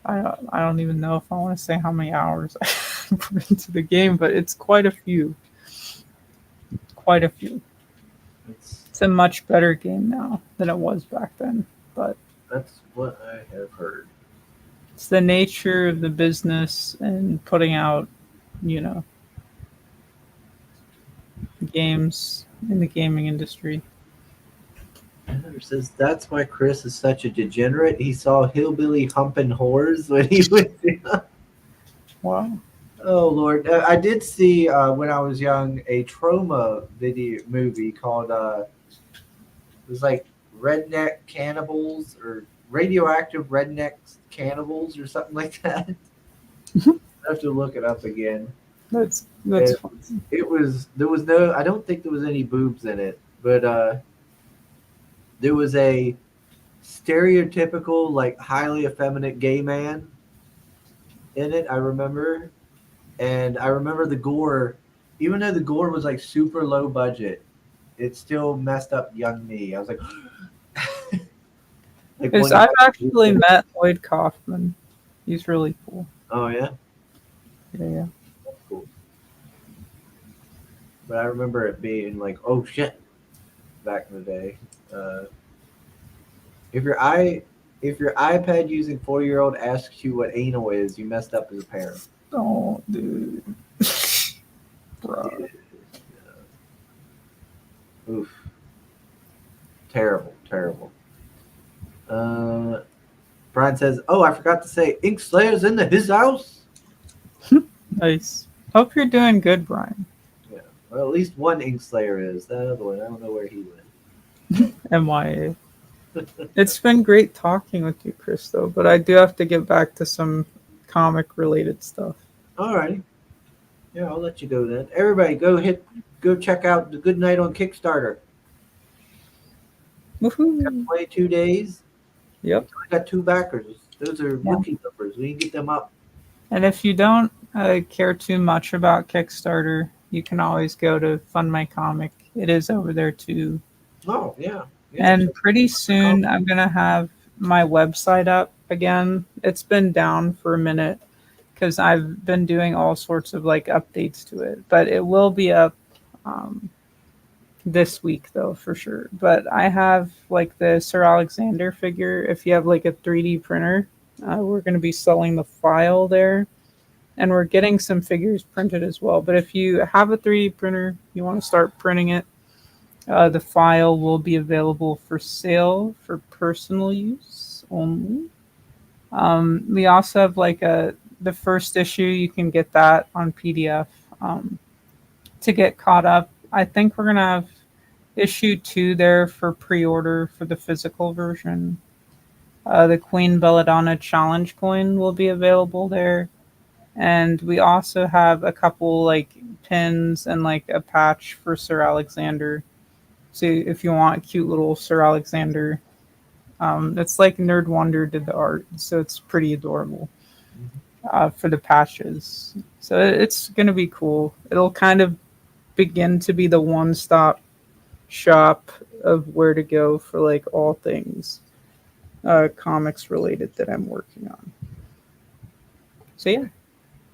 I don't even know if I want to say how many hours I put into the game, but it's quite a few. Quite a few. It's, It's a much better game now than it was back then. But that's what I have heard. it's the nature of the business and putting out, you know, games in the gaming industry. Heather says that's why Chris is such a degenerate. He saw hillbilly humping whores when he was young. Wow. Oh Lord, I did see when I was young a trauma video movie called it was like Redneck Cannibals or Radioactive Redneck Cannibals or something like that. I have to look it up again. That's It, fun. it was there was no I don't think there was any boobs in it, but there was a stereotypical like highly effeminate gay man in it. I remember, and I remember the gore. Even though the gore was like super low budget, it still messed up young me. I was like, like Because one. I've actually met Lloyd Kaufman. He's really cool. Oh yeah, Yeah, yeah. that's cool. But I remember it being like, oh shit, back in the day. Uh, if your i if your iPad using 4-year-old asks you what anal is, you messed up as a parent. Oh, dude. Bruh. Oof. Terrible, terrible. Brian says, "Oh, I forgot to say, Ink Slayer's in his house." Nice. Hope you're doing good, Brian. Yeah. Well, at least one Ink Slayer is. That other one, I don't know where he went. MIA. It's been great talking with you, Chris, though, but I do have to get back to some comic related stuff. Alrighty. Yeah, I'll let you go then. Everybody, go check out the Good Night on Kickstarter. Woohoo! 22 days. Yep. I got 2 backers. Those are Yeah. rookie numbers. We can get them up. And if you don't care too much about Kickstarter, you can always go to Fund My Comic. It is over there too. Oh, yeah. And pretty soon I'm going to have my website up again. It's been down for a minute because I've been doing all sorts of like updates to it, but it will be up this week though for sure. But I have like the Sir Alexander figure. If you have like a 3D printer, we're going to be selling the file there, and we're getting some figures printed as well. But if you have a 3D printer, you want to start printing it, the file will be available for sale for personal use only. We also have like the first issue. You can get that on PDF to get caught up. I think we're gonna have issue 2 there for pre-order for the physical version. The Queen Belladonna challenge coin will be available there, and we also have a couple like pins and like a patch for Sir Alexander. So if you want a cute little Sir Alexander, it's like Nerd Wonder did the art, so it's pretty adorable for the patches. So it's gonna be cool. It'll kind of begin to be the one-stop shop of where to go for like all things comics related that I'm working on. So yeah,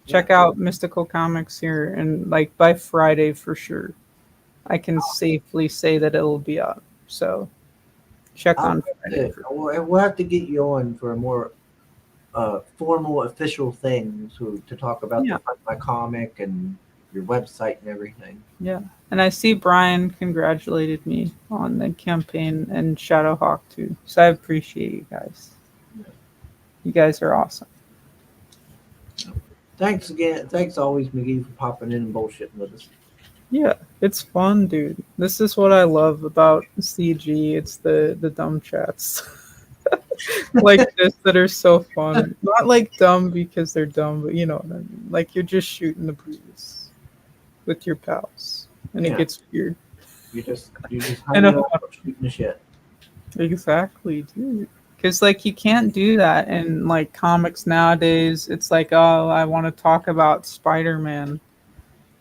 check out Mystical Comics here, and like by Friday for sure. I can safely say that it'll be up. So check on Friday. We'll have to get you on for a more formal, official thing to talk about Yeah. my comic and your website and everything. Yeah. And I see Brian congratulated me on the campaign and Shadowhawk too. So I appreciate you guys. You guys are awesome. Thanks again. Thanks always, McGhee, for popping in and bullshitting with us. Yeah, it's fun, dude. This is what I love about CG. It's the dumb chats like this that are so fun. Not like dumb because they're dumb, but you know what I mean. Like you're just shooting the breeze with your pals, and it Yeah, gets weird. you just And hanging out shooting the shit. exactly, dude. Because like you can't do that in like comics nowadays. It's like, oh, I want to talk about Spider-Man,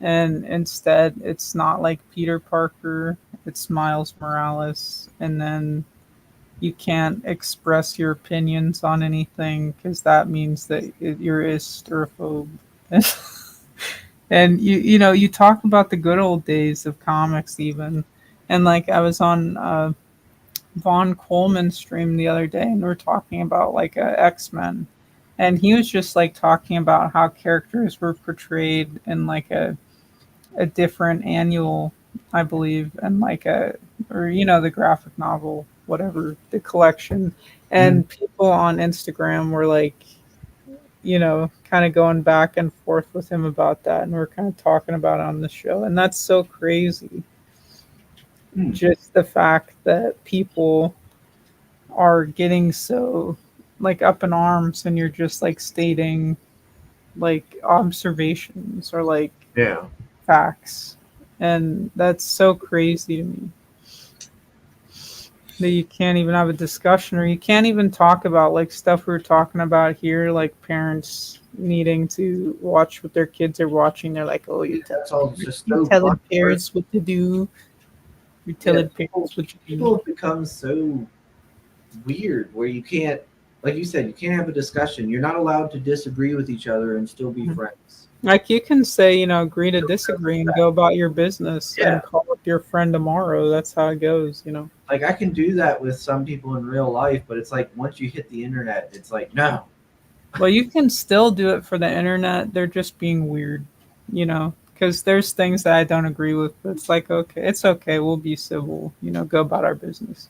and instead it's not like Peter Parker. It's Miles Morales, and then you can't express your opinions on anything because that means that you're istrophobe. And you know you talk about the good old days of comics even, and like I was on Von Coleman's stream the other day, and we are talking about like X-Men, and he was just like talking about how characters were portrayed in like a different annual, I believe, and like a or you know the graphic novel, whatever the collection, Mm. and people on Instagram were like, you know, kind of going back and forth with him about that, and we're kind of talking about it on the show, and that's so crazy. Mm. Just the fact that people are getting so like up in arms, and you're just like stating like observations or like Yeah. facts, and that's so crazy to me that you can't even have a discussion, or you can't even talk about like stuff we were talking about here, like parents needing to watch what their kids are watching. They're like, oh, That's all just you so telling controversial. parents what to do, you're Yeah, telling parents what to do. people have become so weird where you can't, like you said, you can't have a discussion. You're not allowed to disagree with each other and still be friends. Like you can say, you know, agree to disagree and go about your business Yeah. and call up your friend tomorrow. That's how it goes, you know. Like I can do that with some people in real life, but it's like once you hit the internet, it's like no. Well, you can still do it for the internet. They're just being weird, you know, because there's things that I don't agree with. But it's like, okay, it's okay. We'll be civil, you know, go about our business.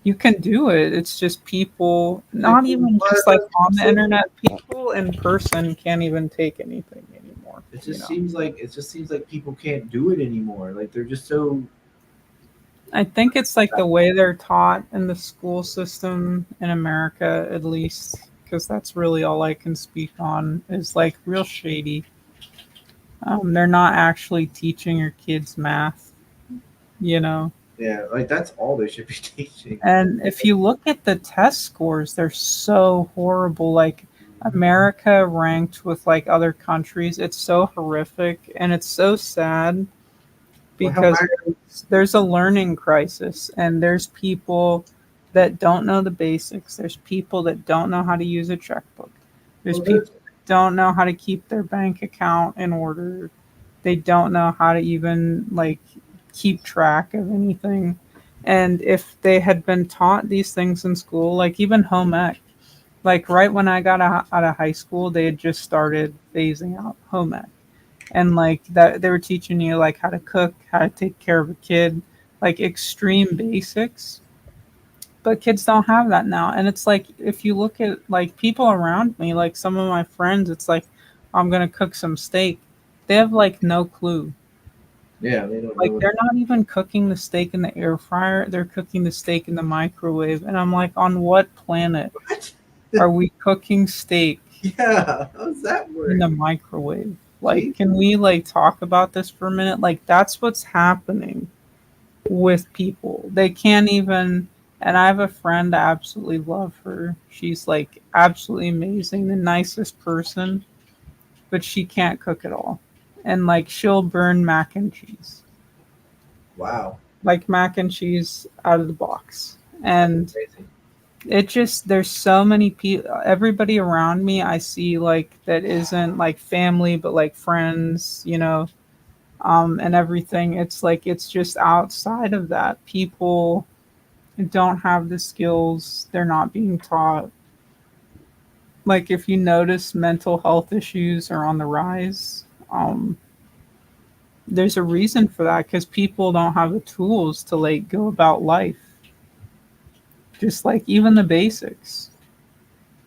You can do it. It's just people, not even just like on the internet, people in person can't even take anything anymore, It you just know. seems like people can't do it anymore. Like they're just so I think it's like the way they're taught in the school system in America, at least, because that's really all I can speak on, is like real shady. They're not actually teaching your kids math, you know. yeah, like that's all they should be teaching. And if you look at the test scores, they're so horrible. Like America ranked with like other countries, it's so horrific and it's so sad Well, how because there's a learning crisis, and there's people that don't know the basics. There's people that don't know how to use a checkbook. There's well, people that don't know how to keep their bank account in order. They don't know how to even like keep track of anything. And if they had been taught these things in school, like even home ec, like right when I got out of high school, they had just started phasing out home ec, and like that they were teaching you like how to cook, how to take care of a kid, like extreme basics. But kids don't have that now, and it's like if you look at like people around me, like some of my friends, it's like I'm gonna cook some steak. They have like no clue. yeah, they don't know Like what. they're not even cooking the steak in the air fryer. They're cooking the steak in the microwave. And I'm like, on what planet What? are we cooking steak Yeah, how's that in work? the microwave? Like, Gee, can we like talk about this for a minute? Like that's what's happening with people. They can't even, and I have a friend, I absolutely love her. She's like absolutely amazing, the nicest person, but she can't cook at all. And like she'll burn mac and cheese. wow, Like mac and cheese out of the box. that's And crazy. it just there's so many people, everybody around me I see like that isn't like family but like friends, you know, and everything. It's like it's just outside of that. People don't have the skills, they're not being taught. Like if you notice mental health issues are on the rise, there's a reason for that because people don't have the tools to like go about life, just like even the basics.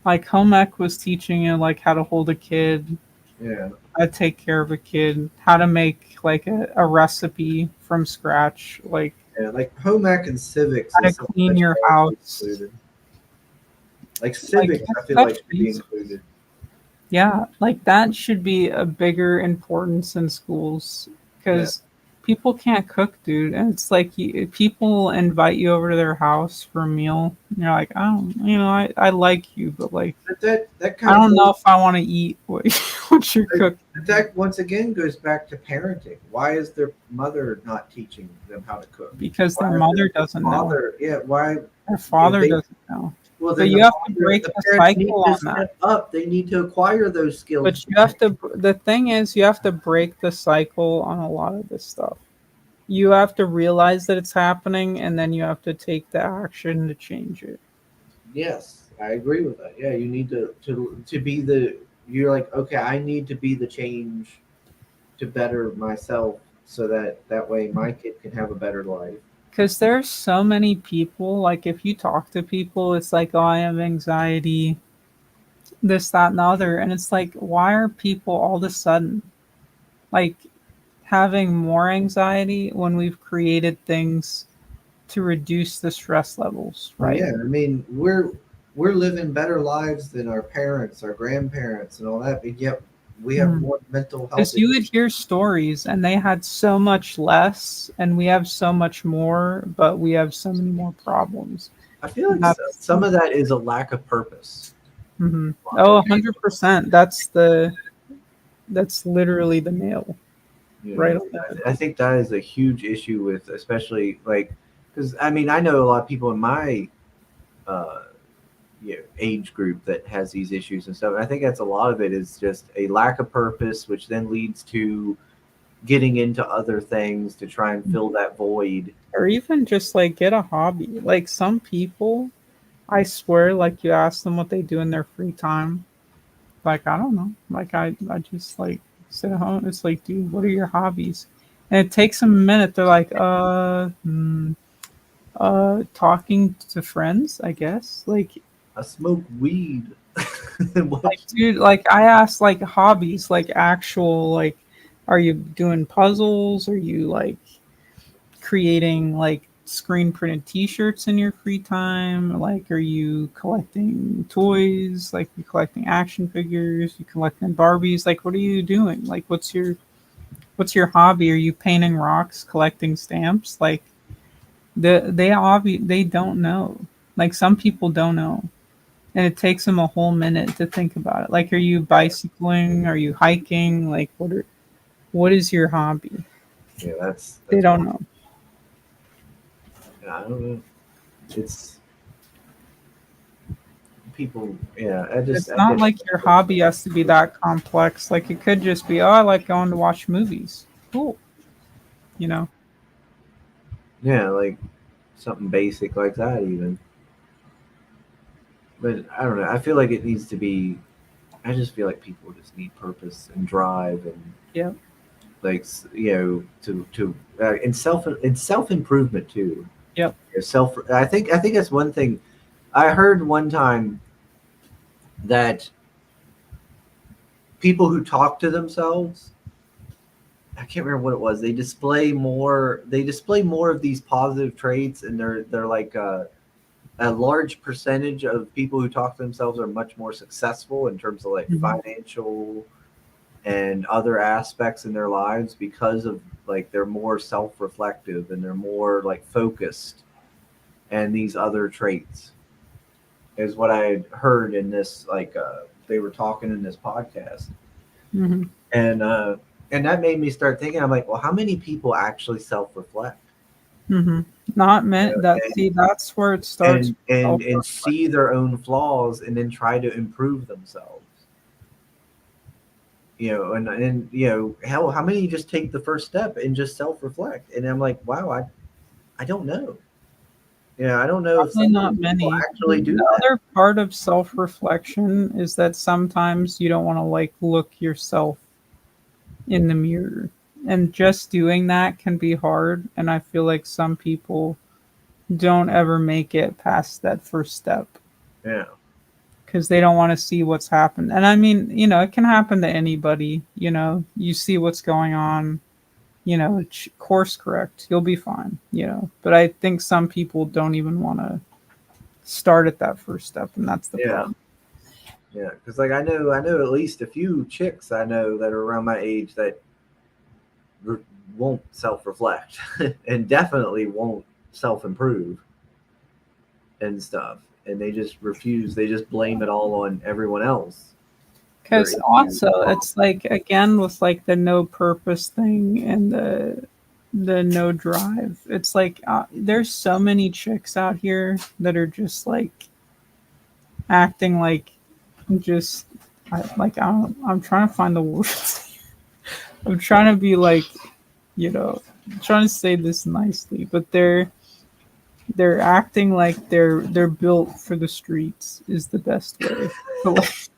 Like home ec was teaching you like how to hold a kid, Yeah, how to take care of a kid, how to make like a recipe from scratch, like yeah. Like home ec and civics how is to something clean that should your also be house. included. Like Like civics, I it's feel like such should be basic. included. Yeah, like that should be a bigger importance in schools Yeah. because people can't cook, dude. And it's like people invite you over to their house for a meal. And you're like, I like you, but like, But that I kind of don't goes. know if I want to eat what, what you're cooking. That once again goes back to parenting. Why is their mother not teaching them how to cook? Because Why their is mother the doesn't know. father? Yeah. Why? Their If father they doesn't know. well, But then you have to break the the parents need cycle to on that. step up. They need to acquire those skills. But you have to, the thing is, you have to break the cycle on a lot of this stuff. You have to realize that it's happening and then you have to take the action to change it. Yes, I agree with that. Yeah, you need to be the. You're like, okay, I need to be the change to better myself, so that way my kid can have a better life. Because there's so many people, like if you talk to people, it's like, oh, I have anxiety, this, that, and the other. And it's like, why are people all of a sudden like having more anxiety when we've created things to reduce the stress levels, Well, right? yeah, I mean, we're living better lives than our parents, our grandparents, and all that, but yet we have more mental health Because you issues. would hear stories and they had so much less, and we have so much more, but we have so many more problems. I feel And like that's some of that is a lack of purpose. hmm oh, 100%. That's literally the nail You right know, on the head. I think that is a huge issue with, especially like, because I mean, I know a lot of people in my uh, age group that has these issues and stuff. I think that's a lot of it is just a lack of purpose, which then leads to getting into other things to try and fill that void. Or even just like get a hobby. Like some people, I swear, like you ask them what they do in their free time. Like, I don't know. Like, I just like sit at home. It's like, dude, what are your hobbies? And it takes them a minute. They're like, talking to friends, I guess. I smoke weed. Like, What? dude, like I asked, like hobbies, like actual, like, are you doing puzzles? Are you like creating like screen printed T-shirts in your free time? Like, are you collecting toys? Like, you collecting action figures? You collecting Barbies? Like, what are you doing? Like, what's your hobby? Are you painting rocks, collecting stamps? Like, they don't know. Like, some people don't know, and it takes them a whole minute to think about it. Like, are you bicycling? Are you hiking? Like, what is your hobby? Yeah, They that's don't know. I don't know. It's people. Yeah, I just It's I not get like your hobby has to be that complex. Like it could just be, oh, I like going to watch movies. Cool. You know? yeah, like something basic like that even. But I don't know. I feel like it needs to be. I just feel like people just need purpose and drive and Yeah. like to in self improvement too. Yep. Self. I think that's one thing. I heard one time that people who talk to themselves, I can't remember what it was. They display more. They display more of these positive traits, and they're like a large percentage of people who talk to themselves are much more successful in terms of like Mhm. financial and other aspects in their lives because of like they're more self-reflective and they're more like focused and these other traits is what I had heard in this like they were talking in this podcast Mhm. and uh and that made me start thinking. I'm like, well, how many people actually self-reflect Mhm. Not meant that. and See, that's where it starts. and see their own flaws and then try to improve themselves, and hell, how many just take the first step and just self-reflect? And I'm like, wow, I don't know. I don't know if Probably some of not these people many. actually do The that. other part of self-reflection is that sometimes you don't want to like look yourself in the mirror, and just doing that can be hard. And I feel like some people don't ever make it past that first step Yeah, because they don't want to see what's happened. And I mean, it can happen to anybody. You see what's going on. Course correct. You'll be fine. But I think some people don't even want to start at that first step, and that's the Yeah. problem. Yeah, because like I know at least a few chicks I know that are around my age that won't self-reflect and definitely won't self-improve and stuff, and they just refuse. They just blame it all on everyone else. Their Because issues. also, it's like again with like the no purpose thing and the no drive. It's like there's so many chicks out here that are just like acting like just I'm trying to find the words. I'm trying to be like, I'm trying to say this nicely, but they're acting like they're built for the streets is the best way. to, like,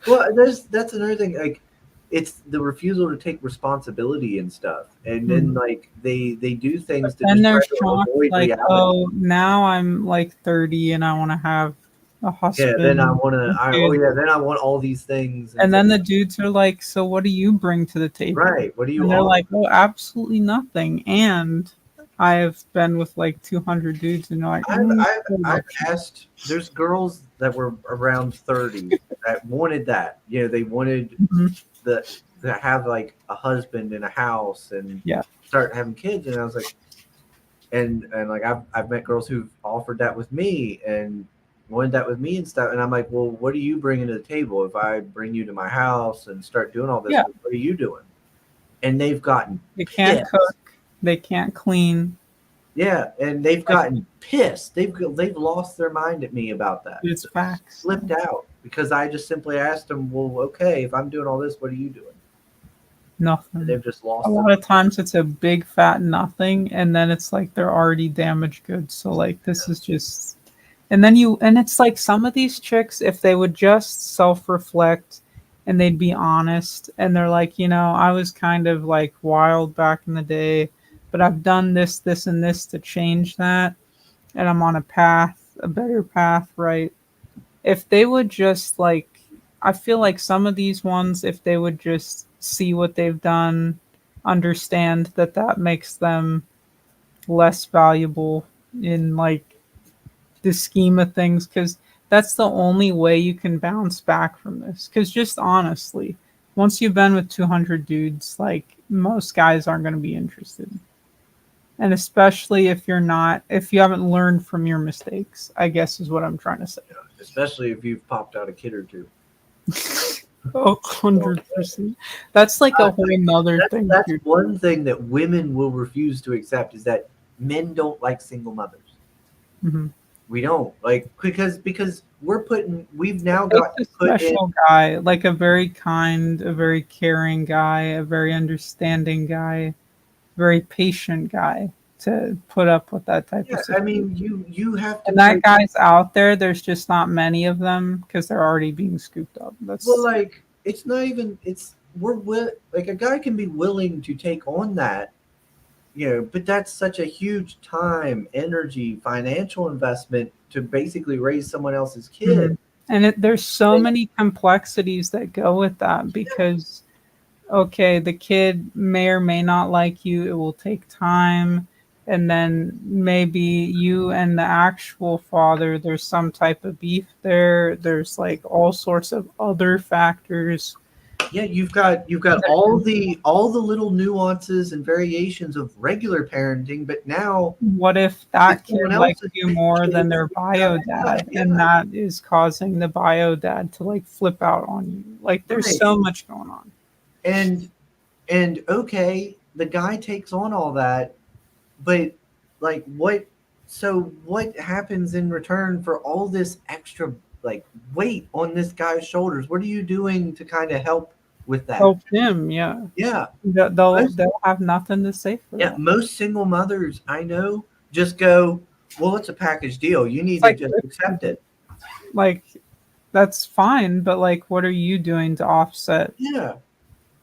Well, that's another thing. Like, it's the refusal to take responsibility and stuff, and then like they do things to and just they're try to shocked avoid like, reality. oh, now I'm like 30 and I want to have a Yeah, then I husband want to. and Oh kids. yeah, then I want all these things. And So, then the dudes are like, so what do you bring to the table? right. What do you And they're offer? like, oh, absolutely nothing. And I have been with like 200 dudes, and they're like, I've asked. There's girls that were around 30 that wanted that. They wanted Mhm. the to have like a husband and a house and Yeah. start having kids. And I was like, and like I've met girls who've offered that with me and wanted that with me and stuff. And I'm like, well, what are you bringing to the table? If I bring you to my house and start doing all this, Yeah. what are you doing? And they've gotten They can't pissed. cook, they can't clean. Yeah, and they've Like, gotten pissed. They've lost their mind at me about that. it's facts. Flipped out because I just simply asked them, well, okay, if I'm doing all this, what are you doing? And Nothing. they've just lost A their lot of times it's a big fat nothing, and then it's like they're already damaged goods. So like this is just, and it's like some of these chicks, if they would just self-reflect and they'd be honest, and they're like, I was kind of like wild back in the day, but I've done this, this, and this to change that, and I'm on a better path, right? If they would just like, I feel like some of these ones, if they would just see what they've done, understand that that makes them less valuable in like the scheme of things, because that's the only way you can bounce back from this. Because just honestly, once you've been with 200 dudes, like most guys aren't going to be interested. And especially if if you haven't learned from your mistakes, I guess is what I'm trying to say. especially if you've popped out a kid or two. Oh, 100%. That's like a whole nother thing. That's Dude. one thing that women will refuse to accept is that men don't like single mothers. Mhm. We don't like because we've now Take got a to put in special guy, like a very kind, a very caring guy, a very understanding guy, very patient guy to put up with that type of yeah. I situation. mean, you have to And that put, guy's out there. There's just not many of them because they're already being scooped up. well, That's like it's not even it's like a guy can be willing to take on that, but that's such a huge time, energy, financial investment to basically raise someone else's kid. Mhm. And there's so And many complexities that go with that because okay, the kid may or may not like you. It will take time. And then maybe you and the actual father, there's some type of beef there. There's like all sorts of other factors. yeah, you've got all the little nuances and variations of regular parenting, but now What if it's that someone kid likes else's you more kid. than their bio dad? Yeah, And that is causing the bio dad to like flip out on you. Like there's right. so much going on. And okay, the guy takes on all that, but like what? So what happens in return for all this extra like weight on this guy's shoulders? What are you doing to kind of help with that? Help him, yeah. Yeah, most They'll have nothing to say for yeah that. most single mothers I know just go, well, it's a package deal. You It's need to like just accept it. like that's fine, but like what are you doing to offset Yeah,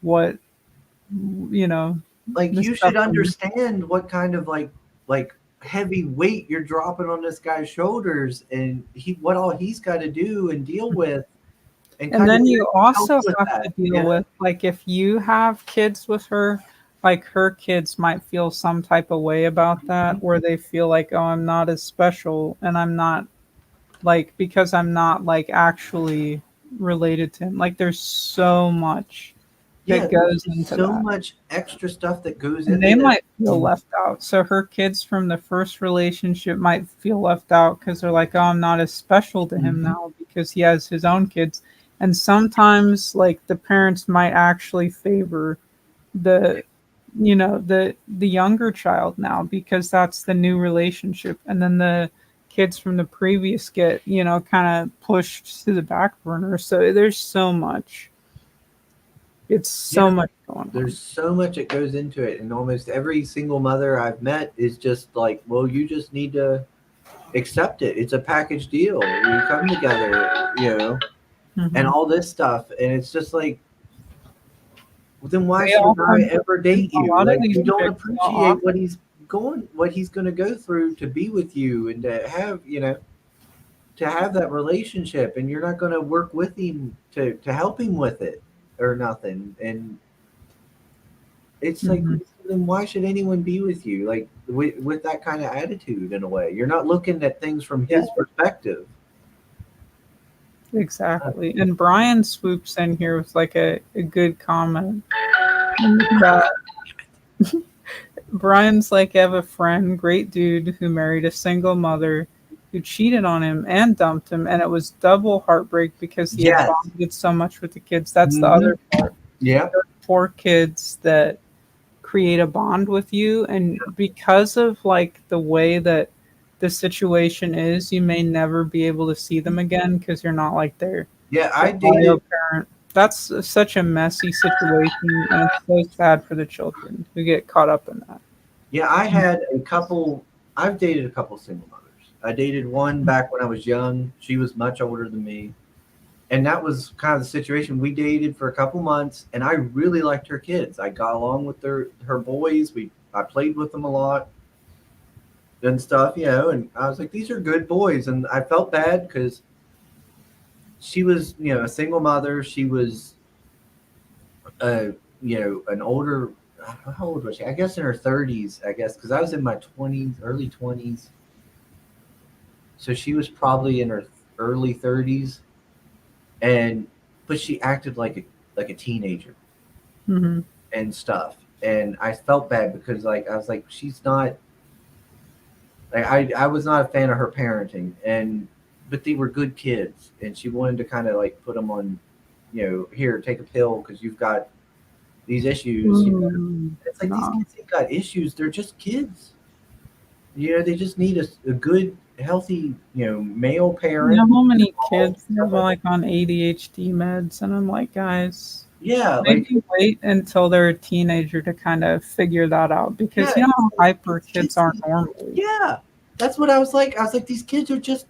what you know like the you stuff should from understand what kind of like heavy weight you're dropping on this guy's shoulders, and what all he's got to do and deal with, and And kind of then you help also with have to that. deal with, like, if you have kids with her, like her kids might feel some type of way about that, where they feel like, oh, I'm not as special, and I'm not like, because I'm not like actually related to him. Like, there's so much Yeah, that there's goes just into so that. much extra stuff that goes And into they that. might feel left out. So her kids from the first relationship might feel left out because they're like, oh, I'm not as special to him Mhm. now because he has his own kids. And sometimes, like, the parents might actually favor the, the younger child now because that's the new relationship. And then the kids from the previous get, kind of pushed to the back burner. So there's so much. It's Yeah, so much going on. there's so much that goes into it, and almost every single mother I've met is just like, well, you just need to accept it. It's a package deal. We come together, and Hmm. all this stuff, and it's just like, well, then why They should a guy often, ever and date a you? lot of Like, these you don't chicks will appreciate often, what he's going to go through to be with you and to have, to have that relationship, and you're not going to work with him to help him with it or nothing. And it's like, mhm, then why should anyone be with you? Like, with that kind of attitude, in a way, you're not looking at things from yeah, his perspective. exactly. And Brian swoops in here with like a good comment that Brian's like, I have a friend, great dude, who married a single mother who cheated on him and dumped him, and it was double heartbreak because he had Yes. bonded so much with the kids. That's the Hmm. other part. Yeah. For kids that create a bond with you, and because of like the way that the situation is, you may never be able to see them again because you're not like Yeah. their I bio dated. parent. That's such a messy situation, and it's so sad for the children who get caught up in that. Yeah, I had a couple. I've dated a couple single mothers. I dated one back when I was young. She was much older than me, and that was kind of the situation. We dated for a couple months, and I really liked her kids. I got along with her boys. I played with them a lot and stuff, And I was like, these are good boys, and I felt bad because she was, a single mother. She was, uh, an older. How old was she? I guess in her 30s. I guess because I was in my 20s, early 20s. So she was probably in her early 30s, and but she acted like a teenager Hmm. and stuff. And I felt bad because, like, I was like, she's not like, I was not a fan of her parenting, and but they were good kids, and she wanted to kind of like put them on, here, take a pill because you've got these issues. It's like these No. kids ain't got issues. They're just kids. They just need a good, healthy, male You parent know how many involved, kids stuff are like that. like on ADHD meds, and I'm like, guys, Yeah, like, maybe wait until they're a teenager to kind of figure that out because yeah, you know it's how like hyper these kids kids. are normally. Yeah, that's what I was like. I was like, these kids are just.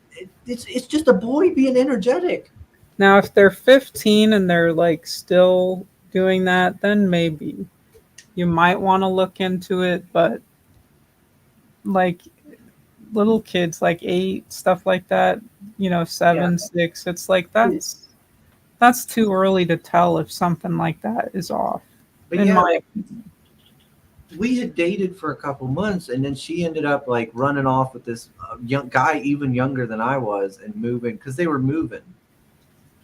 It's just a boy being energetic. Now, if they're 15 and they're like still doing that, then maybe you might want to look into it. But like little kids, like 8, stuff like that, Yeah, 7, 6, it's like that's too early to tell if something like that is off, but in yeah, my like, opinion. we had dated for a couple months, and then she ended up like running off with this young guy, even younger than I was, and moving because they were moving.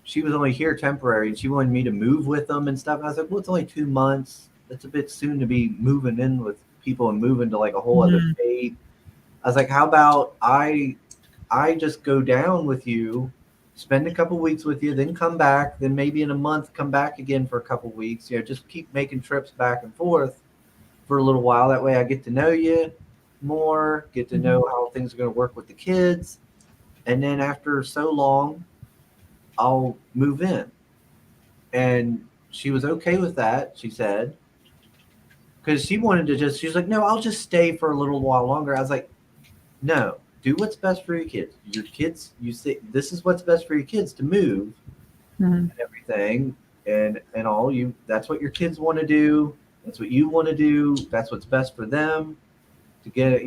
She was only here temporary, and she wanted me to move with them and stuff. And I was like, well, it's only 2 months. It's a bit soon to be moving in with people and moving to like a whole other Mhm. state. I was like, how about I just go down with you, spend a couple weeks with you, then come back, then maybe in a month come back again for a couple weeks. Just keep making trips back and forth for a little while. That way I get to know you more, get to Mhm. know how things are going to work with the kids, and then after so long, I'll move in. And she was okay with that, she said, because she wanted to just, she was like, no, I'll just stay for a little while longer. I was like, no, do what's best for your kids. Your kids, you say this is what's best for your kids to move Mhm. and everything, and all you. That's what your kids want to do. That's what you want to do. That's what's best for them to get it.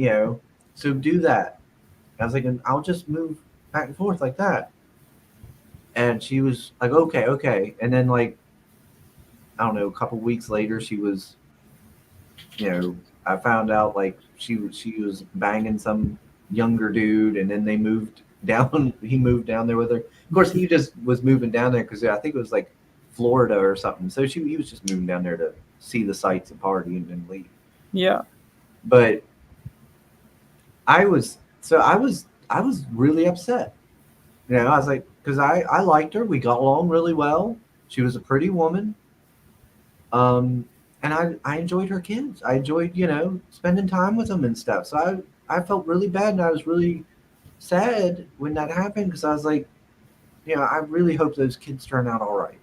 So do that. I was like, and I'll just move back and forth like that. And she was like, okay, okay. And then like, I don't know, a couple weeks later, she was, you know, I found out like she was banging some younger dude, and then they moved down. He moved down there with her. Of course, he just was moving down there because I think it was like Florida or something. So he was just moving down there to see the sights and party and then leave. Yeah. But I was really upset. You know, I was like, because I liked her. We got along really well. She was a pretty woman. And I enjoyed her kids. I enjoyed, spending time with them and stuff. So I felt really bad, and I was really sad when that happened because I was like, I really hope those kids turn out all right.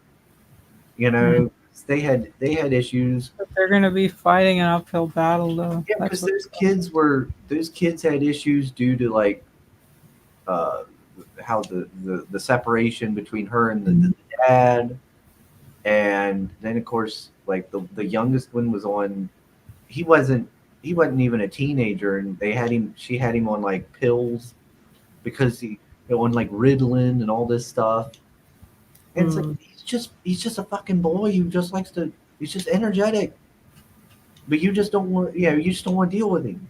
You Mhm. know, they had issues. But they're going to be fighting an uphill battle, though. Yeah, That's because what. those kids had issues due to like uh how the separation between her and the dad. And then of course like the youngest one was on, he wasn't he wasn't even a teenager, and she had him on like pills because on like Ritalin and all this stuff. And it's like Mm. he's just a fucking boy who just likes to he's just energetic. But you just don't want to deal with him.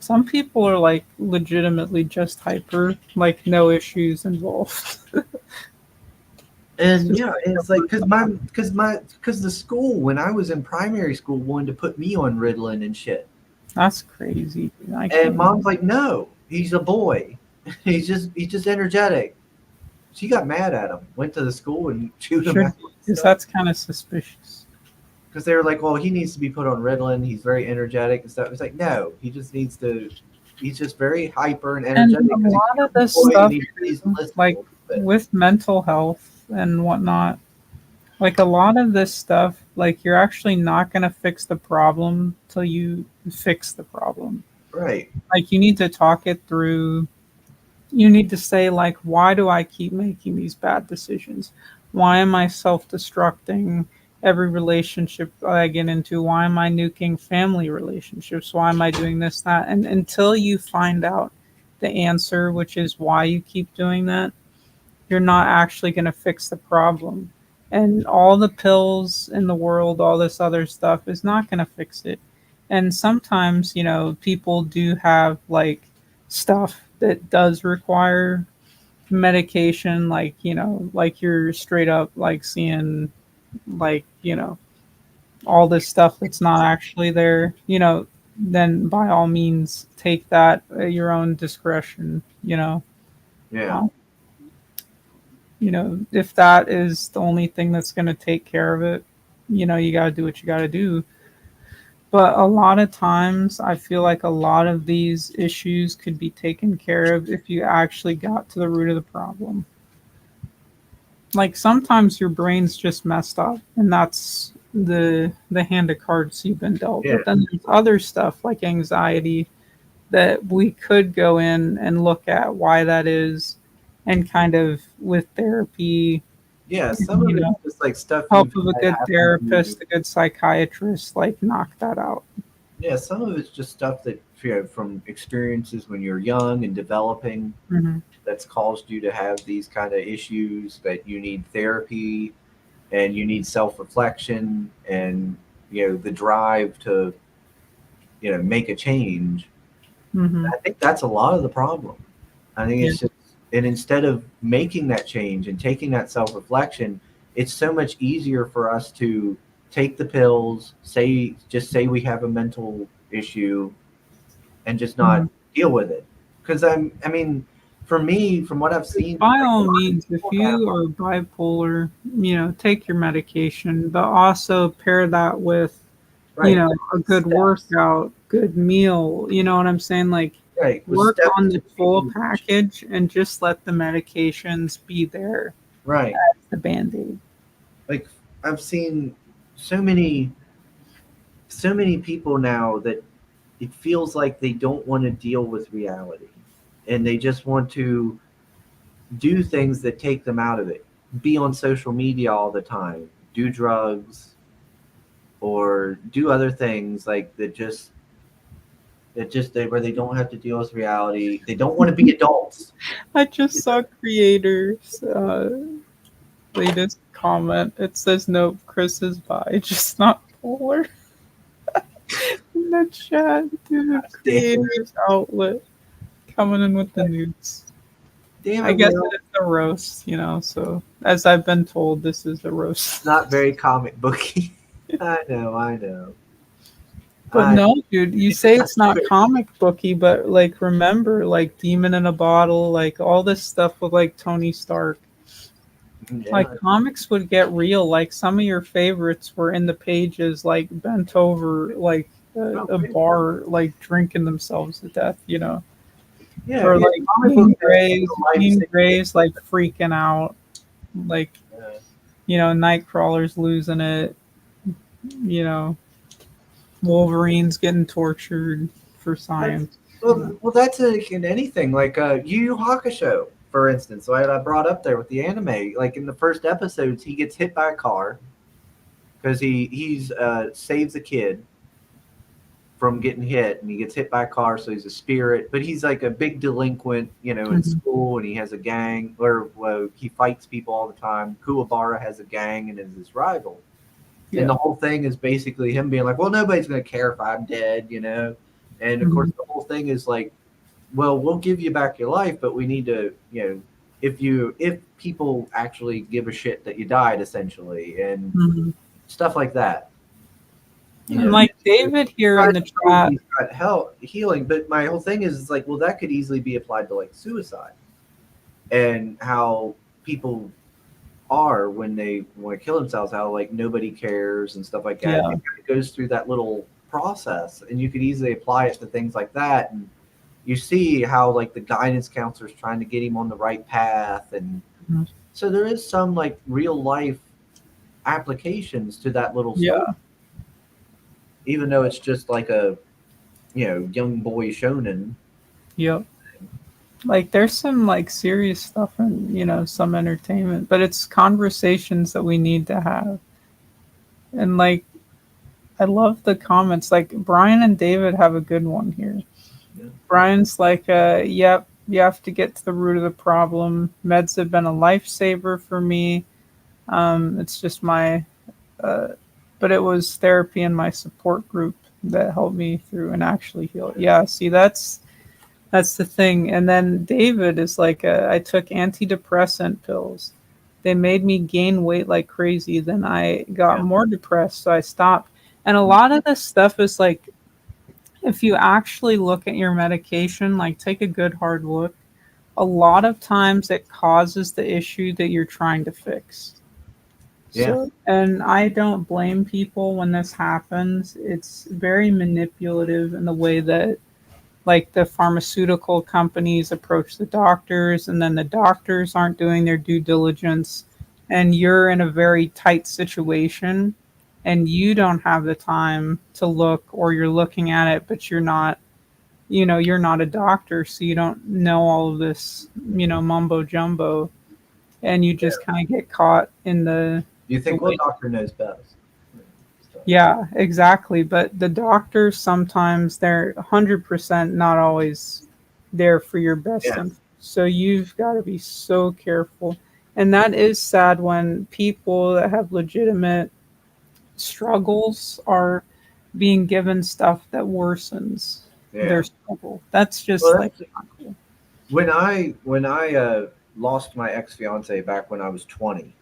Some people are like legitimately just hyper, like no issues involved. It's And just yeah, it's like because the school when I was in primary school wanted to put me on Ritalin and shit. that's crazy. I And can't. mom's like, no, he's a boy. He's just energetic. She got mad at him, went to the school and chewed him Should out and because stuff. that's kind of suspicious. Because they were like, well, he needs to be put on Ritalin. He's very energetic and stuff. It's like, no, he's just very hyper and And energetic a because he's lot a of this boy and stuff, he needs to listen a like little bit. with mental health and whatnot, like a lot of this stuff, like you're actually not going to fix the problem till you fix the problem. Right, Like you need to talk it through. You need to say like, why do I keep making these bad decisions? Why am I self-destructing every relationship I get into? Why am I nuking family relationships? Why am I doing this, that? And until you find out the answer, which is why you keep doing that, you're not actually going to fix the problem. And all the pills in the world, all this other stuff is not going to fix it. And sometimes, people do have like stuff that does require medication, like, like you're straight up like seeing like, all this stuff that's not actually there, then by all means take that at your own discretion, yeah, Um, if that is the only thing that's going to take care of it, you got to do what you got to do. But a lot of times, I feel like a lot of these issues could be taken care of if you actually got to the root of the problem. Like sometimes your brain's just messed up, and that's the hand of cards you've been dealt. yeah, But then there's other stuff like anxiety that we could go in and look at why that is, and kind of with therapy, yeah. Some you of it's know, just like stuff help you've of a had good happen to you. therapist, a good psychiatrist, like knock that out. Yeah, some of it's just stuff that from experiences when you're young and developing Hmm. that's caused you to have these kind of issues that you need therapy and you need self-reflection and the drive to make a change. Hmm. I think that's a lot of the problem. I think Yeah. it's just, and instead of making that change and taking that self-reflection, it's so much easier for us to take the pills, say we have a mental issue and just not Hmm. deal with it. Because I mean, for me, from what I've seen, By like a all lot of means, if people have, you are bipolar, take your medication, but also pair that with, right, a good steps, workout, good meal. You know what I'm saying? Like, right, with work steps on to the full change, package and just let the medications be there right. as the band aid. Like I've seen so many, so many people now that it feels like they don't want to deal with reality, and they just want to do things that take them out of it. Be on social media all the time, do drugs, or do other things like that. Just It just where they don't have to deal with reality. They don't want to be adults. I just saw creators latest comment. It says nope, Chris is bi, just not polar. In the chat, dude, the creators outlet coming in with the nudes. Damn I it, guess Will. it's a roast, so as I've been told, this is a roast. It's not very comic booky. I know. But no, dude, you say it's not comic booky, but like remember, like Demon in a Bottle, like all this stuff with like Tony Stark. Yeah. Like comics would get real. Like some of your favorites were in the pages, like bent over, like a bar, like drinking themselves to death, Yeah, or like comic book Jean Grey's like freaking out, like Nightcrawler's losing it, you know, Wolverine's getting tortured for science. Well, that's in anything. Like Yu Yu Hakusho, for instance. So I brought up there with the anime. Like in the first episodes, he gets hit by a car because he's saves a kid from getting hit, and he gets hit by a car. So he's a spirit, but he's like a big delinquent, in school, and he has a gang, or he fights people all the time. Kuwabara has a gang and is his rival. Yeah. And the whole thing is basically him being like, well, nobody's going to care if I'm dead, And of course, the whole thing is like, well, we'll give you back your life, but we need to, if people actually give a shit that you died, essentially, and stuff like that. And like David here in the chat, he's got healing, but my whole thing is like, well, that could easily be applied to like suicide, and how people are when they want to kill themselves, how like nobody cares and stuff like that. Yeah. It goes through that little process, and you could easily apply it to things like that. And you see how like the guidance counselor is trying to get him on the right path, and so there is some like real life applications to that little story. Even though it's just like a young boy shonen. Yep. Like there's some like serious stuff and some entertainment, but it's conversations that we need to have. And like I love the comments. Like Brian and David have a good one here. Yeah. Brian's like, yep, you have to get to the root of the problem. Meds have been a lifesaver for me. It's just my but it was therapy and my support group that helped me through and actually heal. Yeah, see, that's the thing. And then David is like, I took antidepressant pills. They made me gain weight like crazy. Then I got more depressed, so I stopped. And a lot of this stuff is like, if you actually look at your medication, like take a good hard look, a lot of times it causes the issue that you're trying to fix. Yeah. So, and I don't blame people when this happens. It's very manipulative in the way that like the pharmaceutical companies approach the doctors, and then the doctors aren't doing their due diligence, and you're in a very tight situation and you don't have the time to look, or you're looking at it, but you're not, you're not a doctor, so you don't know all of this, mumbo jumbo, and you just kind of get caught in the. You think what doctor knows best? Yeah, exactly. But the doctors sometimes they're 100% not always there for your best interest. So you've got to be so careful. And that is sad when people that have legitimate struggles are being given stuff that worsens their struggle. That's just not cool. When I lost my ex-fiance back when I was 20,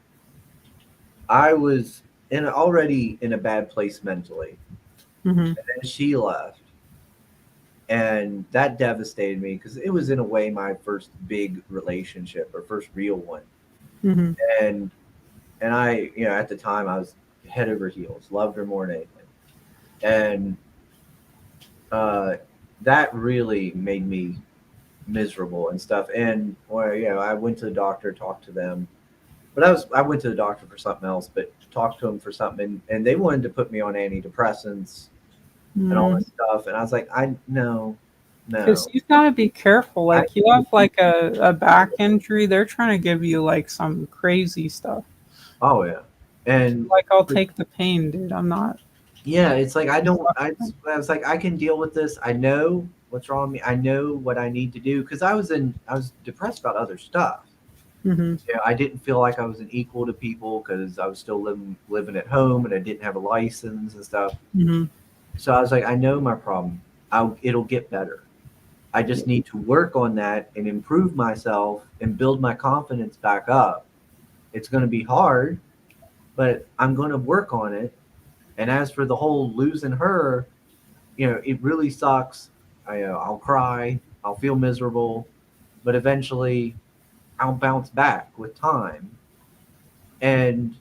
I was already in a bad place mentally. And then she left. And that devastated me because it was in a way my first big relationship, or first real one. And I, at the time I was head over heels, loved her more than anything. And that really made me miserable and stuff. And I went to the doctor, talked to them. But I went to the doctor for something else, but talked to them for something, and they wanted to put me on antidepressants and all this stuff. And I was like, no. Because you've got to be careful. Like you have like a back injury, they're trying to give you like some crazy stuff. Oh yeah, and like I'll take the pain, dude. I'm not. Yeah, it's like I was like, I can deal with this. I know what's wrong with me. I know what I need to do because I was depressed about other stuff. Hmm. Yeah, I didn't feel like I was an equal to people because I was still living at home and I didn't have a license and stuff. Hmm. So I was like, I know my problem. It'll get better. I just need to work on that and improve myself and build my confidence back up. It's going to be hard, but I'm going to work on it. And as for the whole losing her, it really sucks. I'll cry. I'll feel miserable, but eventually I'll bounce back with time. And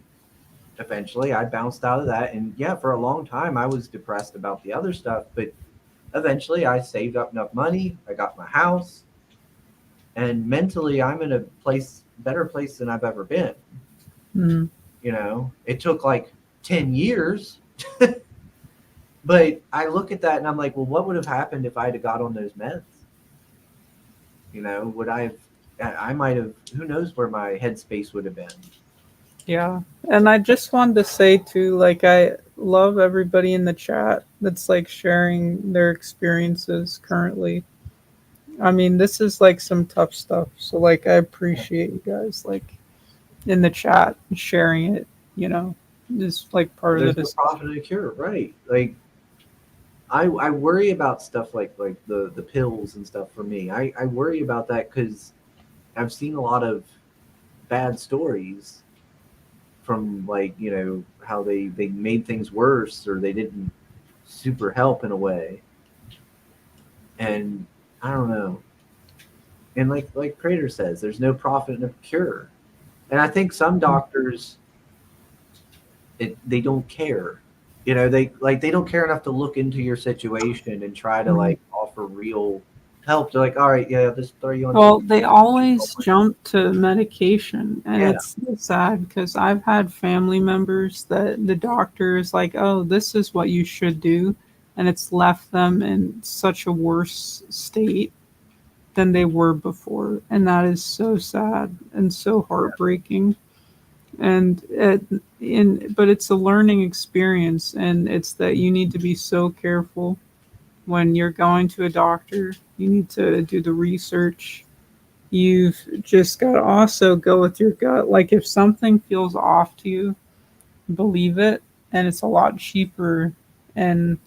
eventually I bounced out of that. And yeah, for a long time I was depressed about the other stuff, but eventually I saved up enough money. I got my house, and mentally I'm in a better place than I've ever been. Hmm. It took like 10 years, but I look at that and I'm like, well, what would have happened if I had got on those meds? Would I might have, who knows where my headspace would have been. Yeah. And I just wanted to say too, like I love everybody in the chat that's like sharing their experiences currently. I mean, this is like some tough stuff. So like I appreciate you guys like in the chat sharing it, you know, is like part of the There's no discussion. profit in a cure, right? Like I worry about stuff like the pills and stuff for me. I worry about that because I've seen a lot of bad stories from like how they made things worse or they didn't super help in a way, and I don't know. And like Prater says, there's no profit in a cure, and I think some doctors they don't care. They don't care enough to look into your situation and try to Mhm. like offer real help. They're like, all right, yeah, just throw you on some. Well, they always jump to medication, and Yeah, it's so sad because I've had family members that the doctor is like, "Oh, this is what you should do," and it's left them in such a worse state than they were before, and that is so sad and so heartbreaking. And but it's a learning experience, and it's that you need to be so careful when you're going to a doctor. You need to do the research. You've just got to also go with your gut. Like if something feels off to you, believe it, and it's a lot cheaper and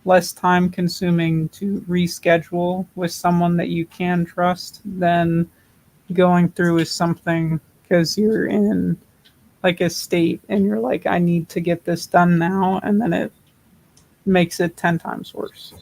less time consuming to reschedule with someone that you can trust than going through with something because you're in like a state and you're like, I need to get this done now, and then it makes it 10 times worse.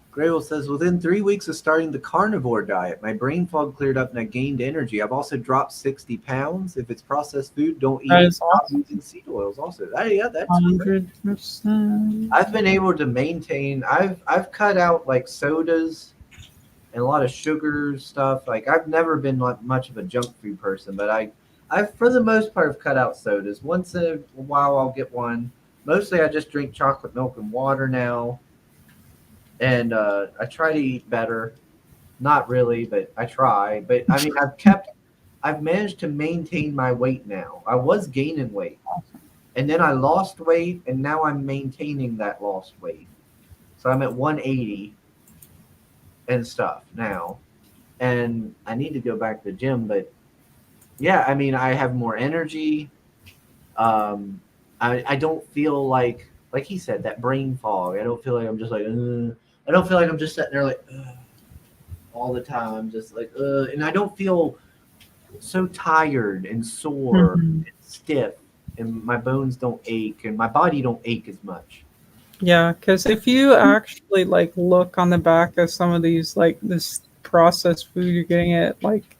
Gravel says, within 3 weeks of starting the carnivore diet, my brain fog cleared up and I gained energy. I've also dropped 60 pounds. If it's processed food, don't eat That it. is Stop awesome. using seed oils. Also, yeah, that's great. 100%. I've been able to maintain. I've cut out like sodas and a lot of sugar stuff. Like I've never been like much of a junk food person, but I for the most part have cut out sodas. Once in a while I'll get one. Mostly I just drink chocolate milk and water now, and I try to eat better. Not really, but I try. But I mean, I've managed to maintain my weight now. I was gaining weight, and then I lost weight, and now I'm maintaining that lost weight. So I'm at 180 and stuff now, and I need to go back to the gym. But yeah, I mean, I have more energy. I don't feel like he said, that brain fog. I don't feel like I'm just like I don't feel like I'm just sitting there like all the time, just like and I don't feel so tired and sore Mhm. and stiff, and my bones don't ache and my body don't ache as much. Yeah, because if you actually like look on the back of some of these, like this processed food you're getting at like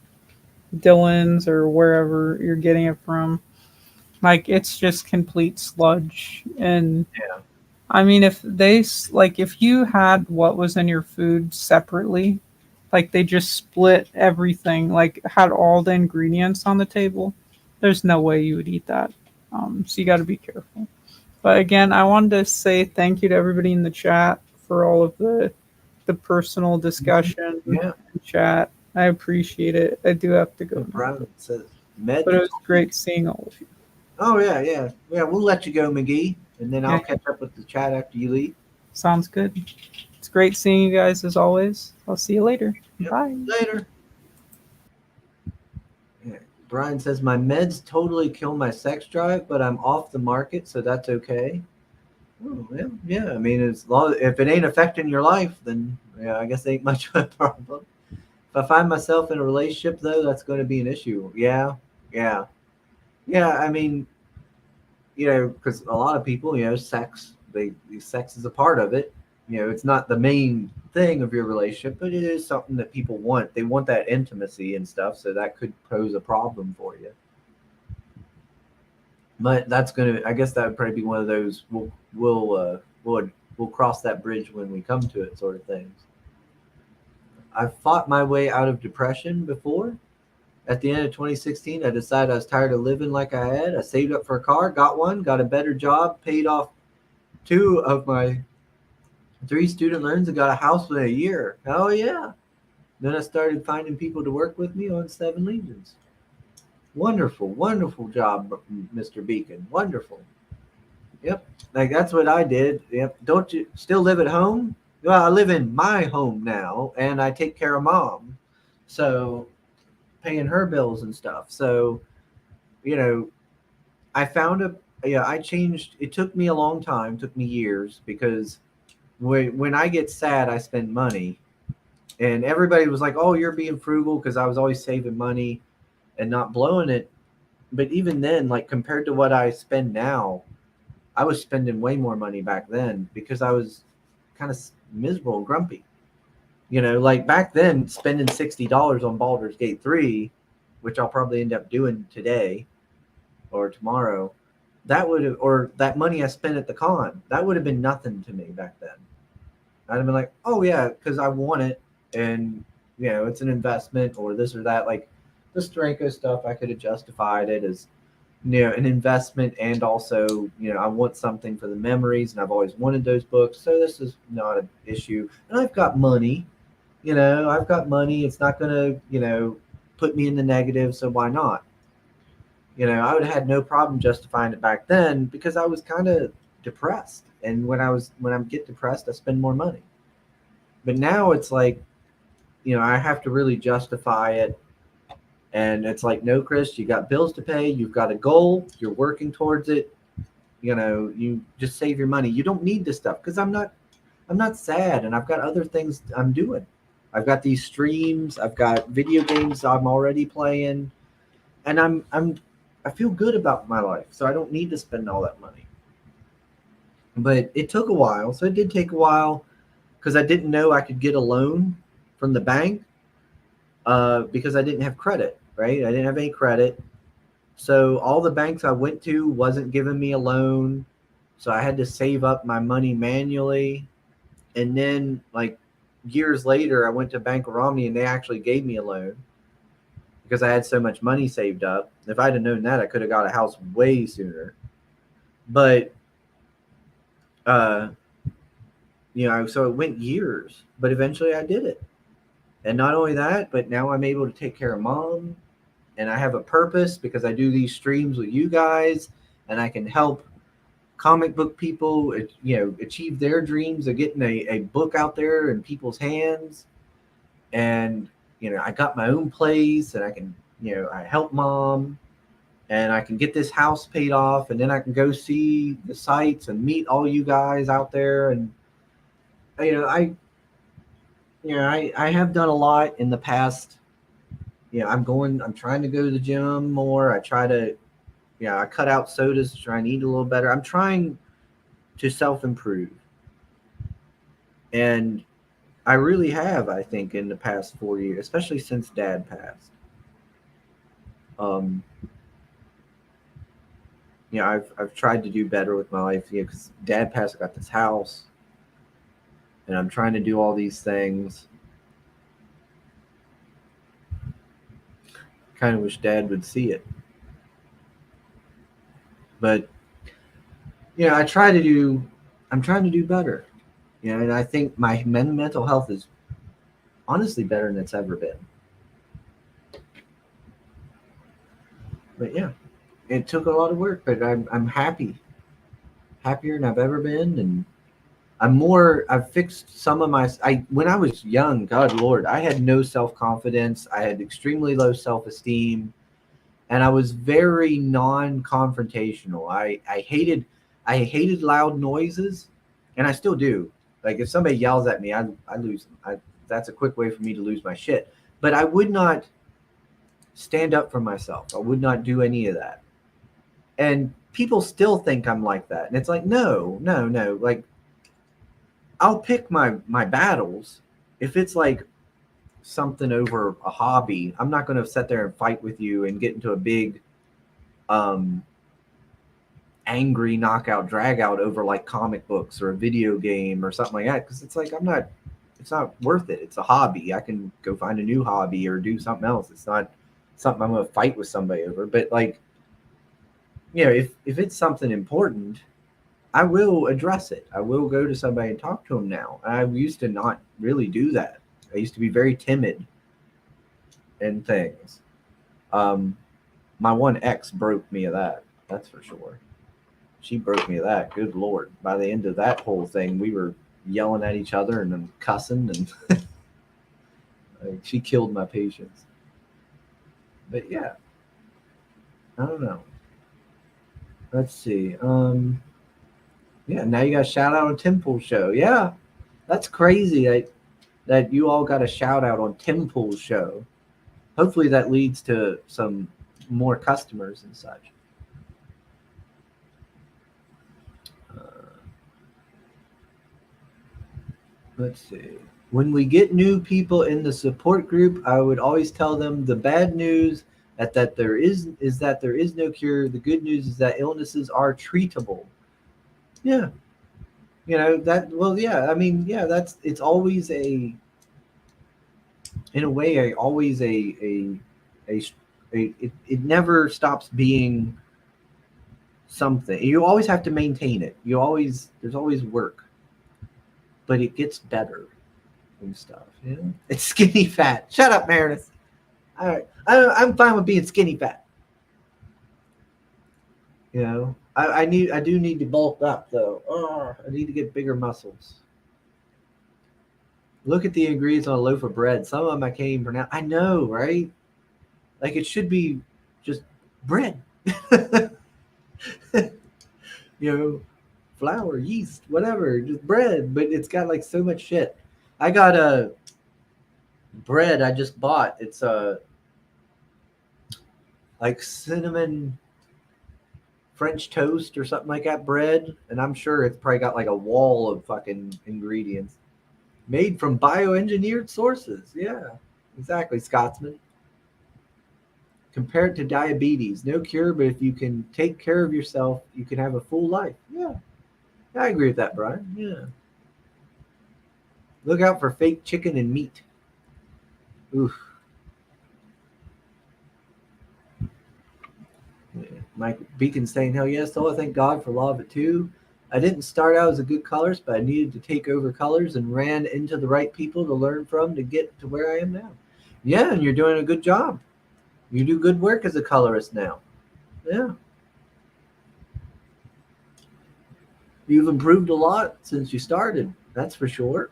Dillon's or wherever you're getting it from, like it's just complete sludge. And Yeah, I mean, if like if you had what was in your food separately, like they just split everything, like had all the ingredients on the table, there's no way you would eat that. So you got to be careful. But again, I wanted to say thank you to everybody in the chat for all of the personal discussion yeah, and chat. I appreciate it. I do have to no go now, problem. Says but meds. it was great seeing all of you. Oh yeah, yeah, yeah. We'll let you go, McGhee. and then I'll Yeah. catch up with the chat after you leave. Sounds good. It's great seeing you guys as always. I'll see you later. Yep. Bye. Later. Yeah. Brian says my meds totally kill my sex drive, but I'm off the market, so that's okay. Oh, yeah, yeah. I mean, as long if it ain't affecting your life, then yeah, I guess it ain't much of a problem. If I find myself in a relationship, though, that's going to be an issue. Yeah, yeah, yeah. I mean, because a lot of people, sex is a part of it. It's not the main thing of your relationship, but it is something that people want. They want that intimacy and stuff, so that could pose a problem for you. But I guess that would probably be one of those we'll cross that bridge when we come to it sort of things. I've fought my way out of depression before. At the end of 2016, I decided I was tired of living like I had. I saved up for a car, got one, got a better job, paid off two of my three student loans, and got a house within a year. Hell yeah. Then I started finding people to work with me on Seven Legions. Wonderful, wonderful job, Mr. Beacon. Wonderful. Yep. Like that's what I did. Yep. Don't you still live at home? Well, I live in my home now and I take care of mom. So paying her bills and stuff. So, you know, I found I changed. It took me a long time, took me years because when I get sad, I spend money. And everybody was like, oh, you're being frugal because I was always saving money and not blowing it. But even then, like compared to what I spend now, I was spending way more money back then because I was kind of miserable and grumpy. Like back then, spending $60 on Baldur's Gate 3, which I'll probably end up doing today or tomorrow, or that money I spent at the con, that would have been nothing to me back then. I'd have been like, oh yeah, because I want it, and it's an investment or this or that. Like the Stranko stuff, I could have justified it as an investment, and also I want something for the memories, and I've always wanted those books, so this is not an issue. And I've got money, I've got money. It's not gonna put me in the negative, so why not? I would have had no problem justifying it back then because I was kind of depressed, and when I get depressed, I spend more money. But now it's like, I have to really justify it. And it's like, no, Chris, you got bills to pay. You've got a goal. You're working towards it. You just save your money. You don't need this stuff because I'm not sad, and I've got other things I'm doing. I've got these streams. I've got video games I'm already playing, and I feel good about my life, so I don't need to spend all that money. But it took a while. So it did take a while because I didn't know I could get a loan from the bank because I didn't have credit, right? I didn't have any credit. So all the banks I went to wasn't giving me a loan. So I had to save up my money manually. And then like years later, I went to Bank of Romney and they actually gave me a loan because I had so much money saved up. If I'd have known that, I could have got a house way sooner. But, so it went years, but eventually I did it. And not only that, but now I'm able to take care of mom, and I have a purpose because I do these streams with you guys, and I can help comic book people, achieve their dreams of getting a book out there in people's hands. And, I got my own place, and I can, I help mom, and I can get this house paid off, and then I can go see the sites and meet all you guys out there. And, I have done a lot in the past. I'm trying to go to the gym more. I try to, I cut out sodas to try and eat a little better. I'm trying to self-improve. And I really have, I think, in the past 4 years, especially since Dad passed. I've tried to do better with my life, because Dad passed, I got this house, and I'm trying to do all these things. Kind of wish Dad would see it. But, I'm trying to do better. And I think my mental health is honestly better than it's ever been. But yeah, it took a lot of work, but I'm happy happier than I've ever been, and I've fixed some of when I was young, God Lord, I had no self-confidence. I had extremely low self-esteem, and I was very non-confrontational. I hated loud noises, and I still do. Like if somebody yells at me, I lose them. That's a quick way for me to lose my shit. But I would not stand up for myself. I would not do any of that. And people still think I'm like that. And it's like, no, no, no. Like I'll pick my battles. If it's like something over a hobby, I'm not going to sit there and fight with you and get into a big angry knockout drag out over like comic books or a video game or something like that, because it's like it's not worth it. It's a hobby. I can go find a new hobby or do something else. It's not something I'm going to fight with somebody over. But like, if it's something important, I will address it. I will go to somebody and talk to them now. I used to not really do that. I used to be very timid and things. My one ex broke me of that. That's for sure. She broke me of that. Good Lord. By the end of that whole thing, we were yelling at each other and then cussing, and like, she killed my patience. But yeah, I don't know. Let's see. Yeah, now you got a shout out on Tim Pool's show. Yeah, that's crazy that you all got a shout out on Tim Pool's show. Hopefully that leads to some more customers and such. Let's see. When we get new people in the support group, I would always tell them the bad news that there is no cure. The good news is that illnesses are treatable. Yeah. That, well, yeah, I mean, yeah, it's always in a way, it never stops being something. You always have to maintain it. There's always work, but it gets better and stuff. It's skinny fat. Shut up, Meredith. All right, I'm fine with being skinny fat. I do need to bulk up though. I need to get bigger muscles. Look at the ingredients on a loaf of bread. Some of them I can't even pronounce. I know, right? Like it should be just bread. Flour, yeast, whatever, just bread. But it's got like so much shit. I got a bread I just bought. It's like cinnamon French toast or something like that bread, and I'm sure it's probably got like a wall of fucking ingredients made from bioengineered sources. Yeah, exactly, Scotsman. Compared to diabetes, no cure, but if you can take care of yourself, you can have a full life. Yeah, I agree with that, Brian. Yeah. Look out for fake chicken and meat. Oof. Yeah. Mike Beacon saying, hell yes, so I thank God for Law of It too. I didn't start out as a good colorist, but I needed to take over colors and ran into the right people to learn from to get to where I am now. Yeah, and you're doing a good job. You do good work as a colorist now. Yeah. You've improved a lot since you started. That's for sure.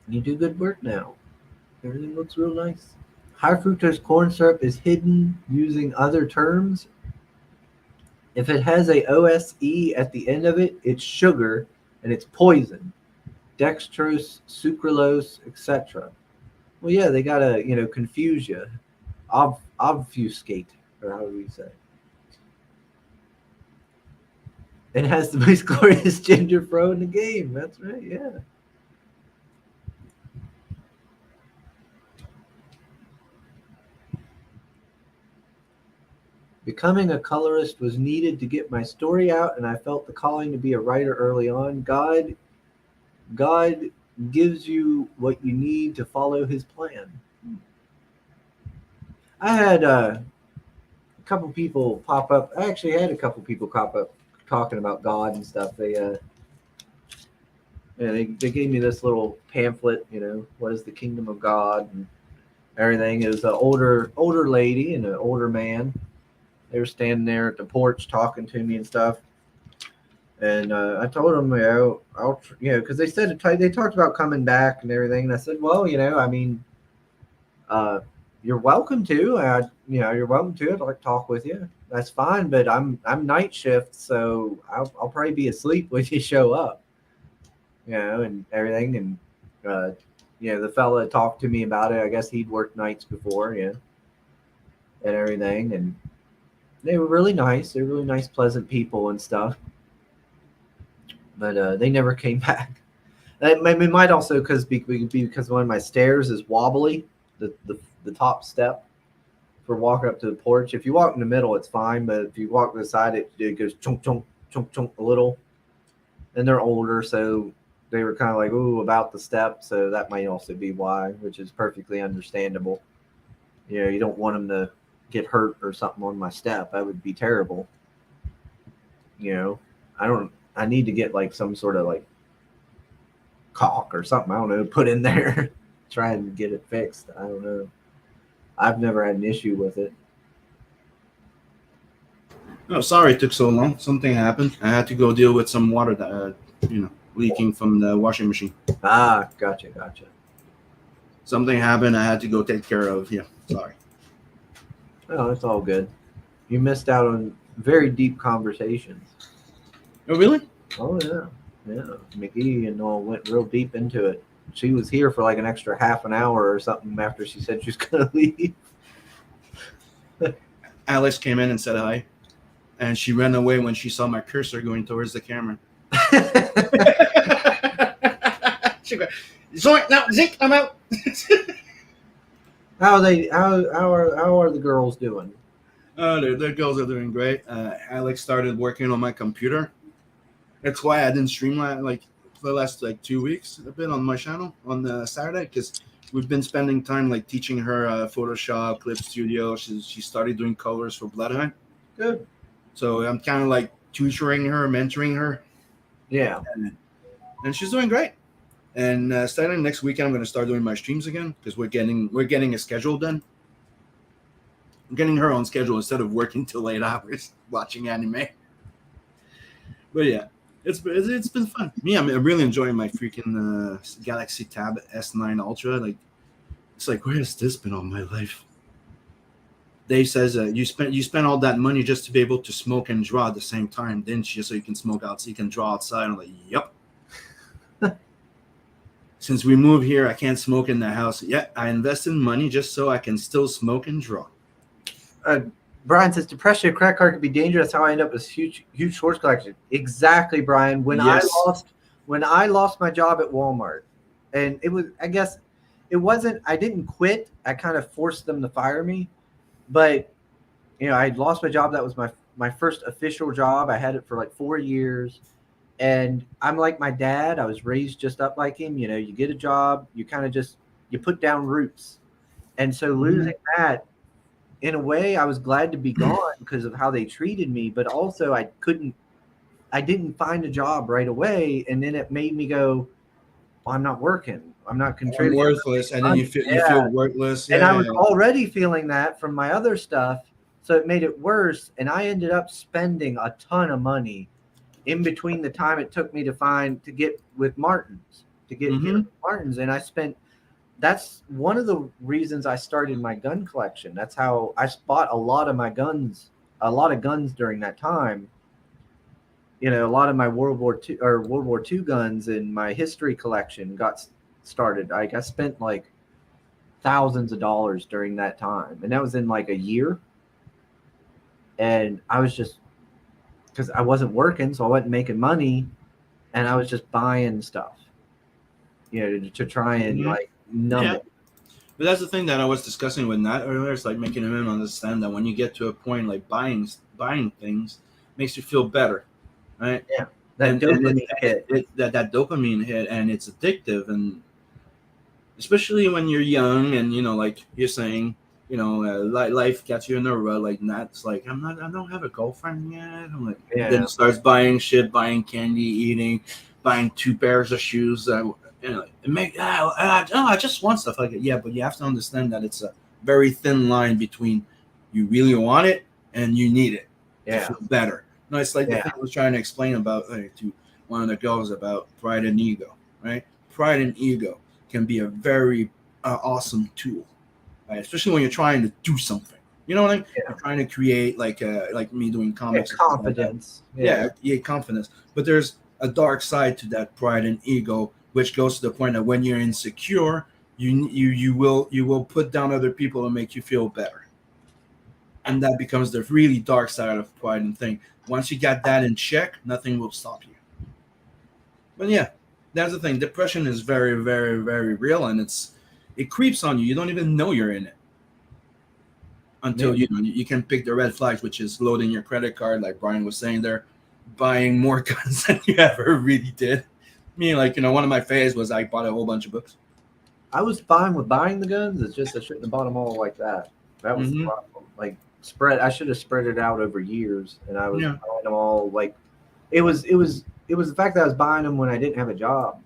You do good work now. Everything looks real nice. High fructose corn syrup is hidden using other terms. If it has a OSE at the end of it, it's sugar and it's poison. Dextrose, sucralose, etc. Well, yeah, they gotta, confuse you. Obfuscate, or how do we say? It has the most glorious ginger fro in the game. That's right, yeah. Becoming a colorist was needed to get my story out, and I felt the calling to be a writer early on. God gives you what you need to follow his plan. I had a couple people pop up. I actually had a couple people pop up talking about God and stuff. They gave me this little pamphlet, what is the kingdom of God and everything. It was an older lady and an older man. They were standing there at the porch talking to me and stuff. And I told them, because they said they talked about coming back and everything. And I said, well, I mean, you're welcome to. You're welcome to. I'd like to talk with you. That's fine, but I'm night shift, so I'll probably be asleep when you show up. And everything. And the fella talked to me about it. I guess he'd worked nights before, and everything. And they were really nice. They're really nice, pleasant people and stuff. But they never came back. It might also because one of my stairs is wobbly. The top step for walking up to the porch. If you walk in the middle, it's fine. But if you walk to the side, it goes chunk chunk chunk chunk a little. And they're older, so they were kind of like, ooh, about the step. So that might also be why, which is perfectly understandable. You don't want them to get hurt or something on my step. That would be terrible. I need to get like some sort of like caulk or something. I don't know, put in there, try and get it fixed. I don't know. I've never had an issue with it. Oh, sorry it took so long. Something happened. I had to go deal with some water that leaking from the washing machine. Ah, gotcha. Something happened. I had to go take care of. Yeah, sorry. Oh, it's all good. You missed out on very deep conversations. Oh, really? Oh yeah. McGhee and all went real deep into it. She was here for like an extra half an hour or something after she said she was gonna leave. Alex came in and said hi, and she ran away when she saw my cursor going towards the camera. She goes, "Zoink, now, Zink, I'm out." How are the girls doing? The girls are doing great. Alex started working on my computer. That's why I didn't stream for the last 2 weeks. I've been on my channel on Saturday because we've been spending time teaching her Photoshop, Clip Studio. She started doing colors for Bloodhound. Good. So I'm kind of tutoring her, mentoring her. Yeah. And she's doing great. And starting next weekend, I'm going to start doing my streams again because we're getting a schedule done. I'm getting her on schedule instead of working till late hours watching anime. But yeah, it's been fun. I'm really enjoying my freaking Galaxy Tab S9 Ultra. It's where has this been all my life? Dave says you spent all that money just to be able to smoke and draw at the same time, didn't you? So you can smoke out, so you can draw outside. I'm like, yep. Since we moved here, I can't smoke in the house. Yeah, I invested money just so I can still smoke and draw. Brian says depression, credit card could be dangerous. That's how I end up with huge shorts collection. Exactly, Brian. When I lost my job at Walmart, and I didn't quit. I kind of forced them to fire me, but I lost my job. That was my first official job. I had it for 4 years. And I'm like my dad. I was raised just up like him. You get a job, you kind of you put down roots. And so losing that, in a way, I was glad to be gone because of how they treated me. But also I didn't find a job right away. And then it made me go, well, I'm not working. I'm not contributing. I'm worthless. And then you feel worthless. And I was already feeling that from my other stuff. So it made it worse. And I ended up spending a ton of money in between the time it took me to get with Martin's, Martin's. And that's one of the reasons I started my gun collection. That's how I bought a lot of guns during that time. A lot of my World War II guns in my history collection got started. I spent thousands of dollars during that time. And that was in a year. And I was just, because I wasn't working, so I wasn't making money, and I was just buying stuff, to try and numb it. But that's the thing that I was discussing with Nat earlier. It's making him understand that when you get to a point buying things makes you feel better, right? Yeah, that dopamine hit. That dopamine hit, and it's addictive, and especially when you're young, and you're saying. Life gets you in a rut Nat's I don't have a girlfriend yet. I'm then starts buying shit, buying candy, eating, buying 2 pairs of shoes. I just want stuff like it. Yeah, but you have to understand that it's a very thin line between you really want it and you need it to feel better. No, it's like the Yeah. thing I was trying to explain about to one of the girls about pride and ego, right? Pride and ego can be a very awesome tool, right? Especially when you're trying to do something. You know what I mean? Yeah. You're trying to create like me doing Yeah, comics. And stuff like that. confidence. Yeah, confidence. But there's a dark side to that pride and ego, which goes to the point that when you're insecure, you will put down other people to make you feel better, and that becomes the really dark side of pride and thing. Once you got that in check, nothing will stop you. But yeah, that's the thing. Depression is very, very, very real, and it creeps on you. You don't even know you're in it until you can pick the red flags, which is loading your credit card, like Brian was saying there, buying more guns than you ever really did. Me, like one of my phases was I bought a whole bunch of books. I was fine with buying the guns. It's just I shouldn't have bought them all like that. That was the problem. Like I should have spread it out over years, and I was buying them all like it was the fact that I was buying them when I didn't have a job.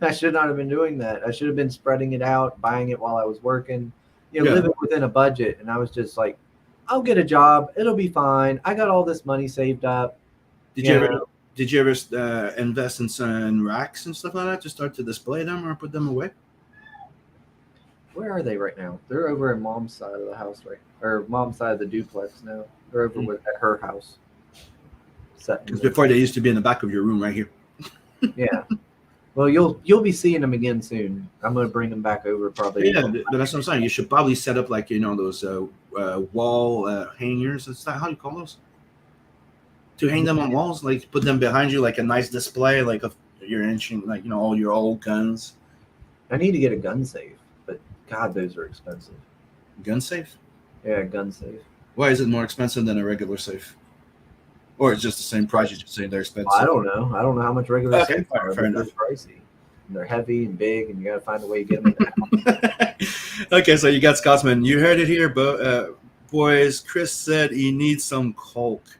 I should not have been doing that. I should have been spreading it out, buying it while I was working, living within a budget. And I was just like, I'll get a job. It'll be fine. I got all this money saved up. Did you ever invest in some racks and stuff like that to start to display them or put them away? Where are they right now? They're over in Mom's side of the house, right? Or Mom's side of the duplex now. They're over at her house. Because before they used to be in the back of your room right here. Yeah. Well, you'll be seeing them again soon. I'm going to bring them back over probably. Yeah, but that's what I'm saying. You should probably set up like those wall hangers. Is that how you call those? To hang them on walls, like put them behind you, like a nice display, like you're inching, like all your old guns. I need to get a gun safe, but God, those are expensive. Gun safe? Yeah, gun safe. Why is it more expensive than a regular safe? Or it's just the same price? You just say they're expensive. Well, I don't know. I don't know how much regular safes are. Fair enough. They're pricey. And they're heavy and big, and you got to find a way to get them in the house. Okay, so you got Scotsman. You heard it here, but boys. Chris said he needs some coke.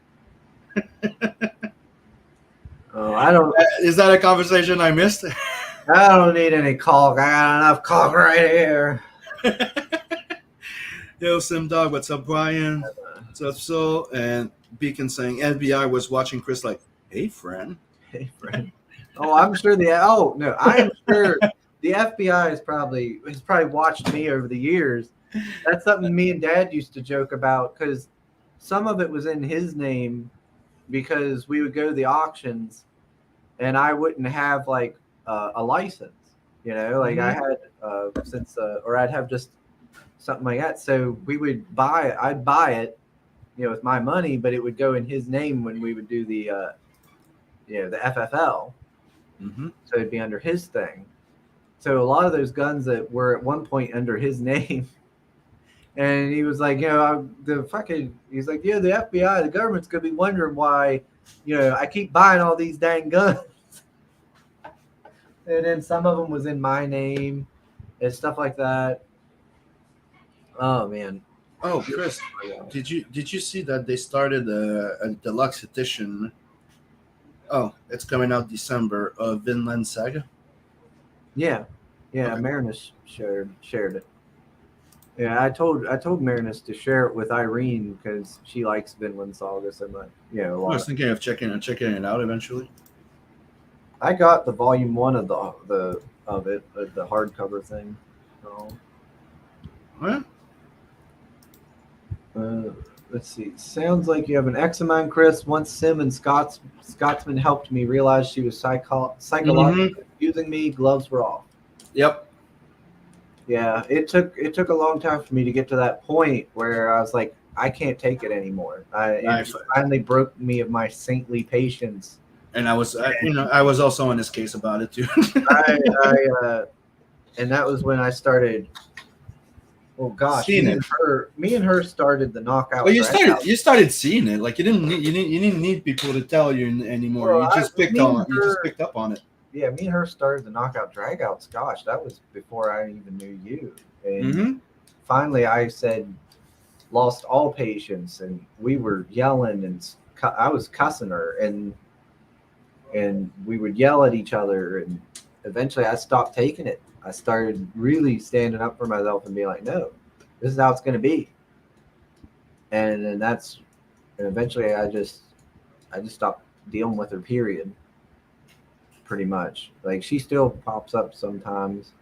Oh, I don't. Is that a conversation I missed? I don't need any caulk. I got enough caulk right here. Yo, Sim Dog, what's up, Brian? What's up, Soul? And Beacon saying FBI was watching Chris like, hey, friend. Hey, friend. Oh, I'm sure I am sure the FBI has probably watched me over the years. That's something me and Dad used to joke about because some of it was in his name because we would go to the auctions and I wouldn't have like a license, like I had or I'd have just something like that. So we would buy it. I'd buy it, with my money, but it would go in his name when we would do the FFL. Mm-hmm. So it'd be under his thing. So a lot of those guns that were at one point under his name, and he was like, he's like, the FBI, the government's gonna be wondering why, I keep buying all these dang guns. And then some of them was in my name and stuff like that. Oh man. Oh, Chris, did you see that they started a deluxe edition? Oh, it's coming out December of Vinland Saga. Yeah, okay. Marinus shared it. Yeah, I told Marinus to share it with Irene because she likes Vinland Saga so much. I was thinking of checking it out eventually. I got the volume 1 of the hardcover thing. So. What? Let's see. Sounds like you have an ex of mine, Chris. Once Sim and Scotsman helped me realize she was psychologically abusing me. Gloves were off. Yep. Yeah, it took a long time for me to get to that point where I was like, I can't take it anymore. It finally broke me of my saintly patience. And I was also on this case about it too. And that was when I started. Oh gosh, me and her started the knockout. Well, you started seeing it. Like you didn't need people to tell you anymore. Well, you just picked up on it. Yeah, me and her started the knockout dragouts. Gosh, that was before I even knew you. And finally, I said, lost all patience, and we were yelling, and I was cussing her, and we would yell at each other, and eventually, I stopped taking it. I started really standing up for myself and being like, no, this is how it's going to be. And then eventually I just I just stopped dealing with her. Period. Pretty much. Like she still pops up sometimes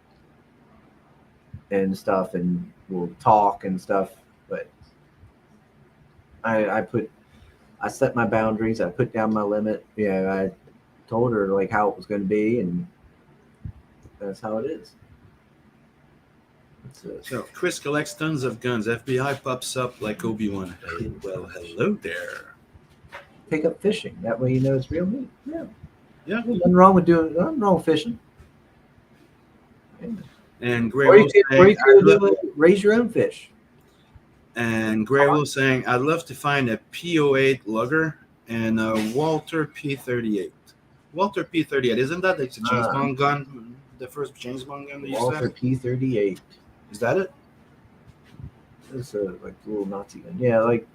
and stuff, and we'll talk and stuff. But I set my boundaries. I put down my limit. Yeah, I told her like how it was going to be, and that's how it is. So Chris collects tons of guns. FBI pops up like Obi-Wan. Well, hello there. Pick up fishing. That way you know it's real meat. Yeah. Yeah. There's nothing wrong with doing. Nothing wrong with fishing. Yeah. And Gray Or you Wolf could saying, raise your own fish. and Gray Wolf saying, I'd love to find a P08 lugger and a Walter P38. Walter P38, isn't that like the James Bond gun? The first James Bond gun that you Walter said? P38. Is that it? It's a like little Nazi gun. Yeah, like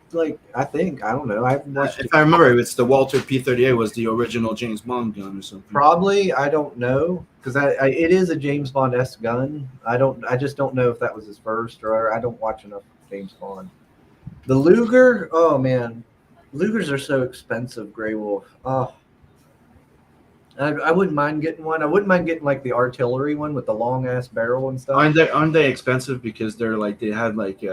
I think I don't know. I haven't watched. If I remember, it's the Walter P38 was the original James Bond gun or something. Probably, I don't know, because it is a James Bond-esque gun. I just don't know if that was his first, or I don't watch enough James Bond. The Luger, oh man, Lugers are so expensive. Gray Wolf, oh, I wouldn't mind getting one. I wouldn't mind getting like the artillery one with the long ass barrel and stuff. Aren't they expensive because they're like they have like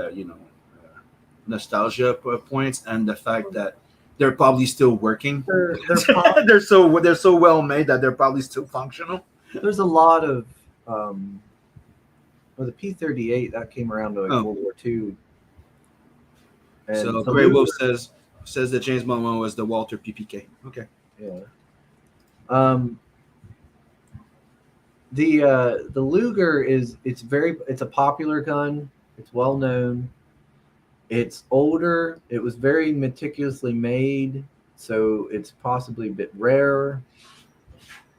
nostalgia points and the fact that they're probably still working. They're so well made that they're probably still functional. There's a lot of the P-38 that came around to like World War II. And so Gray Wolf says that James Bond one was the Walter PPK. Okay. Yeah. The Luger it's a popular gun. It's well known. It's older. It was very meticulously made, so it's possibly a bit rare.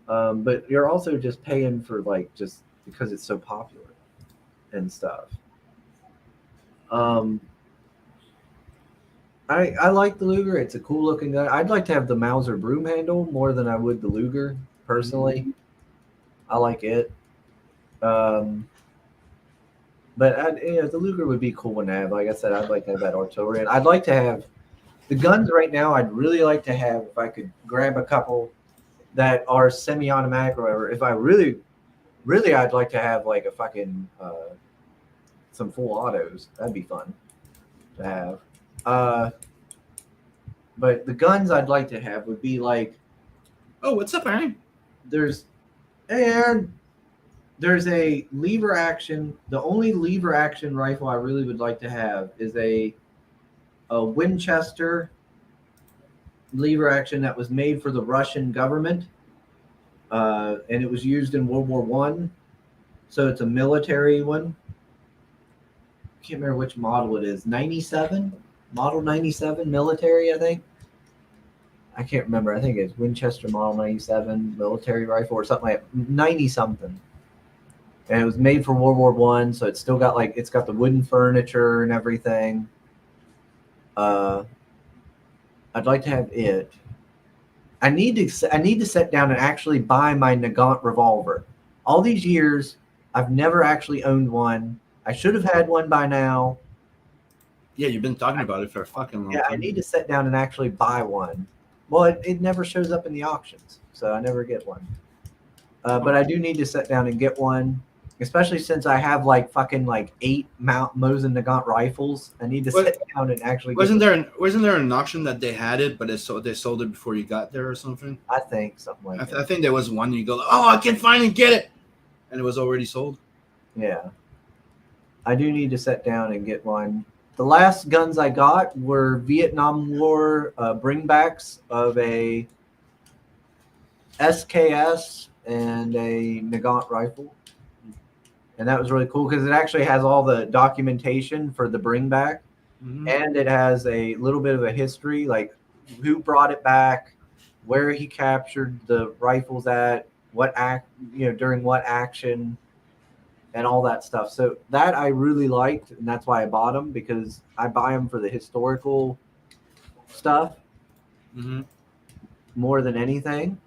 But you're also just paying for like just because it's so popular and stuff. I like the Luger. It's a cool looking gun. I'd like to have the Mauser broom handle more than I would the Luger personally. I like it. But the Luger would be cool to have. Like I said, I'd like to have that artillery. And I'd like to have the guns right now. I'd really like to have, if I could grab a couple that are semi-automatic or whatever. If I really, really, I'd like to have like a fucking some full autos. That'd be fun to have. But the guns I'd like to have would be like, oh, what's up, Aaron? There's a lever action. The only lever action rifle I really would like to have is a Winchester lever action that was made for the Russian government, and it was used in World War I. So it's a military one. I can't remember which model it is. 97, model 97 military, I think. I can't remember. I think it's Winchester model 97 military rifle or something like 90 something. And it was made for World War I, so it's still got it's got the wooden furniture and everything. I'd like to have it. I need to sit down and actually buy my Nagant revolver. All these years, I've never actually owned one. I should have had one by now. Yeah, you've been talking about it for a fucking long time. Yeah, I need to sit down and actually buy one. Well, it never shows up in the auctions, so I never get one. But I do need to sit down and get one, especially since I have 8 Mosin Nagant rifles. I need to sit down and actually. Wasn't there an auction that they had it, but they sold it before you got there or something? I think something like that. I think there was one. You go, oh, I can finally get it, and it was already sold. Yeah, I do need to sit down and get one. The last guns I got were Vietnam War bringbacks of a SKS and a Nagant rifle. And that was really cool because it actually has all the documentation for the bringback. Mm-hmm. And it has a little bit of a history, like who brought it back, where he captured the rifles at, during what action, and all that stuff. So that I really liked, and that's why I bought them, because I buy them for the historical stuff more than anything.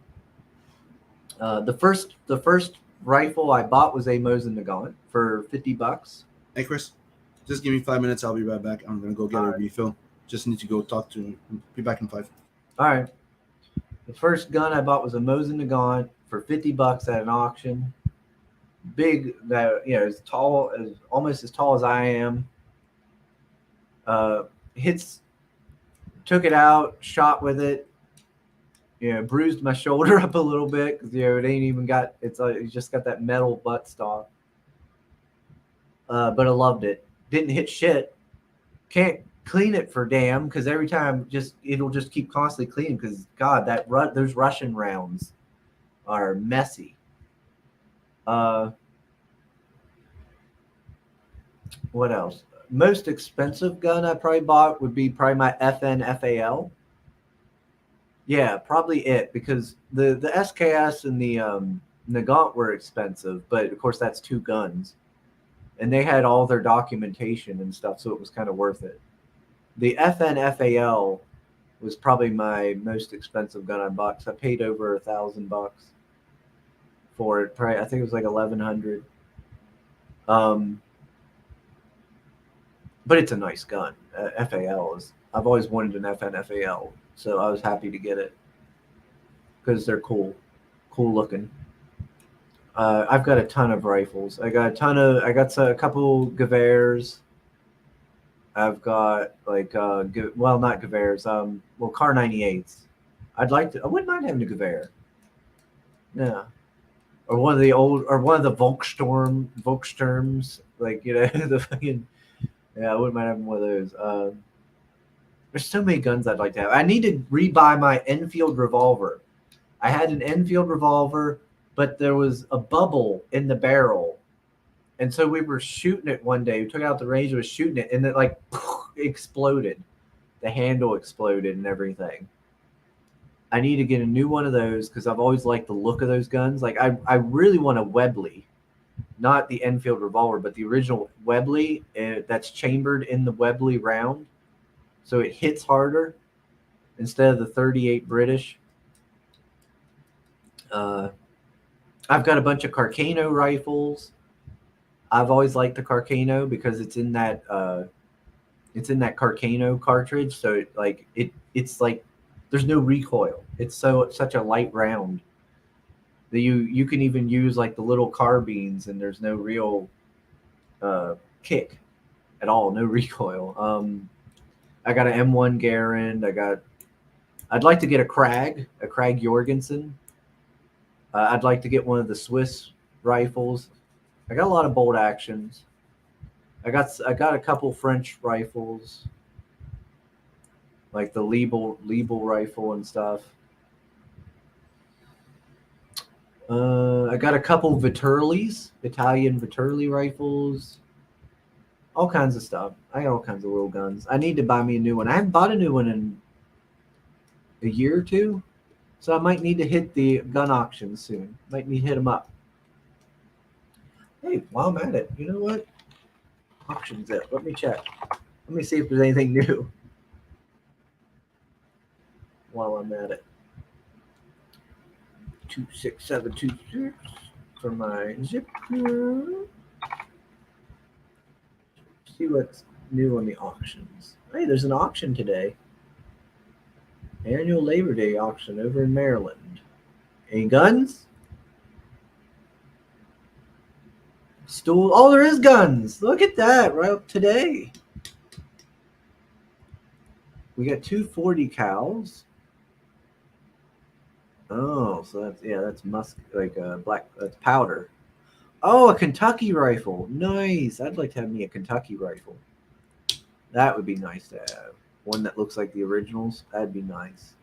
The first rifle I bought was a Mosin Nagant for $50. Hey Chris, just give me 5 minutes. I'll be right back. I'm gonna go get a refill. Just need to go talk to him. Be back in 5. All right. The first gun I bought was a Mosin Nagant for $50 at an auction. Big, that as tall as almost as tall as I am. Hits, took it out, shot with it. Bruised my shoulder up a little bit because it ain't even got it's just got that metal buttstock. But I loved it. Didn't hit shit. Can't clean it for damn because every time it'll just keep constantly cleaning because God those Russian rounds are messy. What else? Most expensive gun I probably bought would be probably my FNFAL. Yeah, probably it because the SKS and the Nagant were expensive, but of course that's two guns, and they had all their documentation and stuff, so it was kind of worth it. The FNFAL was probably my most expensive gun I bought because I paid over $1,000 for it. Probably, I think it was like 1,100. But it's a nice gun. FAL is. I've always wanted an FNFAL, so I was happy to get it because they're cool looking. I've got a ton of rifles. I got a couple Gewehr's. I've got like not Gewehr's. Kar 98s. I wouldn't mind having a Gewehr. Yeah. Or one of the Volksturms, like the fucking. Yeah, I wouldn't mind having one of those. There's so many guns I'd like to have. I need to rebuy my Enfield revolver. I had an Enfield revolver, but there was a bubble in the barrel. And so we were shooting it one day. We took out the range and was shooting it, and it like exploded. The handle exploded and everything. I need to get a new one of those because I've always liked the look of those guns. Like I really want a Webley. Not the Enfield revolver, but the original Webley that's chambered in the Webley round. So it hits harder instead of the 38 British. I've got a bunch of Carcano rifles. I've always liked the Carcano because it's in that Carcano cartridge. So it's like there's no recoil. It's such a light round. You can even use like the little carbines and there's no real kick at all, no recoil. I got an M1 Garand. I'd like to get a Krag Jorgensen. I'd like to get one of the Swiss rifles. I got a lot of bolt actions. I got a couple French rifles, like the Liebel rifle and stuff. I got a couple Italian Viterli rifles, all kinds of stuff. I got all kinds of little guns. I need to buy me a new one. I haven't bought a new one in a year or two, so I might need to hit the gun auctions soon. Might need to hit them up. Hey, while I'm at it, you know what? Auctions it. Let me check. Let me see if there's anything new while I'm at it. 26726 for my zip code. See what's new on the auctions. Hey, there's an auction today. Annual Labor Day auction over in Maryland. Any guns? Stool. Oh, there is guns. Look at that right up today. We got 240 cals. Oh, so that's black. That's powder. Oh, a Kentucky rifle. Nice. I'd like to have me a Kentucky rifle. That would be nice to have. One that looks like the originals. That'd be nice.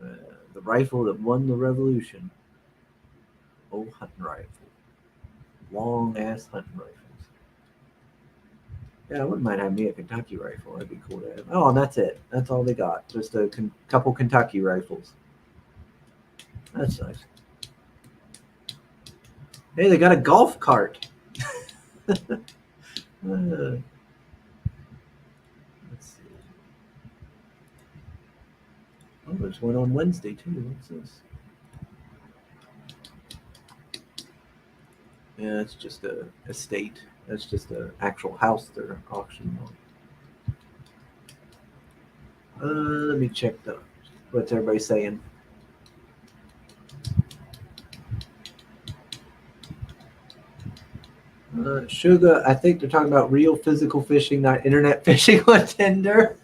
The rifle that won the revolution. Old hunting rifle. Long ass hunting rifles. Yeah, I wouldn't mind having me a Kentucky rifle. That'd be cool to have. Oh, and that's it. That's all they got. Just a couple Kentucky rifles. That's nice. Hey, they got a golf cart. Let's see. Oh, there's one on Wednesday too. What's this? Yeah, it's just a estate. That's just an actual house they're auctioning on. Let me check what's everybody saying. Sugar, I think they're talking about real physical fishing, not internet fishing on Tinder.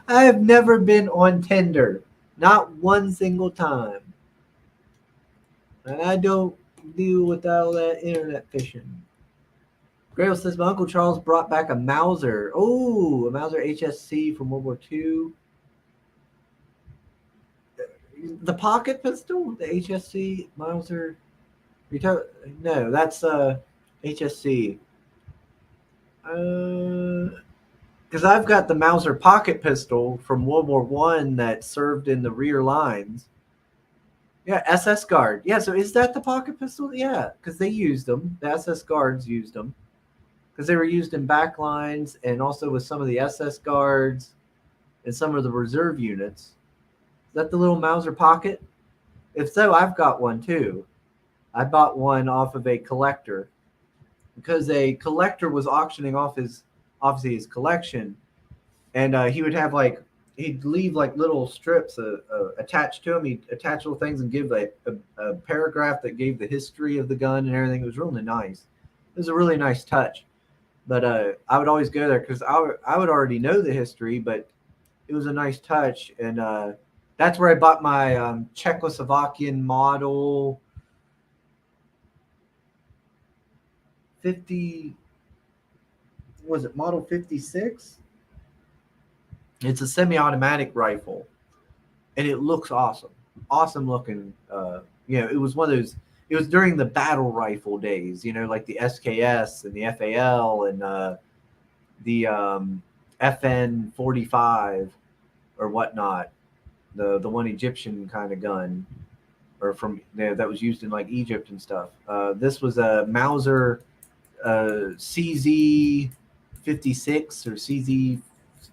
I have never been on Tinder, not one single time. And I don't deal with all that internet fishing. Grail says my Uncle Charles brought back a Mauser. Oh, a Mauser HSC from World War II. The pocket pistol, the HSC Mauser. No, that's HSC. Because I've got the Mauser pocket pistol from World War One that served in the rear lines. Yeah, SS Guard. Yeah, so is that the pocket pistol? Yeah, because they used them. The SS Guards used them because they were used in back lines and also with some of the SS Guards and some of the reserve units. Is that the little Mauser pocket? If so, I've got one too. I bought one off of a collector because a collector was auctioning off obviously his collection, and he would have he'd leave like little strips attached to him. He'd attach little things and give a paragraph that gave the history of the gun and everything. It was really nice. It was a really nice touch. But I would always go there because I would already know the history, but it was a nice touch. And that's where I bought my Czechoslovakian model 50. Was it model 56? It's a semi-automatic rifle, and it looks awesome. Awesome looking. It was one of those. It was during the battle rifle days, like the SKS and the FAL and the FN 45 or whatnot. The one Egyptian kind of gun, or from that was used in like Egypt and stuff. This was a Mauser CZ 56 or CZ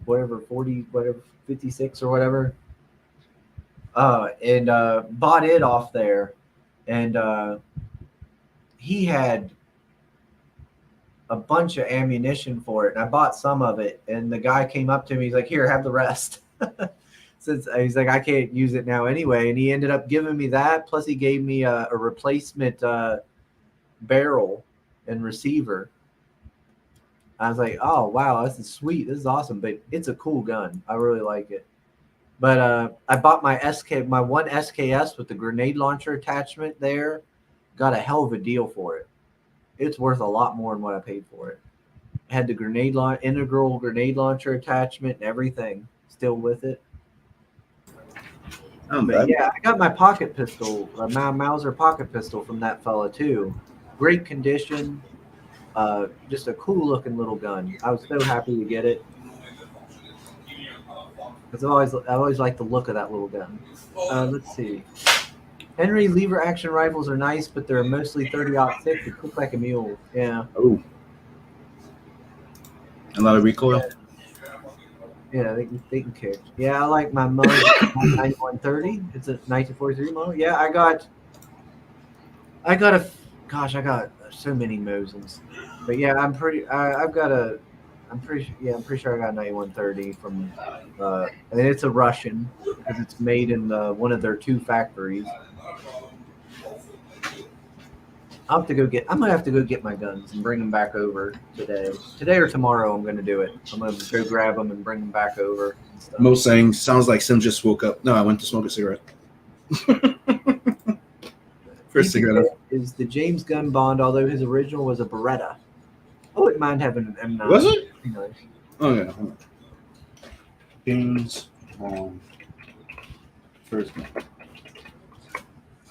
whatever 40 whatever 56 or whatever, and bought it off there, and he had a bunch of ammunition for it, and I bought some of it, and the guy came up to me, he's like, here, have the rest. Since he's like, I can't use it now anyway, and he ended up giving me that, plus he gave me a replacement barrel and receiver. I was like, oh wow, this is sweet, this is awesome, but it's a cool gun. I really like it. But I bought my one SKS with the grenade launcher attachment there. Got a hell of a deal for it. It's worth a lot more than what I paid for it. Had the integral grenade launcher attachment and everything still with it. But yeah, I got my pocket pistol, my Mauser pocket pistol from that fella too. Great condition. Just a cool looking little gun. I was so happy to get it because I always like the look of that little gun. Let's see. Henry lever action rifles are nice, but they're mostly 30-06. They cook like a mule. Yeah. Oh. A lot of recoil. Yeah, they can kick. Yeah, I like my Mug 9130. It's a 1943 model. Yeah, I got so many Mosins. But yeah, I'm pretty sure I got a 9130 from and it's a Russian because it's made in one of their two factories. I'm gonna have to go get my guns and bring them back over today or tomorrow. I'm gonna do it. I'm gonna go grab them and bring them back over. Most saying sounds like Sim just woke up. No, I went to smoke a cigarette. First cigarette is the James Gunn Bond, although his original was a Beretta. I wouldn't mind having an M9. Was it? Nice. Oh yeah. James Bond. First one.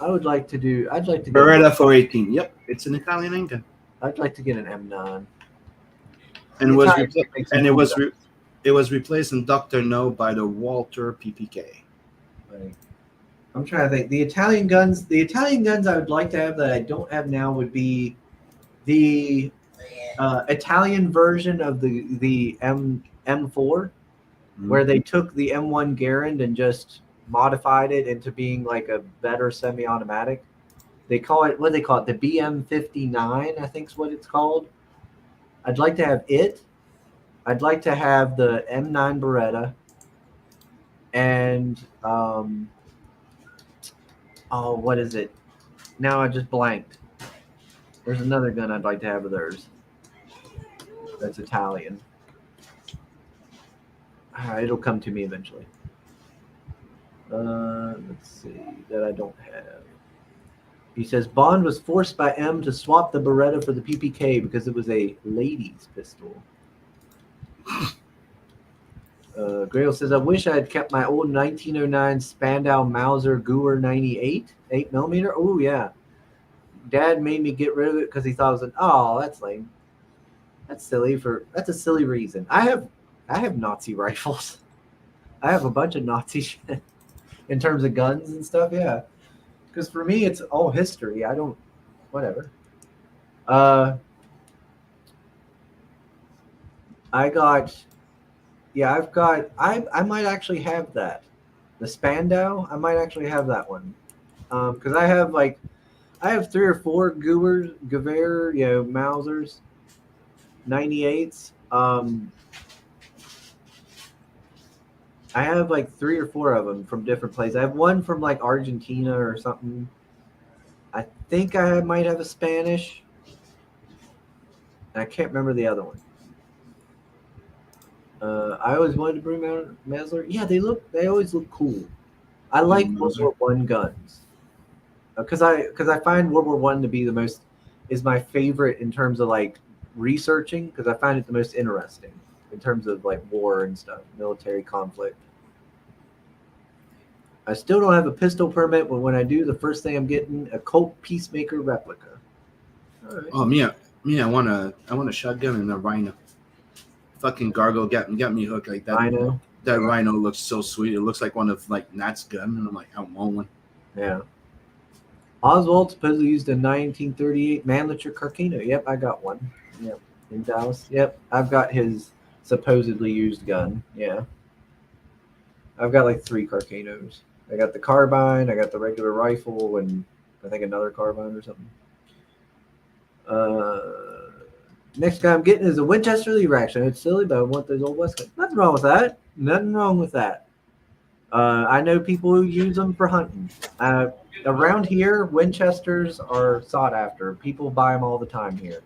I'd like to Beretta 418. Yep, it's an Italian Inca. I'd like to get an M9. And it was replaced in Dr. No by the Walter PPK. Right. I'm trying to think. The Italian guns I would like to have that I don't have now would be the Italian version of the M4, where they took the M1 Garand and just modified it into being like a better semi-automatic. They call it the BM59, I think is what it's called. I'd like to have it. I'd like to have the M9 Beretta, and oh, what is it? Now I just blanked. There's another gun I'd like to have of theirs. That's Italian. It'll come to me eventually. Let's see that I don't have. He says Bond was forced by M to swap the Beretta for the PPK because it was a ladies' pistol. Grail says, I wish I had kept my old 1909 Spandau Mauser Gewehr 98 8mm. Oh yeah, Dad made me get rid of it because he thought it was an. Oh, that's lame. That's silly. That's a silly reason. I have Nazi rifles. I have a bunch of Nazi shit in terms of guns and stuff. Yeah, because for me it's all history. I don't. Whatever. I got. Yeah, I've got. I might actually have that. The Spandau. I might actually have that one. Because I have 3 or 4 Gewehr, Mausers, 98s. I have 3 or 4 of them from different places. I have one from Argentina or something. I think I might have a Spanish. I can't remember the other one. I always wanted to bring out Masler. Yeah, they always look cool. I like World War One guns because I find World War One to be is my favorite in terms of researching, because I find it the most interesting in terms of war and stuff, military conflict. I still don't have a pistol permit, but when I do, the first thing I'm getting a Colt Peacemaker replica. All right. Oh, me, I want a shotgun and a Rhino. Fucking Gargo got me hooked like that. Rhino. That Rhino looks so sweet. It looks like one of Nat's gun, and I'm like, I want one. Yeah. Oswald supposedly used a 1938 Mannlicher Carcano. Yep, I got one. Yep, in Dallas. Yep, I've got his supposedly used gun. Yeah. I've got 3 Carcanos. I got the carbine, I got the regular rifle, and I think another carbine or something. Next guy I'm getting is a Winchester lever action. It's silly, but I want those old West guns. Nothing wrong with that. Nothing wrong with that. I know people who use them for hunting. Around here, Winchesters are sought after. People buy them all the time here.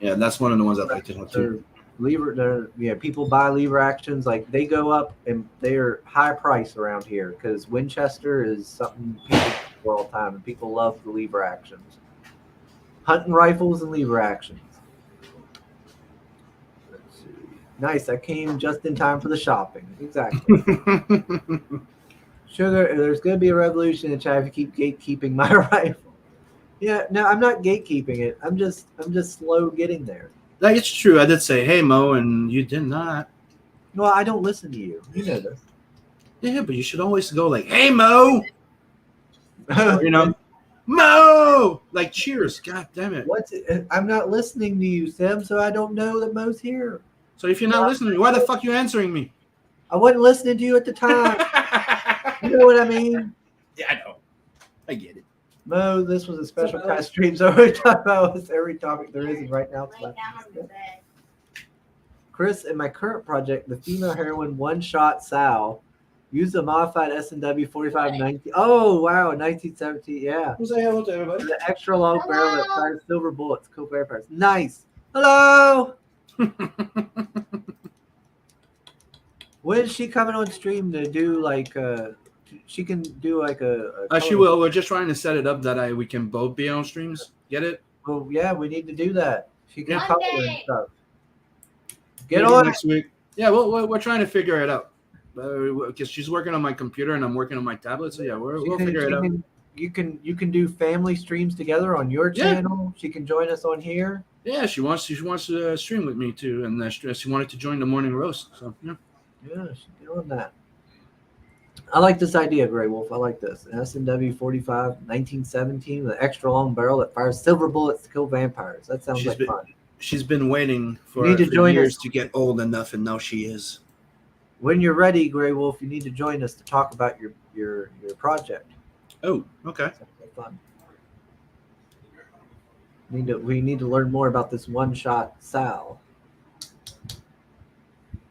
Yeah, that's one of the ones I like to have too. People buy lever actions. They go up and they're high price around here because Winchester is something people do all the time, and people love the lever actions. Hunting rifles and lever actions. Let's see. Nice. I came just in time for the shopping. Exactly. Sugar, there's going to be a revolution in China if you keep gatekeeping my rifle. Yeah, no, I'm not gatekeeping it. I'm just slow getting there. It's true. I did say, hey, Mo, and you did not. Well, I don't listen to you. You know this. Yeah, but you should always go hey, Mo. Mo! Cheers. God damn it. I'm not listening to you, Sim, so I don't know that Mo's here. So if you're not listening, why the fuck are you answering me? I wasn't listening to you at the time. You know what I mean? Yeah, I know. I get it. Mo, this was a special kind of stream, so we talk about every topic there is, and right now it's left. Chris, in my current project, the female heroine one-shot Sal used a modified S&W 4519. Oh, wow, 1917, yeah. Say hello to everybody. The extra long barrel that fires silver bullets, cool vampires. Nice. Hello. When is she coming on stream to do she can do a she will. We're just trying to set it up that we can both be on streams. Get it? Well, yeah, we need to do that. She can color and stuff. Get Maybe on next week. Yeah, we're trying to figure it out because she's working on my computer and I'm working on my tablet. So yeah, we'll figure it out. You can do family streams together on your channel. She can join us on here. Yeah, she wants to stream with me too, and she wanted to join the morning roast. So yeah. Yeah, she can do that. I like this idea, Grey Wolf. I like this. S&W 45 1917 with an extra long barrel that fires silver bullets to kill vampires. That sounds fun. She's been waiting for years to get old enough, and now she is. When you're ready, Grey Wolf, you need to join us to talk about your project. Oh, okay. Sounds like fun. We need to learn more about this one-shot Sal.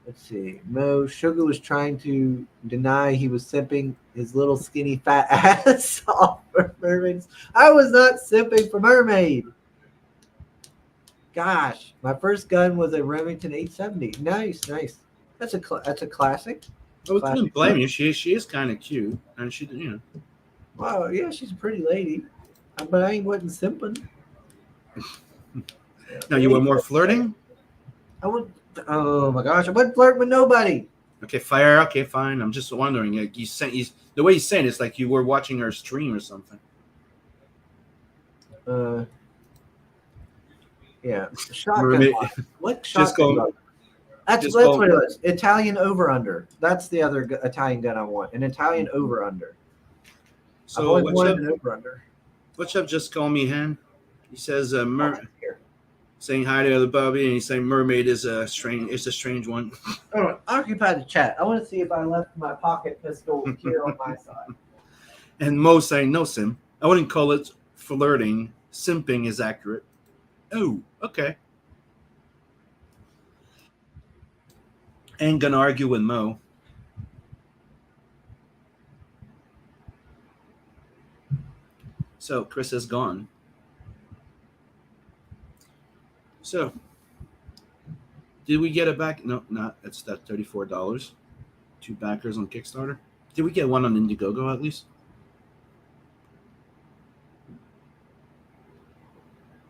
Let's see. Mo Sugar was trying to deny he was simping his little skinny fat ass off for mermaids. I was not simping for mermaid. Gosh, my first gun was a Remington 870. Nice, nice. That's a classic. I couldn't Classic blame gun. you. She is kind of cute, and she Wow, yeah, she's a pretty lady. But I ain't wasn't simping. Now you were more flirting. I would. Oh my gosh, I wouldn't flirt with nobody. Okay, fire. Okay, fine. I'm just wondering. Like the way he's saying it's like you were watching her stream or something. Yeah, shotgun. Mermaid. What Just shotgun? go. That's just that's go- what it was. Italian over under. That's the other Italian gun I want. An Italian over under. I've So always what's wanted up? an over under. What's up? Just call me Hen. He says Here. saying hi to the Bobby, and he's saying mermaid is a strange. It's a strange one. Hold on. Occupy the chat. I want to see if I left my pocket pistol here on my side. And Mo saying no, Sim. I wouldn't call it flirting. Simping is accurate. Oh, okay. Ain't gonna argue with Mo. So Chris is gone. So did we get it back? No, not. It's that $34. 2 backers on Kickstarter. Did we get one on Indiegogo at least?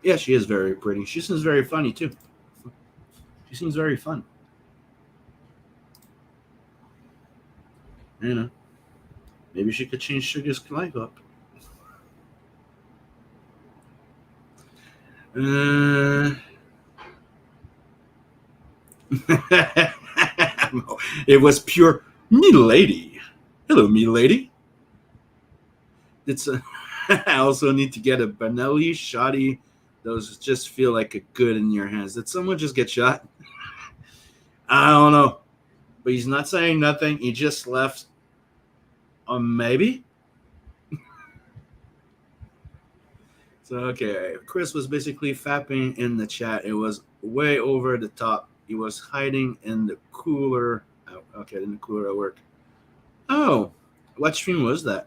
Yeah, she is very pretty. She seems very funny too. She seems very fun. You know, maybe she could change Sugar's life up. It was pure me lady. Hello, me lady. It's a, I also need to get a Benelli shoddy. Those just feel like a good in your hands. Did someone just get shot? I don't know. But he's not saying nothing. He just left. Maybe. So okay, Chris was basically fapping in the chat. It was way over the top. He was hiding in the cooler. Oh, okay, in the cooler at work. Oh, what stream was that?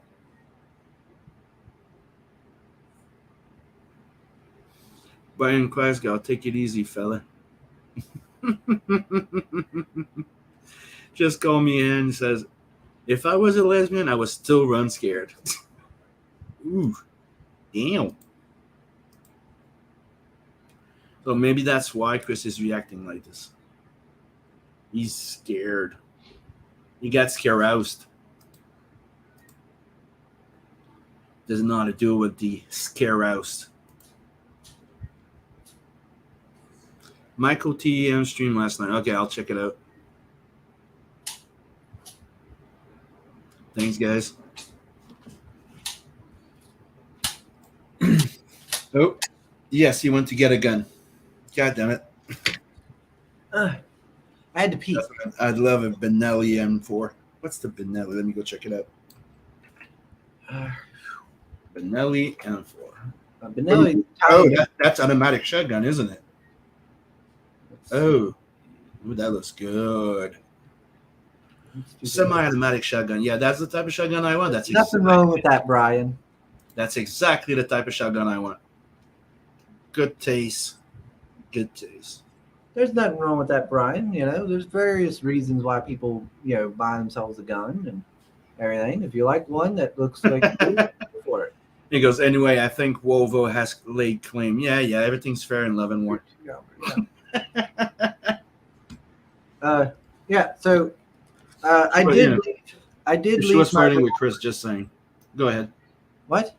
Brian Quasgal, take it easy, fella. Just call me in and says, if I was a lesbian, I would still run scared. Ooh, damn. So maybe that's why Chris is reacting like this. He's scared. He got scaroused. Does not do with the scaroused. Michael TM stream last night. Okay, I'll check it out. Thanks, guys. Oh, yes, he went to get a gun. God damn it. I had to pee. I'd love a Benelli M4. What's the Benelli? Let me go check it out. Benelli M4. Benelli. Oh, that's automatic shotgun, isn't it? Oh, ooh, that looks good. Semi-automatic shotgun. Yeah, that's the type of shotgun I want. That's nothing wrong with that, Brian. That's exactly the type of shotgun I want. Good taste. Good taste. There's nothing wrong with that, Brian. You know, there's various reasons why people, buy themselves a gun and everything. If you like one that looks like you, go for it. He goes, anyway, I think Volvo has laid claim. Yeah, everything's fair in love and war. Yeah. So I But, did. yeah. I did. She was flirting with Chris. Just saying. Go ahead. What?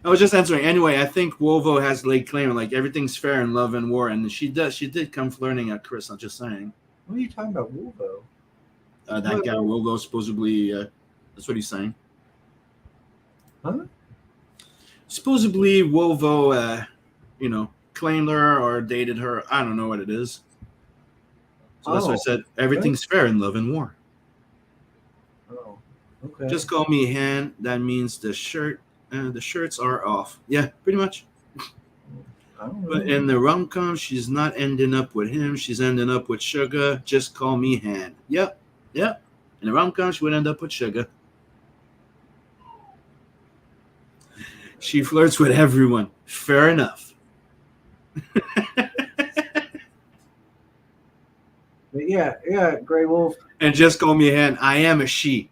I was just answering. Anyway, I think Volvo has laid claim. Like everything's fair in love and war, and she does. She did come flirting at Chris. I'm just saying. What are you talking about, Wolvo? That guy Volvo supposedly. That's what he's saying. Huh? Supposedly Volvo, claimed her or dated her. I don't know what it is. So that's why I said everything's fair in love and war. Oh, okay. Just call me Han. That means the shirts are off. Yeah, pretty much. I don't know. But in the rom-com, she's not ending up with him. She's ending up with Sugar. Just call me Han. Yep. In the rom-com, she would end up with Sugar. She flirts with everyone. Fair enough. But yeah, Grey Wolf. And just call me Han. I am a she.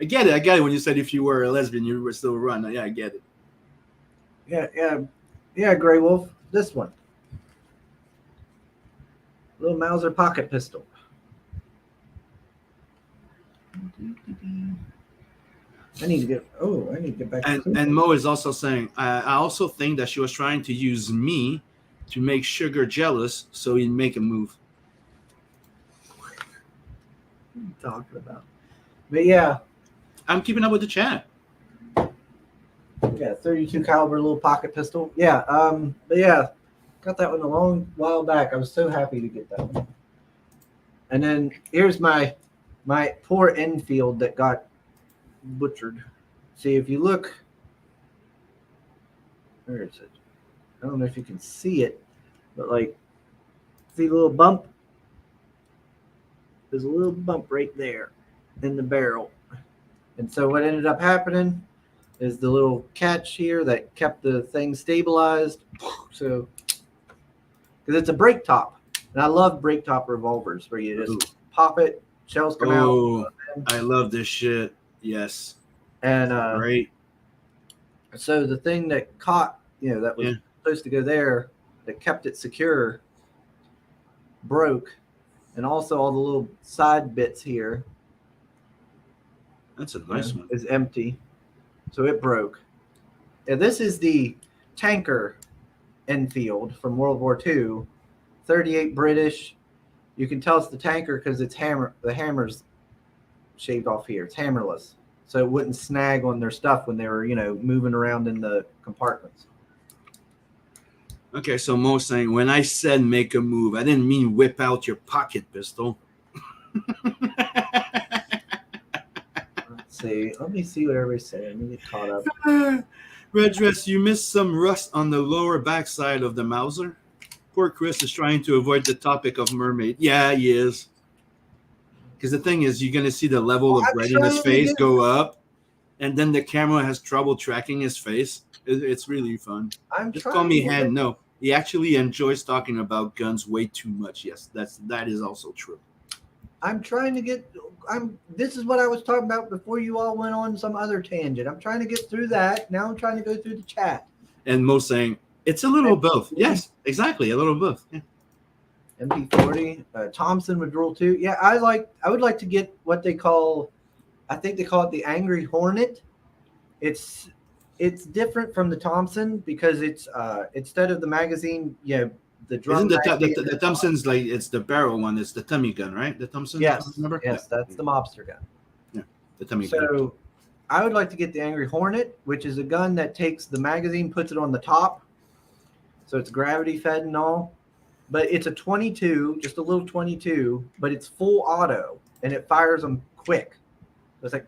I get it. When you said if you were a lesbian, you were still run. Yeah, I get it. Yeah, Grey Wolf. This one. Little Mauser pocket pistol. I need to get back. And Mo is also saying, I also think that she was trying to use me to make Sugar jealous so he'd make a move. What are you talking about? But yeah. I'm keeping up with the chat. Yeah, 32 caliber little pocket pistol. Yeah, but yeah, got that one a long while back. I was so happy to get that one. And then here's my poor Enfield that got butchered. See, if you look, where is it? I don't know if you can see it, but like, see the little bump? There's a little bump right there in the barrel. And so what ended up happening is the little catch here that kept the thing stabilized. So, because it's a break top, and I love break top revolvers where you just pop it, shells come out. I love this shit. Yes. And great. So the thing that caught, that was supposed to go there, that kept it secure, broke, and also all the little side bits here. That's a nice one. Is empty. So it broke. And this is the tanker Enfield from World War II, 38 British. You can tell it's the tanker because it's the hammer's shaved off here. It's hammerless. So it wouldn't snag on their stuff when they were, moving around in the compartments. Okay, so Mo's saying, when I said make a move, I didn't mean whip out your pocket pistol. Let me see what everybody's saying. Let me get caught up. Red Dress, you missed some rust on the lower backside of the Mauser. Poor Chris is trying to avoid the topic of mermaid. Yeah, he is. Because the thing is, you're going to see the level of red in his face go up, and then the camera has trouble tracking his face. It's really fun. Just call me Han. No, he actually enjoys talking about guns way too much. Yes, that is also true. I'm trying to get. This is what I was talking about before you all went on some other tangent. I'm trying to get through that. Now I'm trying to go through the chat. And Mo saying it's a little both. Yes, exactly, a little both. Yeah. MP40, Thompson with Rule 2. Yeah, I would like to get what they call. I think they call it the Angry Hornet. It's different from the Thompson because it's instead of the magazine, the drum. Isn't the Thompson's like it's the barrel one? It's the Tommy gun, right? The Thompson. Yes, remember? Yes, that's the mobster gun. Yeah, the Tommy gun. So, I would like to get the Angry Hornet, which is a gun that takes the magazine, puts it on the top, so it's gravity fed and all. But it's a 22, just a little 22, but it's full auto and it fires them quick. It's like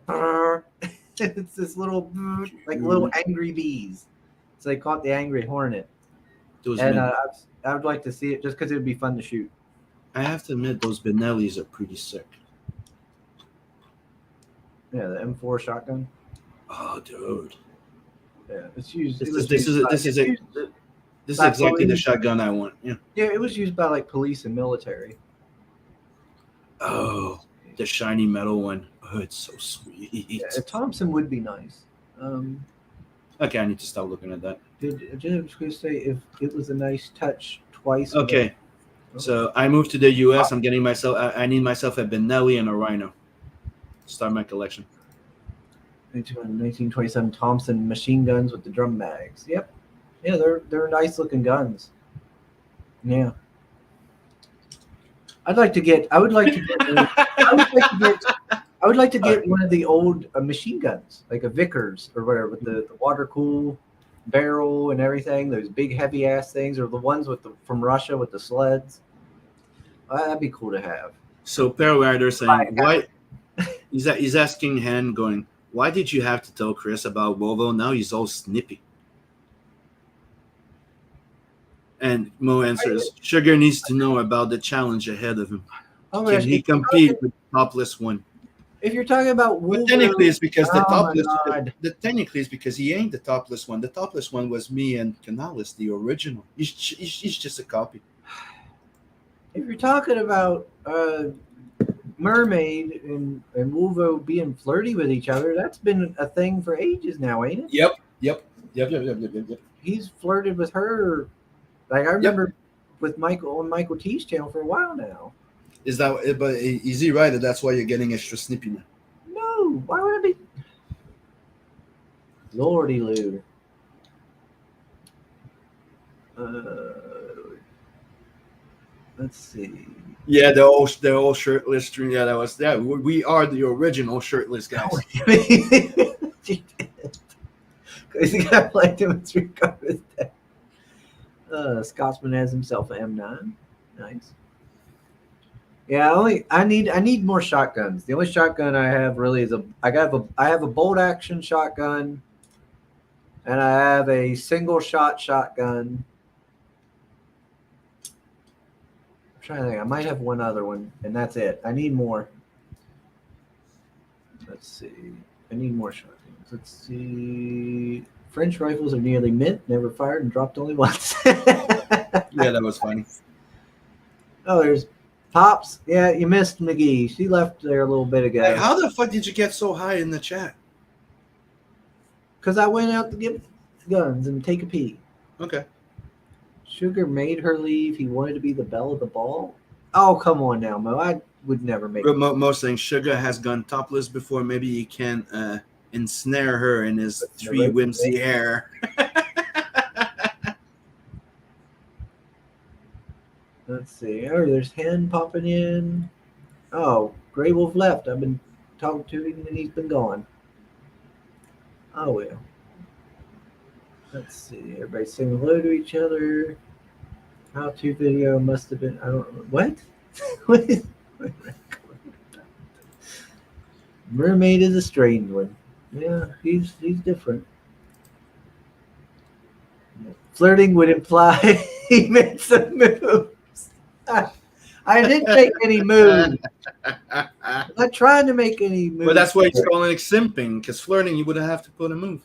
it's this little little angry bees. So they call it the Angry Hornet. I would like to see it just because it would be fun to shoot. I have to admit, those Benellis are pretty sick. Yeah, the M4 shotgun. Oh, dude. Yeah, it's used. This is exactly the shotgun I want. Yeah. Yeah, it was used by like police and military. Oh, the shiny metal one. Oh, it's so sweet. Yeah, a Thompson would be nice. Okay, I need to stop looking at that. I was going to say if it was a nice touch twice. Okay, so I moved to the U.S. I'm getting myself. I need myself a Benelli and a Rhino. Start my collection. 1927 Thompson machine guns with the drum mags. Yep. Yeah, they're nice looking guns. Yeah. I would like to get one of the old machine guns, like a Vickers or whatever, with the water cool barrel and everything. Those big heavy ass things, or the ones from Russia with the sleds. That'd be cool to have. So Paraglider saying why? He's asking Han going, why did you have to tell Chris about Volvo? Now he's all snippy. And Mo answers, Sugar needs to know about the challenge ahead of him. Oh my Can gosh, he compete with the topless one? if you're talking about But technically, it's because the oh my topless. God. Technically, it's because he ain't the topless one. The topless one was me and Canales, the original. He's just a copy. If you're talking about Mermaid and Wolvo being flirty with each other, that's been a thing for ages now, ain't it? Yep. He's flirted with her. Like I remember with Michael on Michael T's channel for a while now. Is that? But is he right that that's why you're getting extra snippy now? No, why would I be? Lordy Lou. Let's see. Yeah, they're all shirtless. Yeah, that was we are the original shirtless guys. She did. Because the guy played demonstrate his death. Scotsman has himself an M9. Nice. Yeah, I need more shotguns. The only shotgun I have really is I have a bolt action shotgun, and I have a single shot shotgun. I'm trying to think. I might have one other one, and that's it. I need more. Let's see. I need more shotguns. Let's see. French rifles are nearly mint, never fired, and dropped only once. Yeah, that was funny. Oh, there's Pops. Yeah, you missed McGhee. She left there a little bit ago. Hey, how the fuck did you get so high in the chat? Because I went out to get guns and take a pee. Okay. Sugar made her leave. He wanted to be the belle of the ball. Oh, come on now, Mo. I would never make it. Most things, Sugar has gone topless before. Maybe he can ensnare her in his three whimsy hair. Let's see. Oh, there's Hen popping in. Oh, Grey Wolf left. I've been talking to him and he's been gone. Oh, well. Let's see. Everybody saying hello to each other. How-to video must have been. I don't know. What? What is. Mermaid is a strange one. Yeah, he's different. Flirting would imply he made some moves. I didn't make any moves. I'm not trying to make any moves. But that's why he's calling it simping, because flirting, you would have to put a move.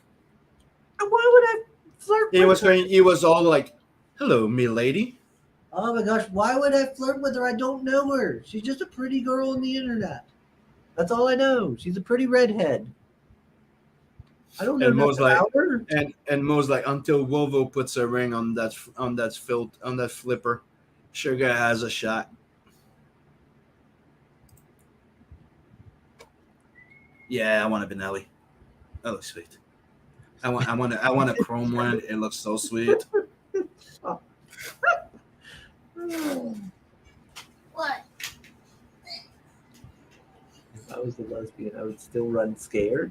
Why would I flirt with her? He was all like, hello, me lady. Oh my gosh, why would I flirt with her? I don't know her. She's just a pretty girl on the internet. That's all I know. She's a pretty redhead. I don't know nothing about her. And Mo's like, until Wolvo puts a ring on that flipper, Sugar has a shot. Yeah, I want a Benelli. That looks sweet. I want a chrome one. It looks so sweet. What? If I was a lesbian, I would still run scared.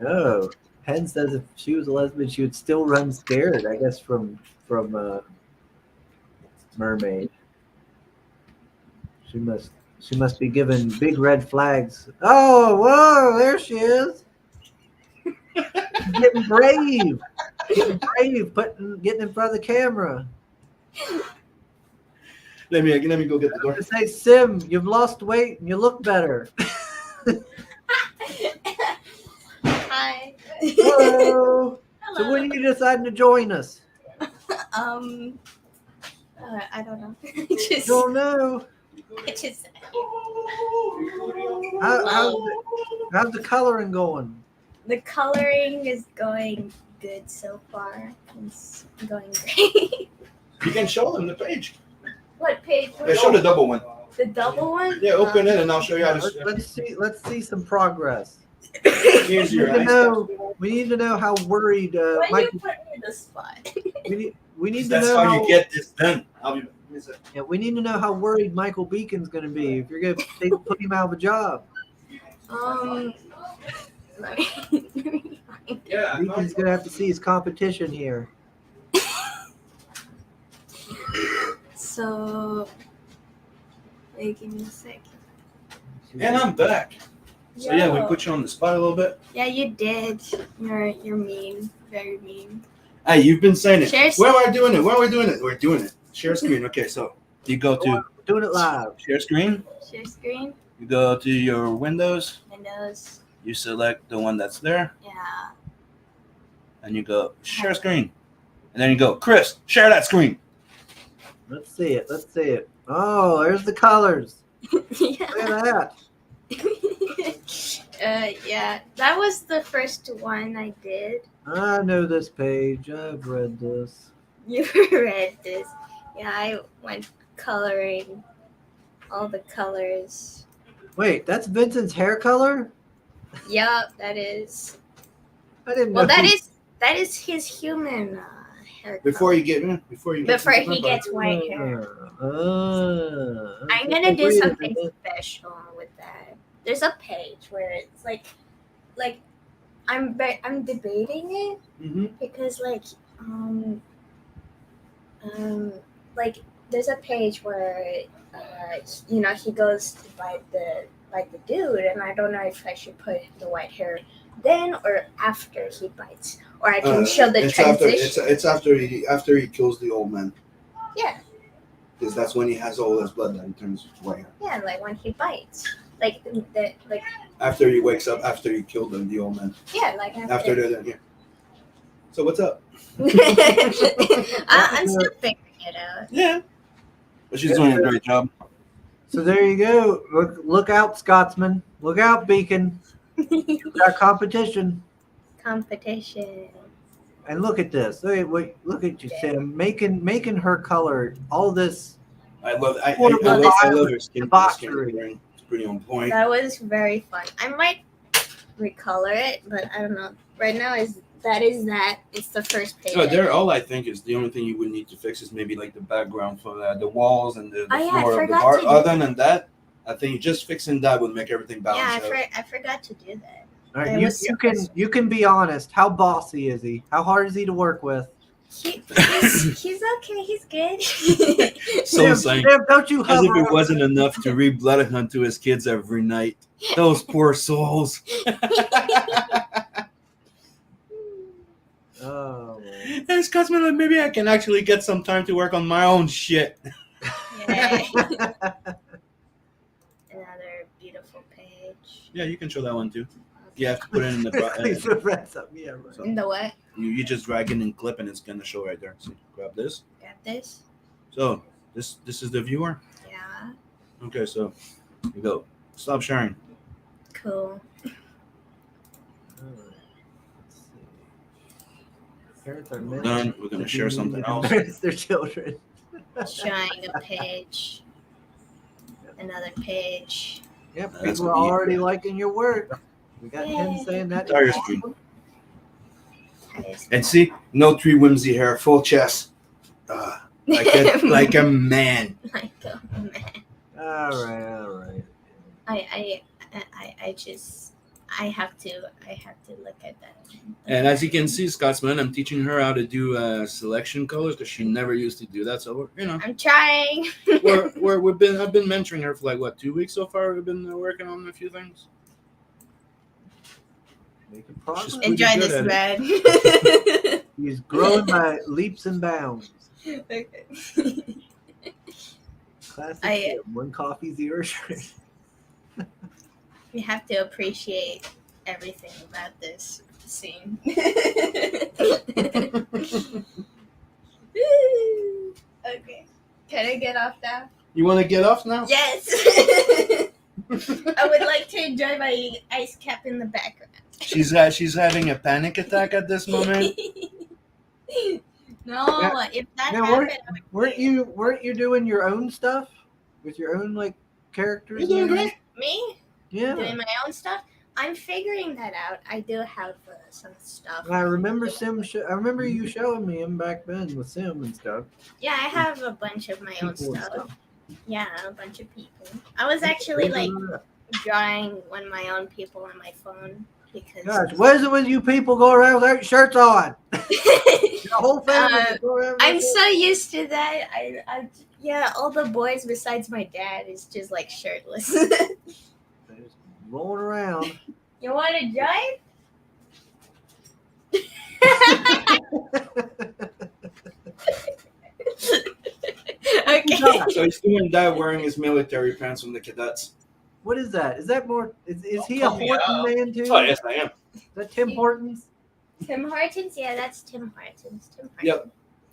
No. Hen says if she was a lesbian, she would still run scared, I guess, from Mermaid. She must be given big red flags. Oh, whoa, there she is. Getting brave. Getting brave, getting in front of the camera. Let me go get the door. Say, Sim, you've lost weight and you look better. Hi. Hello. Hello. So when are you deciding to join us? I don't know. Don't know. How's the coloring going? The coloring is going good so far. It's going great. You can show them the page. What page? Yeah, show the double one. The double one? Yeah, open it and I'll show you how to. Let's see some progress. Here's your We need to know how worried Why Mike. you put me in the spot? We need to That's know how you get this done. Yeah, we need to know how worried Michael Beacon's going to be if you're going to put him out of a job. Yeah, Beacon's going to have to see his competition here. So, wait, give me a second. and I'm back. So yeah, we put you on the spot a little bit. Yeah, you did. You're mean, very mean. Hey, you've been saying it. Share Where are we doing it? Where are we doing it? We're doing it. Share screen. Okay, so you go to Doing it live. share screen. Share screen. You go to your Windows. Windows. You select the one that's there, Yeah. and you go share screen, and then you go, Chris, share that screen. Let's see it. Let's see it. Oh, there's the colors. Yeah. Look at that. Yeah, that was the first one I did. I know this page. I've read this. You read this. Yeah, I went coloring all the colors. Wait, that's Vincent's hair color? Yup, that is. I didn't know. Well, that is his human hair. Before color. you get Before he gets white hair. I'm gonna do something special with that. There's a page where it's like I'm debating it Mm-hmm. because like there's a page where he goes to bite the dude, and I don't know if I should put the white hair then or after he bites, or I can show the transition. It's after he kills the old man. Yeah. Because that's when he has all his blood that he turns white. Yeah, like when he bites, like After he wakes up, after he killed him, the old man. yeah, like After they're done here. So what's up? I'm still figuring it out. Yeah. But she's doing a great job. So there you go. Look out, Scotsman. Look out, Beacon. Got competition. Competition. And look at this. Look at you, Sam. Making her color all this. I love her skin. Debauchery. It's pretty on point. That was very fun. I might recolor it, but I don't know. Right now it's the first page. Oh, there. All I think is the only thing you would need to fix is maybe like the background for the walls and the Oh, yeah, I floor of the forgot bar. to do Other than that, I think just fixing that would make everything balance out. I forgot to do that. All right, It was you can be honest. How bossy is he? How hard is he to work with? He's okay. He's good. So Sam, saying, Sam, don't you as hover if it over- wasn't enough to read blood hunt to his kids every night. Those poor souls. Oh, man. And Scotsman, like, maybe I can actually get some time to work on my own shit. Yay. Another beautiful page. Yeah, you can show that one too. You have to put it in the. He's a red sub. Yeah, right. In the what? You just drag it and clip, and it's gonna show right there. So grab this. Got this? So this is the viewer. Yeah. Okay, so you go. Stop sharing. Cool. All right. Let's see. Parents are meant Done. We're gonna share something else. embarrass their children. Showing a page. Another page. Yep, That's people are what you- already liking your work. We got him Yay. saying that. Entire screen. Highest. And see, no tree whimsy hair, full chest, like a man. Like a man. All right. I have to look at that. And as you can see, Scotsman, I'm teaching her how to do selection colors because she never used to do that. So I'm trying. I've been mentoring her for like 2 weeks so far. We've been working on a few things. Making progress. She's- Enjoy pretty this, good man. He's growing by leaps and bounds. Okay. Classic. I- One coffee, zero shirt. You have to appreciate everything about this scene. Okay. Can I get off now? You want to get off now? Yes. I would like to enjoy my ice cap in the background. She's having a panic attack at this moment. No, Yeah. if that Now, happened, weren't you doing your own stuff with your own characters? You're doing and great. me Yeah. doing my own stuff, I'm figuring that out. I do have some stuff. And I remember I remember you showing me him back then with Sim and stuff. Yeah, I have a bunch of my own People and stuff. Yeah, a bunch of people. I was actually drawing one of my own people on my phone because Gosh, what is it with you people go around without shirts on? The whole family go around. I'm without so used to that. I yeah, all the boys besides my dad is just shirtless. shirts. They're just rolling around. You want to drive? Okay. So he's doing that wearing his military pants from the cadets. What is that? Is that more? Is he a Call me Horton out. man too? Oh, yes, I am. Is that Tim Hortons? Tim Hortons? Yeah, that's Tim Hortons. Tim Hortons. Yep.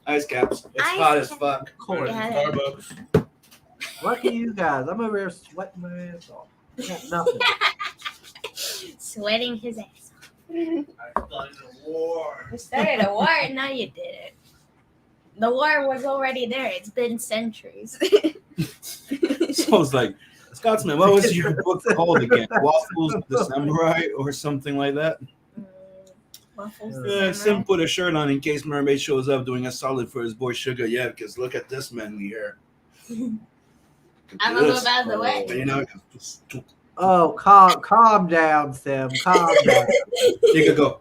Ice caps. It's Ice hot as cap. fuck. Of course. Yeah. Starbucks. Lucky you guys. I'm over here sweating my ass off. I got nothing. Sweating his ass off. I started a war. You started a war, no, you didn't. The war was already there. It's been centuries. So it's like, Scotsman, what was your book called again? Waffles of the Samurai or something like that? Waffles. Sim put a shirt on in case Mermaid shows up, doing a solid for his boy Sugar. Yeah, because look at this manly hair. I'm gonna move out of the way. You know, Oh, calm down, Sim. Calm down. you could go.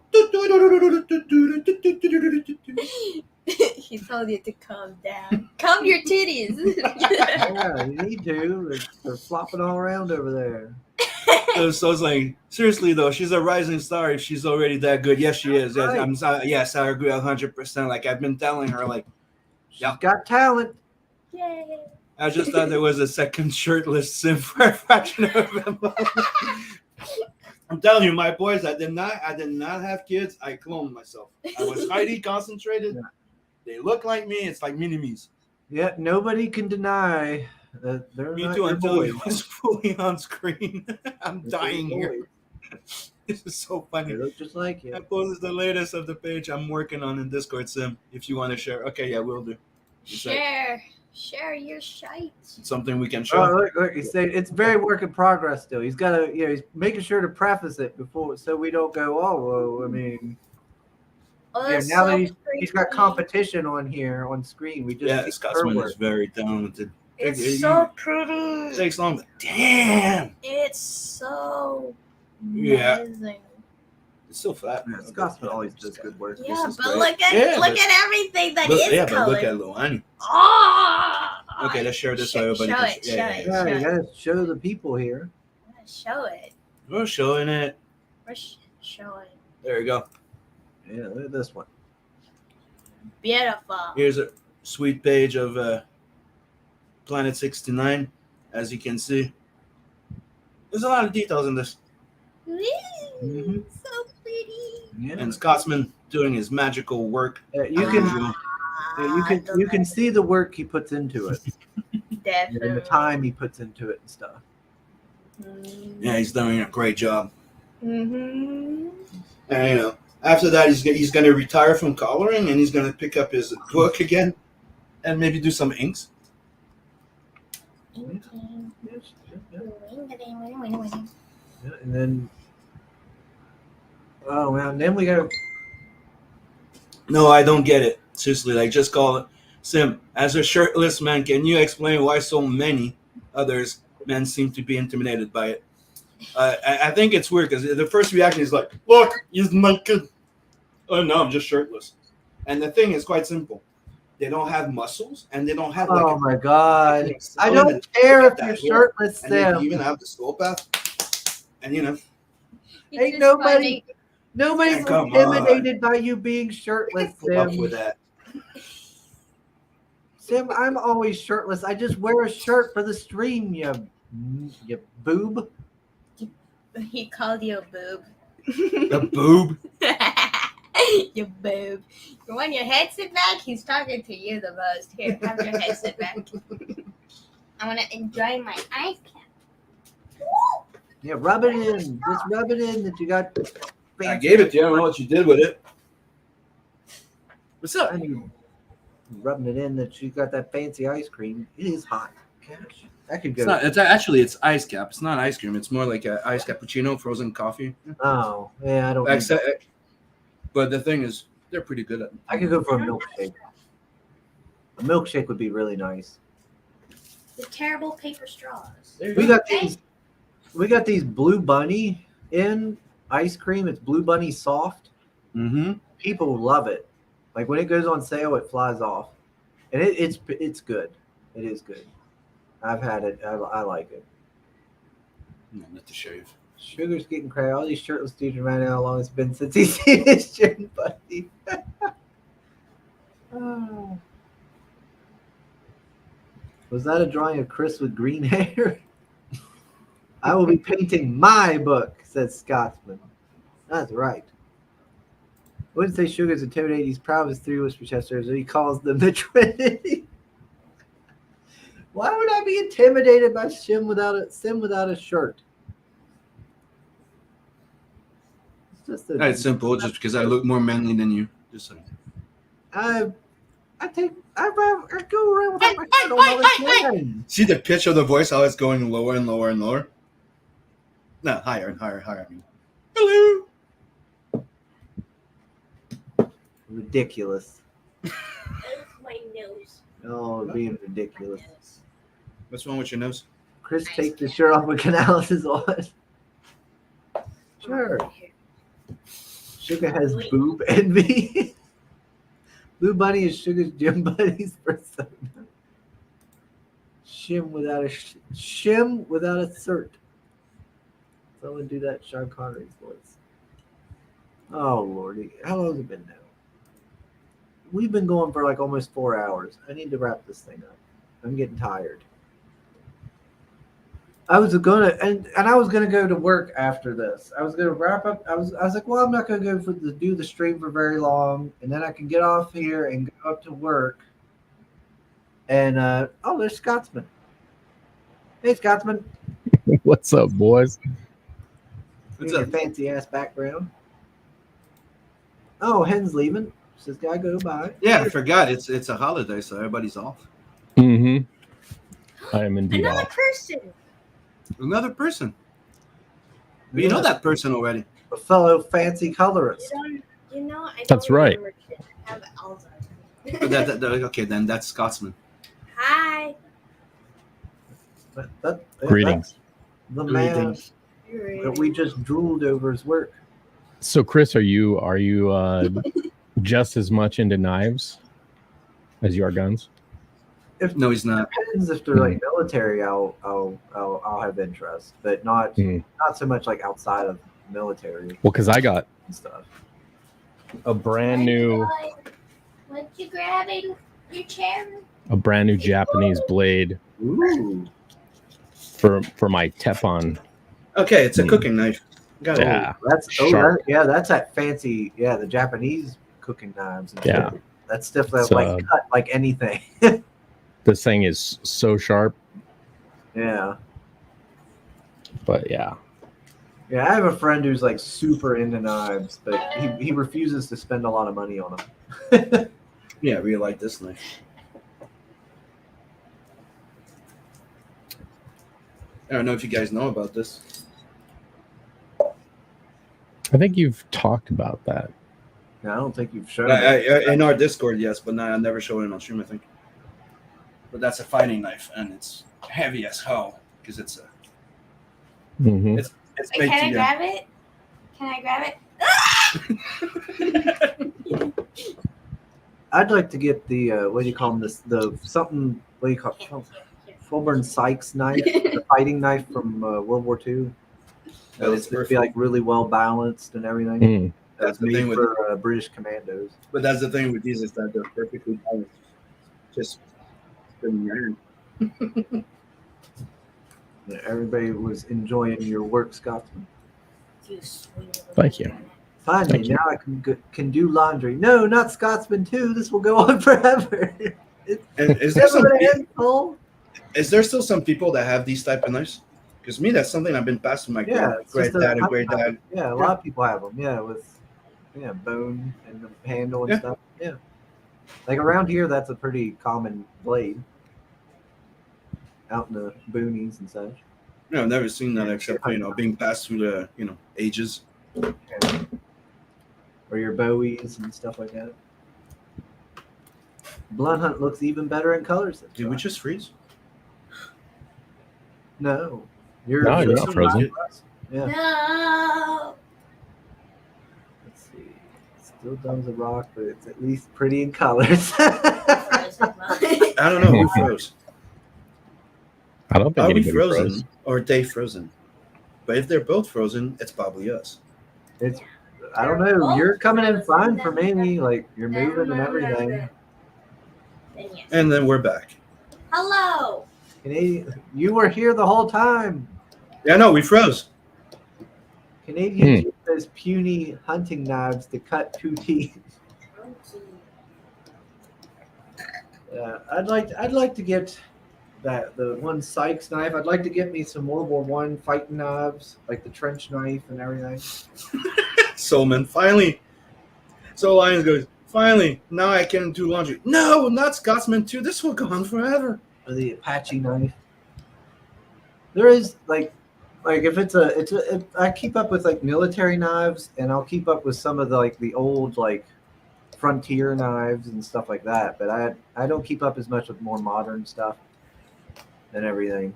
He told you to calm down. Calm your titties. Yeah, you need to. They're flopping all around over there. So it's like, seriously though, she's a rising star if she's already that good. Yes, she is. Right. Yes, I agree 100%. Like I've been telling her, like, She's got talent. Yay. I just thought there was a second shirtless Sim for a fraction of a moment. I'm telling you, my boys, I did not have kids. I cloned myself. I was highly concentrated. Yeah. They look like me. It's like mini-me's. Yeah, nobody can deny that they're Me not too your until boys. it was fully on screen. I'm They're dying your here. boys. This is so They funny. look just like I you. posted the latest of the page I'm working on in Discord, Sim. If you want to share, okay, yeah, we'll do. It's like- Share your shite. it's something we can show. Oh, look, he's saying it's very work in progress still. He's got to, he's making sure to preface it before, so we don't go, oh, well, I mean, Oh, yeah, that's now that so he's got pretty. competition on here on screen. We just Yeah, see Scotsman her is work. very talented. It's so pretty. It takes long, but damn, It's so Yeah. amazing. it's still flat. Yeah, Scotsman always does good work. Yeah, is but great. look at Yeah, look but- at everything that Look, is yeah, but colored. look at Loani. Oh, Okay, let's share this so Show everybody it, can show yeah, it. yeah, Yeah, you got to show the people here. Show it. We're showing it. We're showing. There you go. Yeah, look at this one. Beautiful. Here's a sweet page of Planet 69. As you can see, there's a lot of details in this. Woo, Mhm. so pretty. Yeah, And Scotsman doing his magical work. you as can usual. you can see the work he puts into it Definitely. and the time he puts into it and stuff. Yeah, he's doing a great job. Mm-hmm. And you know, after that, he's going to retire from coloring and he's going to pick up his book again and maybe do some inks. Yes, yeah. Mm-hmm. Yeah, and then, oh well, and then we got. No, I don't get it. Seriously, like just call it. Sim, as a shirtless man, can you explain why so many others men seem to be intimidated by it? I think it's weird because the first reaction is like, look, he's naked. Oh no, I'm just shirtless. And the thing is quite simple. They don't have muscles and they don't have like Oh my God! like, I don't care if you're shirtless, and they Sam. even have the skull path. And you know, Ain't nobody- Nobody's Yeah, come intimidated by you being shirtless, put up Sim. with that. Sim, I'm always shirtless. I just wear a shirt for the stream, you boob. He called you a boob. The boob. You boob. You want your headset back? He's talking to you the most. Here, have your headset back. I want to enjoy my ice cream. Yeah, rub it in. Just rub it in that you got. I gave it to you. I don't know what you did with it. What's up? I mean, rubbing it in that you got that fancy ice cream. It is hot. Gosh, that could go. It's not. It's actually it's ice cap. It's not ice cream. It's more like a ice cappuccino, frozen coffee. Oh, yeah, I don't. Need Except, but the thing is, they're pretty good at. I could go for a milkshake. A milkshake would be really nice. The terrible paper straws. We got these. We got these Blue Bunny in ice cream. It's Blue Bunny soft. Mm-hmm. People love it. Like when it goes on sale, it flies off, and it's good. It is good. I've had it. I like it. No, not to shave. Sugar's getting crazy. All these shirtless dudes remind me how long it's been since he's seen his gym buddy. Oh. Was that a drawing of Chris with green hair? I will be painting my book, says Scotsman. That's right. I wouldn't say Sugar's intimidating. He's proud of his 3 whisper chesters, and he calls them the Trinity. Why would I be intimidated by Sim without a shirt? It's just a, It's simple, just because I look more manly than you. Just saying. I go around without my shirt on all the time. See the pitch of the voice, how it's going lower and lower and lower? No, higher and higher and higher. I mean, hello. Ridiculous. My nose. Oh, being ridiculous. What's wrong with your nose? Chris takes the shirt off when Canales is on. Sure. Sugar has boob envy. Blue Bunny is Sugar's gym buddy's persona. Shim without a cert. Someone do that Sean Connery's voice. Oh lordy, how long has it been now? We've been going for like almost 4 hours. I need to wrap this thing up. I'm getting tired. I was gonna go to work after this. I was gonna wrap up. I was like, well, I'm not gonna go do the stream for very long, and then I can get off here and go up to work. And oh, there's Scotsman. Hey, Scotsman. What's up, boys? What's Your up? fancy ass background. Oh, Hen's leaving. Says guy go by. Yeah, I forgot. It's a holiday, so everybody's off. Mm-hmm. I am indeed Another off. person. Another person. But you know that person already. A fellow fancy colorist. I That's don't right. remember shit. I have Alzheimer's. But okay, then that's Scotsman. Hi. Greetings. That's the man Greetings. that we just drooled over his work. So, Chris, are you just as much into knives as you are guns? If No, he's not. depends if they're like military, I'll have interest, but not so much like outside of military Well, because I got and stuff. a brand new What you grabbing? Your chair? Japanese blade Ooh, for my Teflon. Okay, it's a cooking knife. Got it. Yeah, that's that's that fancy, the Japanese cooking knives. And Yeah. shit. That's stuff that So, like cut like anything. this thing is so sharp. Yeah. But yeah, Yeah, I have a friend who's like super into knives, but he refuses to spend a lot of money on them. Yeah, I really like this knife. I don't know if you guys know about this. I think you've talked about that. No, I don't think you've shown it. In our Discord, yes, but no, I never showed it on stream, I think. But that's a fighting knife, and it's heavy as hell because it's Mm-hmm. it's Wait, made can I to grab it? Can I grab it? I'd like to get the what do you call them? The something. What do you call it? Fulburn Sykes knife, the fighting knife from World War II. That It's is supposed to be like really well balanced and everything. Mm. That's That's the made thing with- for British commandos. But that's the thing with these is that they're perfectly balanced. Just spinning iron. Yeah, everybody was enjoying your work, Scotsman. Thank you. Finally, Thank you. now I can do laundry. No, not Scotsman too. This will go on forever. And is there some? Asshole. Is there still some people that have these type of knives? Because me, that's something I've been passed from my Yeah, it's great just a dad and hot great dad. Yeah, a lot of people have them. Yeah, with bone and the handle and Yeah. stuff. Yeah, like around here, that's a pretty common blade. Out in the boonies and such. No, I've never seen that except being passed through the ages. Yeah. Or your Bowies and stuff like that. Blood Hunt looks even better in colors. Did we just freeze? No, No, you're not frozen. Yeah. No. Let's see. Still dumb as a rock, but it's at least pretty in colors. I don't know who froze. I don't think Are we anybody frozen froze. or are they frozen? But if they're both frozen, it's probably us. It's I don't know. You're coming in fine for me. Like you're moving and everything. Then yes. And then we're back. Hello. Canadian, you were here the whole time. Yeah, no, we froze. Canadians use those puny hunting knives to cut 2 teeth. I'd like to get the one Sykes knife. I'd like to get me some World War I fighting knives, like the trench knife and everything. Solman, finally. So Lions goes, finally, now I can do laundry. No, not Scotsman 2. This will go on forever. Or the Apache knife. There is like if I keep up with like military knives, and I'll keep up with some of the old like frontier knives and stuff like that. But I don't keep up as much with more modern stuff and everything.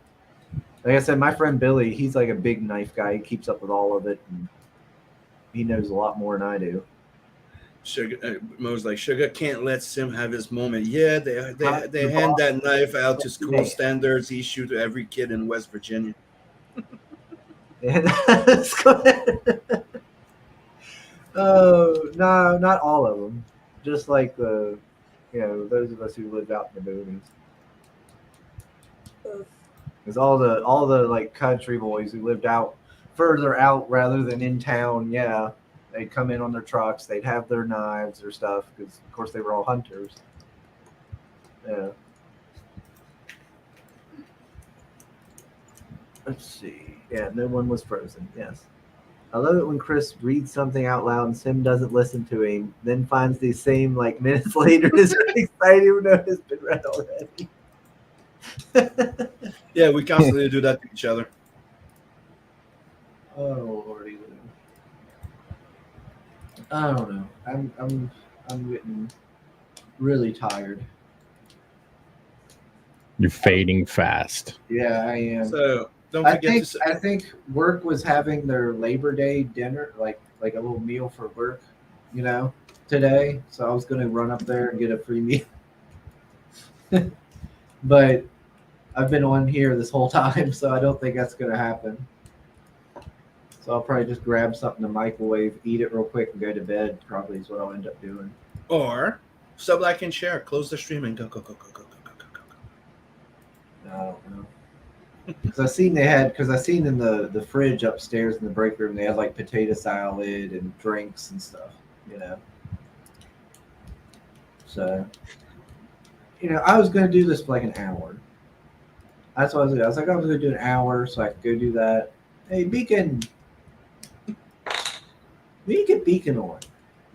Like I said, my friend Billy, he's like a big knife guy. He keeps up with all of it, and he knows a lot more than I do. Sugar, Mo's like, Sugar can't let Sim have his moment. Yeah, they hand that knife out to school standards issue to every kid in West Virginia. And oh no, not all of them. Just like those of us who lived out in the boonies. Because all the like country boys who lived out further out rather than in town, yeah, they'd come in on their trucks. They'd have their knives or stuff because, of course, they were all hunters. Yeah. Let's see. Yeah, no one was frozen. Yes. I love it when Chris reads something out loud and Sim doesn't listen to him, then finds the same like minutes later and is really excited even though it's been read already. Yeah, we constantly do that to each other. Oh Lordy. I don't know. I'm getting really tired. You're fading fast. Yeah, I am. So don't forget I think work was having their Labor Day dinner, like a little meal for work, today. So I was gonna run up there and get a free meal. But I've been on here this whole time, so I don't think that's gonna happen. So I'll probably just grab something to microwave, eat it real quick, and go to bed. Probably is what I'll end up doing. Or sub, like, and share. Close the stream and go. I don't know. Because I seen in the fridge upstairs in the break room, they had like potato salad and drinks and stuff, So, I was going to do this for like an hour. That's what I was doing. I was like, I was going to do an hour so I could go do that. Hey, Beacon. We need to get Beacon on.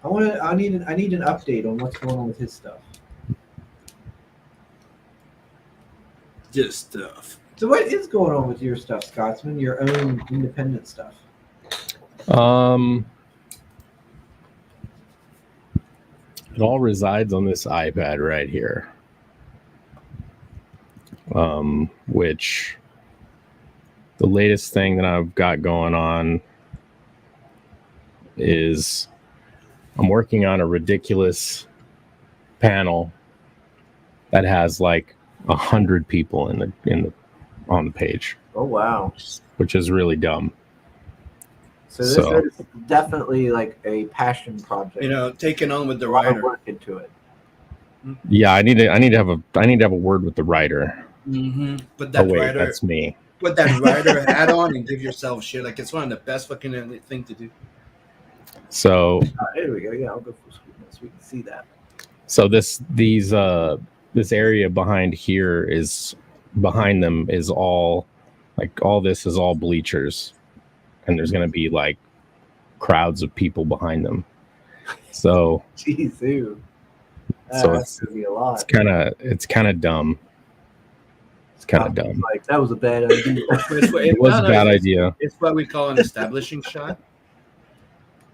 I need an update on what's going on with his stuff. This stuff. So what is going on with your stuff, Scotsman? Your own independent stuff? It all resides on this iPad right here. Which the latest thing that I've got going on is I'm working on a ridiculous panel that has like 100 people on the page. Oh wow! Which is really dumb. So this is definitely like a passion project. Taken on with the a lot of writer. work into it. Yeah, I need to have a word with the writer. Mm-hmm. But that writer, that's me. Put that writer hat on and give yourself shit. Like it's one of the best fucking thing to do. So here we go. Yeah, I'll go for screen so we can see that. So this area behind them is all this is all bleachers, and there's gonna be like crowds of people behind them. So jeez, ew. So that's gonna be a lot. It's kind of dumb. It's kind of dumb. Like that was a bad idea. It was a bad idea. It's what we call an establishing shot.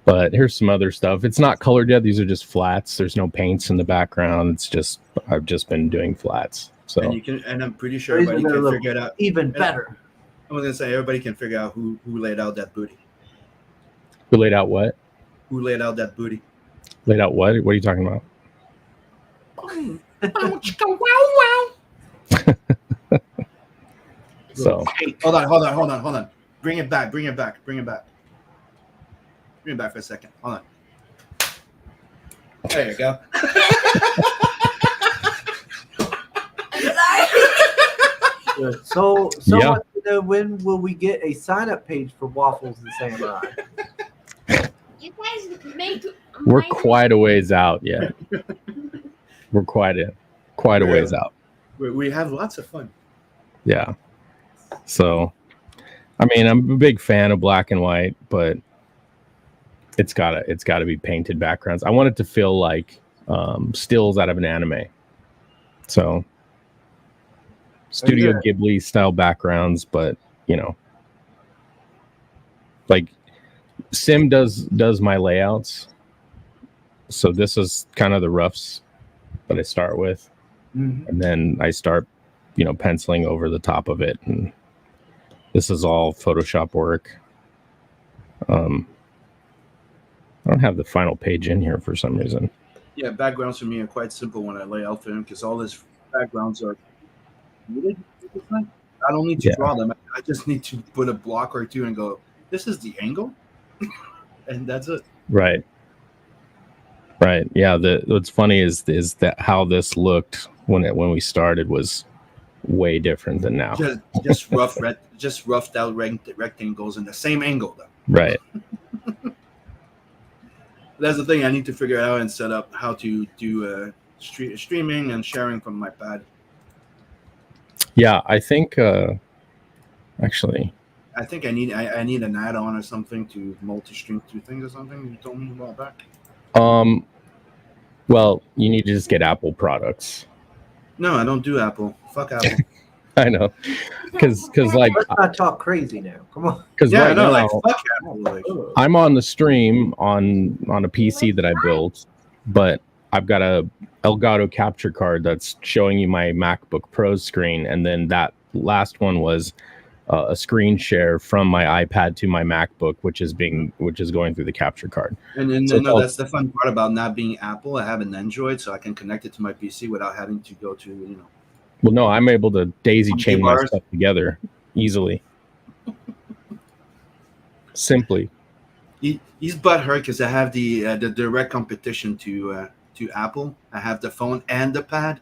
But here's some other stuff. It's not colored yet. These are just flats. There's no paints in the background. It's just I've just been doing flats. So and I'm pretty sure everybody can figure it out. Even better. I was gonna say everybody can figure out who laid out that booty. Who laid out what? Who laid out that booty? Laid out what? What are you talking about? So hold on. Bring it back. Bring it back for a second. Hold on. There you go. I'm sorry. So Yeah. want to know, when will we get a sign-up page for Waffles and Samurai? You guys make. We're my- quite a ways out yet. We're quite a ways out. We have lots of fun. Yeah. So, I mean, I'm a big fan of black and white, but it's gotta be painted backgrounds. I want it to feel like stills out of an anime. So, Studio Ghibli style backgrounds, but like Sim does my layouts. So this is kind of the roughs that I start with, and then I start, penciling over the top of it, and this is all Photoshop work. I don't have the final page in here for some reason. Yeah, backgrounds for me are quite simple when I lay out for him because all his backgrounds are. I don't need to draw them. I just need to put a block or two and go, this is the angle, and that's it. Right. Yeah. What's funny is that how this looked when we started was way different than now. Just roughed out rectangles in the same angle though. Right. That's the thing I need to figure out and set up how to do streaming and sharing from my pad. Yeah, I think actually. I think I need an add-on or something to multi-stream two things or something. You told me a while back. Well, you need to just get Apple products. No, I don't do Apple. Fuck Apple. I know, because like Let's not talk crazy now. Come on. because Yeah, I right know. now Like fuck Apple. Like, I'm on the stream on a PC that I built, but I've got a Elgato capture card that's showing you my MacBook Pro screen, and then that last one was a screen share from my iPad to my MacBook, which is going through the capture card. and So no, that's the fun part about not being Apple. I have an Android, so I can connect it to my PC without having to go to Well, no, I'm able to daisy chain my bars. stuff together easily, simply. He's butthurt because I have the direct competition to Apple. I have the phone and the pad.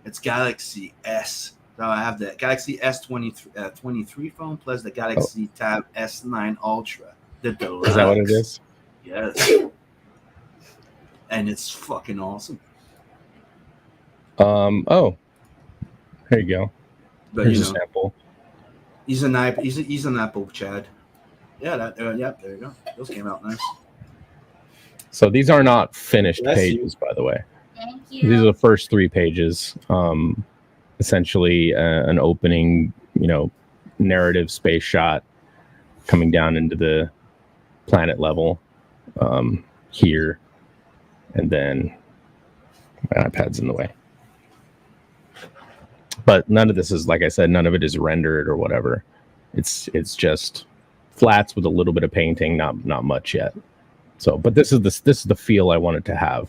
It's Galaxy S. So I have the Galaxy S23 phone plus the Galaxy Tab S9 Ultra. The deluxe. Is that what it is? Yes. And it's fucking awesome. Oh, there you go. But Here's a sample. he's an Apple Chad. Yeah, there you go. Those came out nice. So these are not finished Bless you. pages, by the way. Thank These are you. the first 3 pages. Essentially, an opening, narrative space shot coming down into the planet level here, and then my iPad's in the way. But none of this is, like I said, none of it is rendered or whatever. It's just flats with a little bit of painting, not much yet. So, but this is the feel I want it to have.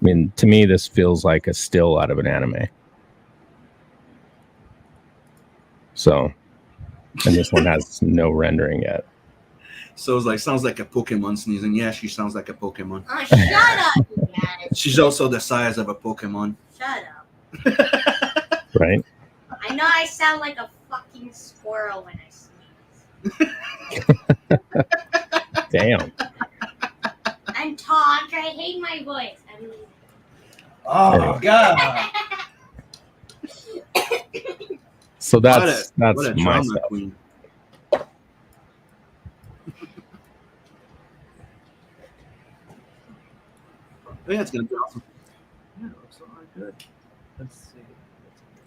I mean, to me, this feels like a still out of an anime. So, and this one has no rendering yet. So it's like sounds like a Pokemon sneezing. Yeah, she sounds like a Pokemon. Oh, shut up, you guys. She's also the size of a Pokemon. Shut up. Right? I know I sound like a fucking squirrel when I sneeze. Damn. I'm talk. I hate my voice. I mean, Oh God! So that's what a my drama stuff. queen. Yeah, it's gonna be awesome. Yeah, looks all right, good. Let's see.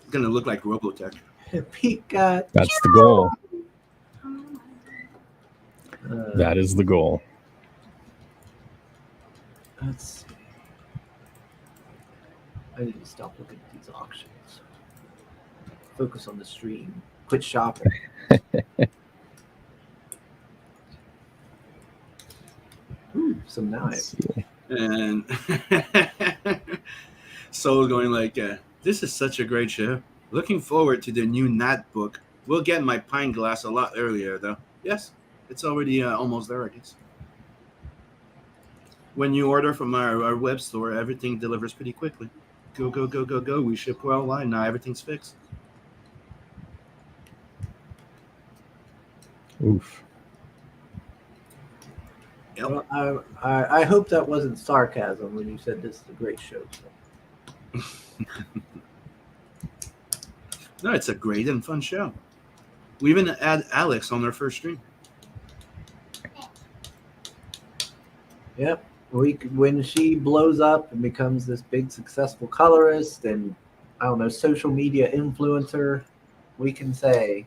It's gonna look like Robotech. Pikachu. That's the goal. Uh, That is the goal. Let's see. I need to stop looking at these auctions. Focus on the stream. Quit shopping. Ooh, some knives. And Soul's going like, this is such a great show. Looking forward to the new Nat book, We'll get my pint glass a lot earlier, though. Yes, it's already almost there, I guess. When you order from our web store, everything delivers pretty quickly. Go, go, go, go, go. We ship worldwide. Now everything's fixed. Oof. Yep. Well, I hope that wasn't sarcasm when you said this is a great show. So. No, it's a great and fun show. We even had Alex on our first stream. Yep. When she blows up and becomes this big successful colorist and I don't know, social media influencer, we can say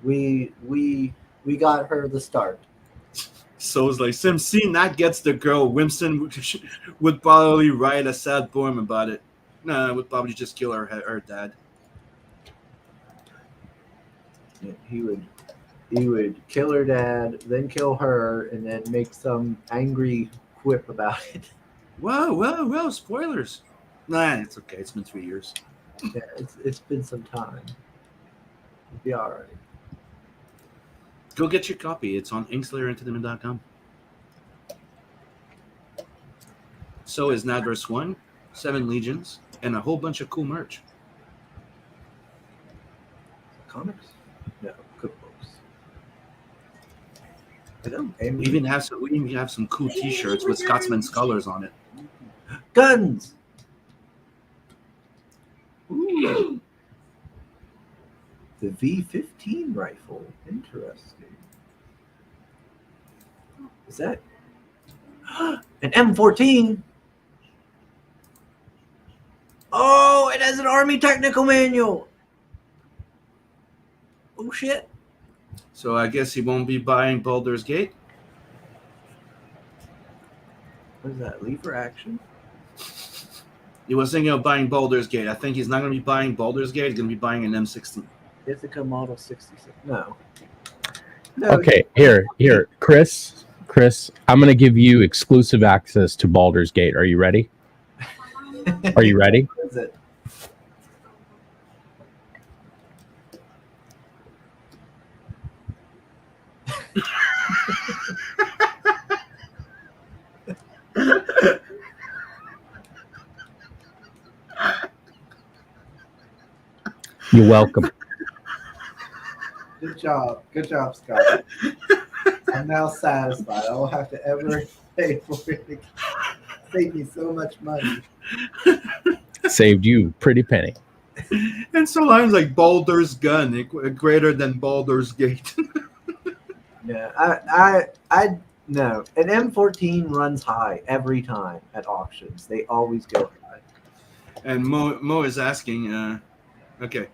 we got her the start. So it's like Sim, seeing that gets the girl. Winston would probably write a sad poem about it. No, would probably just kill her dad. Yeah, he would kill her dad, then kill her, and then make some angry whip about it. Whoa! Spoilers. Nah, it's okay. It's been 3 years. Yeah, it's been some time. It'll be all right. Go get your copy. It's on inkslayerintothemin.com. So is Nadverse 1, 7 Legions, and a whole bunch of cool merch. Comics? No, cookbooks. I know. And We even have some cool T-shirts with Scotsman's colors on it. guns. Ooh. The V15 rifle. Interesting. Is that an M14? Oh, it has an Army technical manual. Oh shit. So I guess he won't be buying Baldur's Gate. What is that? Lever action? He was thinking of buying Baldur's Gate. I think he's not going to be buying Baldur's Gate. He's going to be buying an M16. Ithaca Model 66. No. Okay, here, Chris, I'm going to give you exclusive access to Baldur's Gate. Are you ready? Are you ready? What is it? You're welcome. Good job, Scott. I'm now satisfied. I don't have to ever pay for it. It saved me so much money. Saved you pretty penny. And so lines like Baldur's Gun greater than Baldur's Gate. Yeah, I no. An M14 runs high every time at auctions. They always go high. And Mo is asking, okay.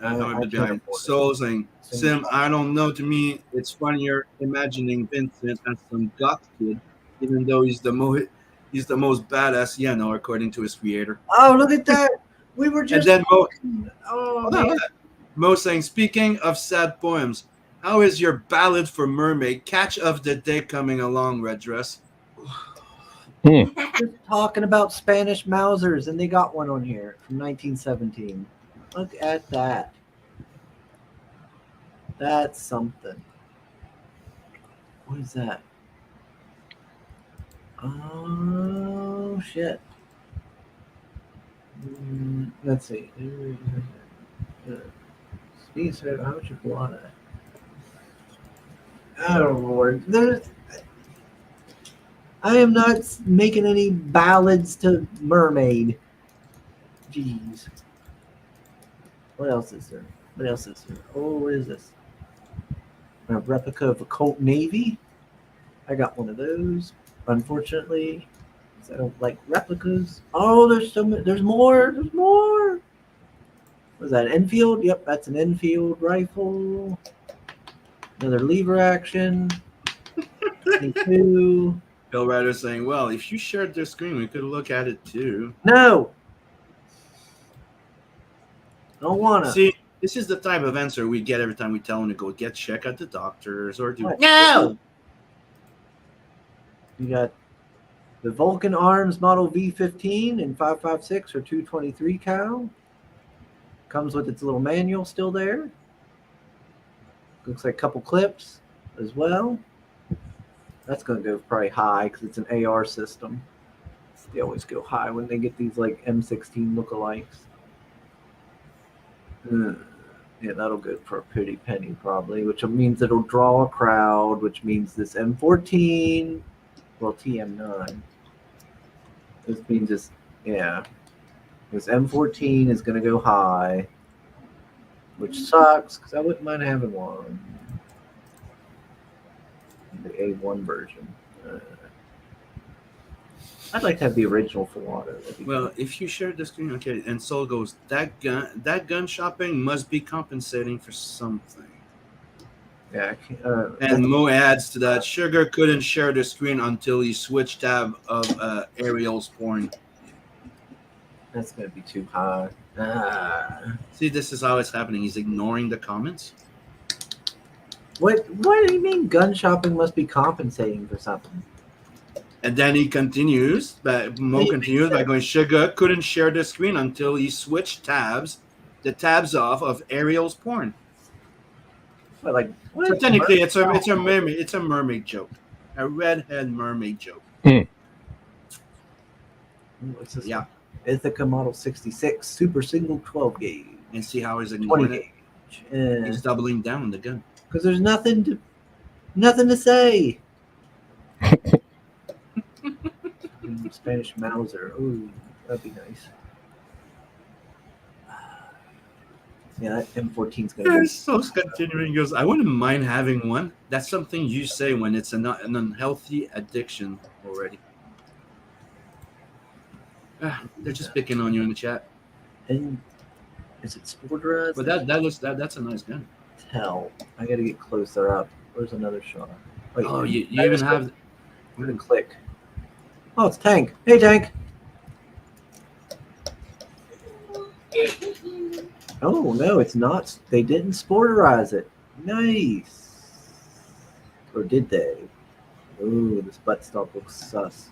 I can't afford it. So saying, Sim, I don't know. To me, it's funnier imagining Vincent as some goth kid, even though he's the most badass Yano, according to his creator. Oh, look at that! We were just. And then Mo, Oh, no, man. Mo saying, speaking of sad poems, how is your ballad for Mermaid Catch of the Day coming along, Red Dress? Just talking about Spanish Mausers, and they got one on here from 1917. Look at that. That's something. What is that? Oh, shit. Let's see. Speed said, how much you blood at? Oh, Lord. I am not making any ballads to Mermaid. Jeez. What else is there? Oh, what is this? A replica of a Colt Navy. I got one of those. Unfortunately, 'cause I don't like replicas. Oh, there's so many. There's more. Was that an Enfield? Yep, that's an Enfield rifle. Another lever action. 22. Bill Ryder saying, well, if you shared their screen, we could look at it too. No. Don't wanna. See, this is the type of answer we get every time we tell them to go get checked at the doctors or do. What? No! You got the Vulcan Arms Model V15 and 5.56 or 223 cal. Comes with its little manual still there. Looks like a couple clips as well. That's going to go probably high because it's an AR system. They always go high when they get these like M16 lookalikes. Yeah, that'll go for a pretty penny probably, which means it'll draw a crowd, which means this M14, well, TM9. This means this, yeah. This M14 is going to go high, which sucks because I wouldn't mind having one. The A1 version. I'd like to have the original full auto. Well, if you share the screen, okay, and Soul goes, that gun shopping must be compensating for something. Yeah. And Mo adds to that, Sugar couldn't share the screen until he switched tab of Ariel's porn. That's going to be too high. See, this is how it's happening. He's ignoring the comments. What do you mean gun shopping must be compensating for something? And then he continues, Mo continues by going, Sugar couldn't share the screen until he switched the tabs off of Ariel's porn. But like, So technically, it's a mermaid joke, a redhead mermaid joke. What's this? Yeah, one? Ithaca Model 66 Super Single 12 gauge. and see how he's ignoring 20 it. gauge. He's doubling down on the gun. Because there's nothing to say. Spanish Mauser. Ooh, that'd be nice. Yeah, that M14's gonna be. So continuing, he goes, I wouldn't mind having one. That's something you say when it's an unhealthy addiction already. They're just picking on you in the chat. And is it Sporterized? But that's a nice gun. Hell, I gotta get closer up. Where's another shot? Wait, Oh, you even have. I'm gonna click. Oh, it's Tank. Hey, Tank. Oh no, it's not. They didn't sporterize it. Nice. Or did they? Ooh, this buttstock looks sus.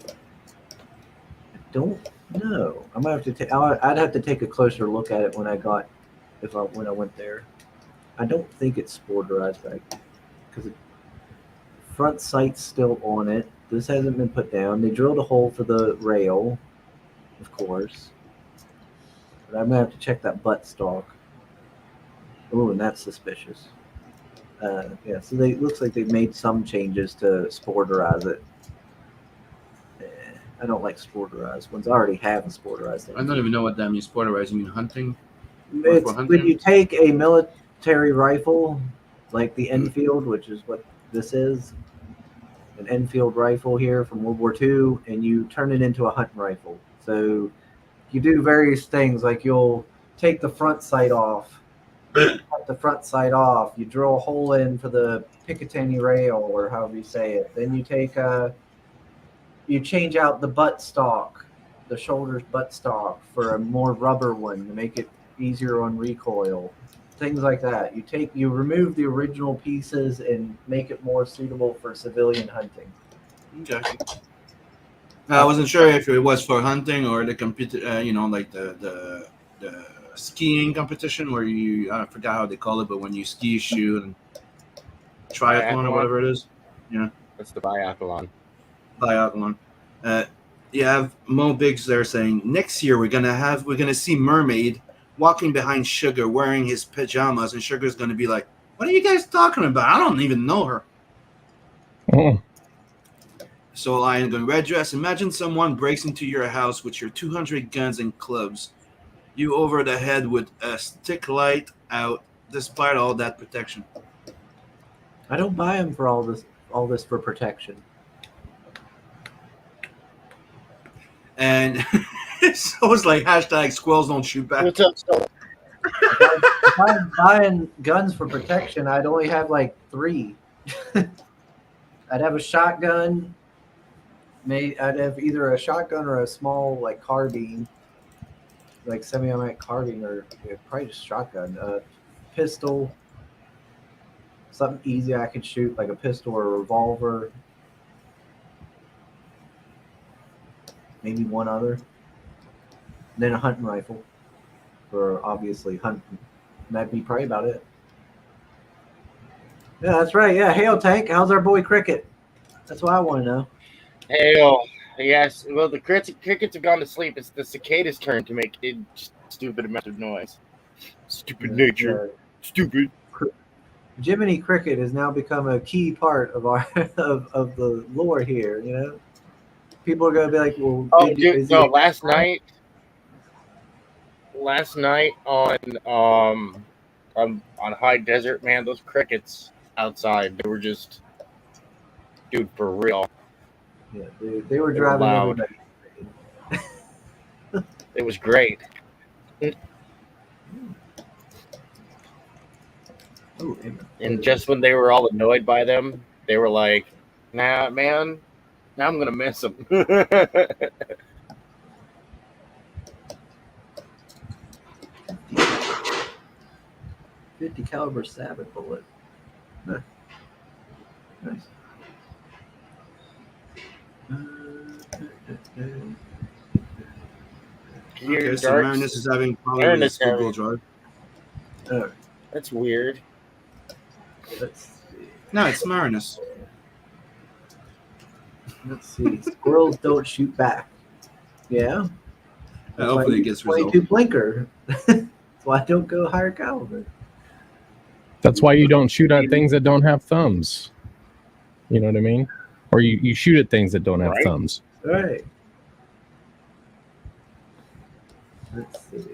I don't know. I might have to take. I'd have to take a closer look at it when I went there. I don't think it's sporterized back because the front sight's still on it. This hasn't been put down. They drilled a hole for the rail, of course. But I'm gonna have to check that buttstock. Oh, and that's suspicious. Yeah, so looks like they've made some changes to sporterize it. I don't like sporterized ones. I already have a sporterized thing. I don't even know what that means. Sporterized, you mean hunting? It's when you take a military rifle, like the Enfield, which is what this is, an Enfield rifle here from World War II, and you turn it into a hunting rifle. So you do various things, like you'll take the front sight off, cut the front sight off, you drill a hole in for the Picatinny rail, or however you say it. Then you take you change out the buttstock, the shoulder's buttstock, for a more rubber one to make it easier on recoil. Things like that. You remove the original pieces and make it more suitable for civilian hunting. Okay. I wasn't sure if it was for hunting or the like the skiing competition where I forgot how they call it, but when you ski, shoot, and triathlon or whatever it is. Yeah. That's the biathlon. You have Mo Biggs there saying next year we're gonna see Mermaid walking behind Sugar wearing his pajamas, and Sugar's gonna be like, "What are you guys talking about? I don't even know her." Oh. So Lion going, red dress. Imagine someone breaks into your house with your 200 guns and clubs, you over the head with a stick light out, despite all that protection. I don't buy them for all this for protection. And so it's like hashtag squirrels don't shoot back. If I'm buying guns for protection, I'd only have like 3. I'd have a shotgun. I'd have either a shotgun or a small like carbine, like semi-automatic carbine, or probably just shotgun. Pistol, something easy I could shoot, like a pistol or a revolver. Maybe one other. And then a hunting rifle for obviously hunting. And that'd be probably about it. Yeah, that's right. Yeah, hail tank. How's our boy Cricket? That's what I want to know. Hail. Yes. Well, the crickets have gone to sleep. It's the cicadas' turn to make a stupid amount of noise. Stupid nature. Stupid. Jiminy Cricket has now become a key part of our of the lore here. You know, people are gonna be like, "Well, Oh, is dude. he No, a- last night on high desert, man, those crickets outside, they were just, dude, for real. Yeah, they were They were driving loud. everybody. It was great. Ooh, And just when they were all annoyed by them, they were like, "Nah, man, now I'm gonna miss them." 50 caliber Sabbath bullet. Huh. Nice. Okay, so Dark- Marinus is having problems with Marinus his Google having- Drive. That's weird. Let's see. No, it's Marinus. Let's see. Squirrels don't shoot back. Yeah. That's why Hopefully you it gets 22 resolved. blinker. That's why I don't go higher caliber. That's why you don't shoot at things that don't have thumbs. You know what I mean? Or you shoot at things that don't have Right. thumbs. All right. Let's see.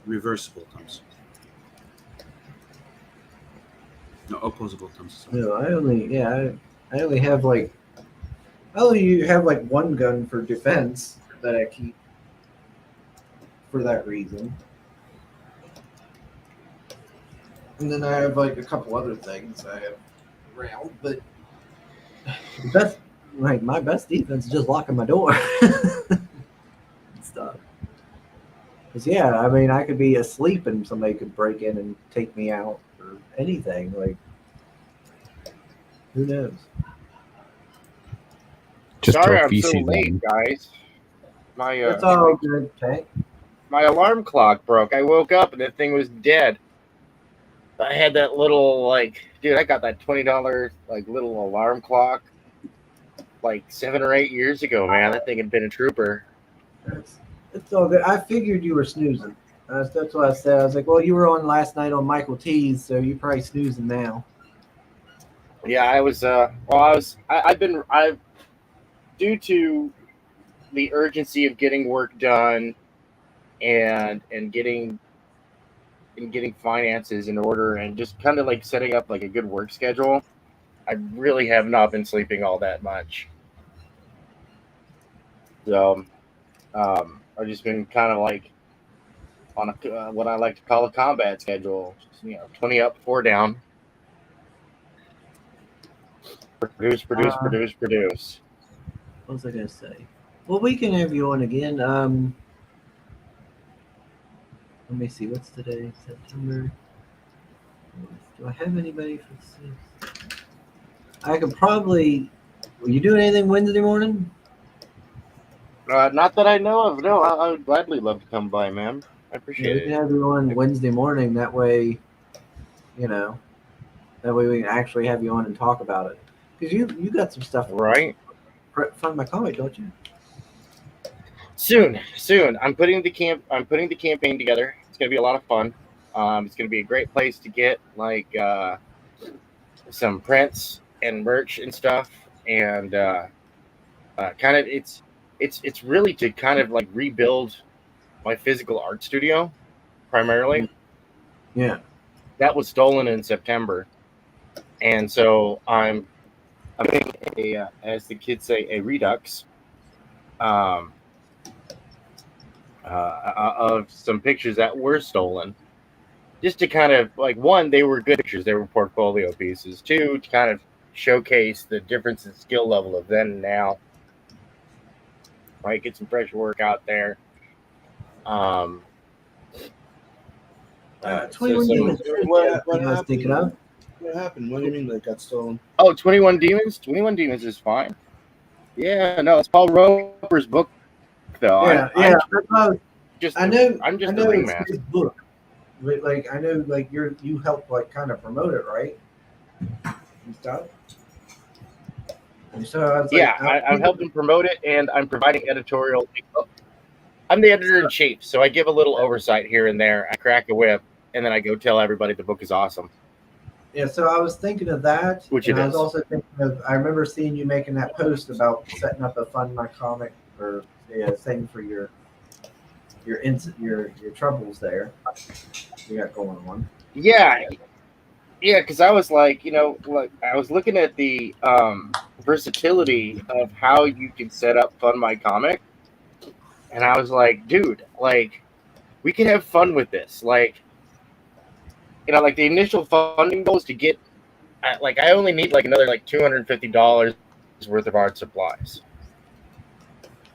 Reversible thumbs. No, opposable thumbs. No, I only have like one gun for defense that I keep for that reason. And then I have like a couple other things I have around, but my best defense is just locking my door. Stuff. Cause yeah, I mean I could be asleep and somebody could break in and take me out or anything. Like who knows? Just Sorry, throw I'm so feces late, on. guys. My That's all good, Tank. my alarm clock broke. I woke up and the thing was dead. I had that little dude. I got that $20 little alarm clock 7 or 8 years ago. Man, that thing had been a trooper. It's all good. I figured you were snoozing. That's what I said. I was like, well, you were on last night on Michael T's, so you're probably snoozing now. Yeah, I was. I've due to the urgency of getting work done and getting finances in order and just kind of setting up a good work schedule. I really have not been sleeping all that much. So, I've just been kind of on a what I like to call a combat schedule. Just, 20 up, 4 down. Produce. What was I gonna say? Well, we can have you on again. Let me see. What's today? September. Do I have anybody for the 6th? I could probably. Were you doing anything Wednesday morning? Not that I know of. No, I would gladly love to come by, man. I Yeah, appreciate we can it. have you on Wednesday morning. That way, that way we can actually have you on and talk about it. Because you got some stuff Right. Fund my comic, don't you? Soon. I'm putting the campaign together. It's gonna be a lot of fun. It's gonna be a great place to get some prints and merch and stuff, and kind of it's really to kind of rebuild my physical art studio primarily. Yeah. That was stolen in September, and so I'm doing as the kids say, a redux. Of some pictures that were stolen, just to kind of one, they were good pictures, they were portfolio pieces. Two, to kind of showcase the difference in skill level of then and now. Get some fresh work out there. 21 Demons. What I was thinking of. What happened? What do you mean that got stolen? Oh, 21 Demons. 21 Demons is fine. Yeah, no, it's Paul Roper's book, though. Yeah. I'm I'm just I know a it's ringmaster. his book. But I know you helped kind of promote it, right? and stuff. And so I was Yeah, like, I'm helping promote it, and I'm providing editorial. I'm the editor in chief, so I give a little oversight here and there. I crack a whip, and then I go tell everybody the book is awesome. yeah, so I was thinking of that, Which and it I was is. also thinking of. I remember seeing you making that post about setting up a Fund My Comic or thing for your troubles there you got going on. Yeah, because I was like, like I was looking at the versatility of how you can set up Fund My Comic, and I was like, dude, like we can have fun with this. Like, like the initial funding goal is to get, like I only need like another like $250 worth of art supplies,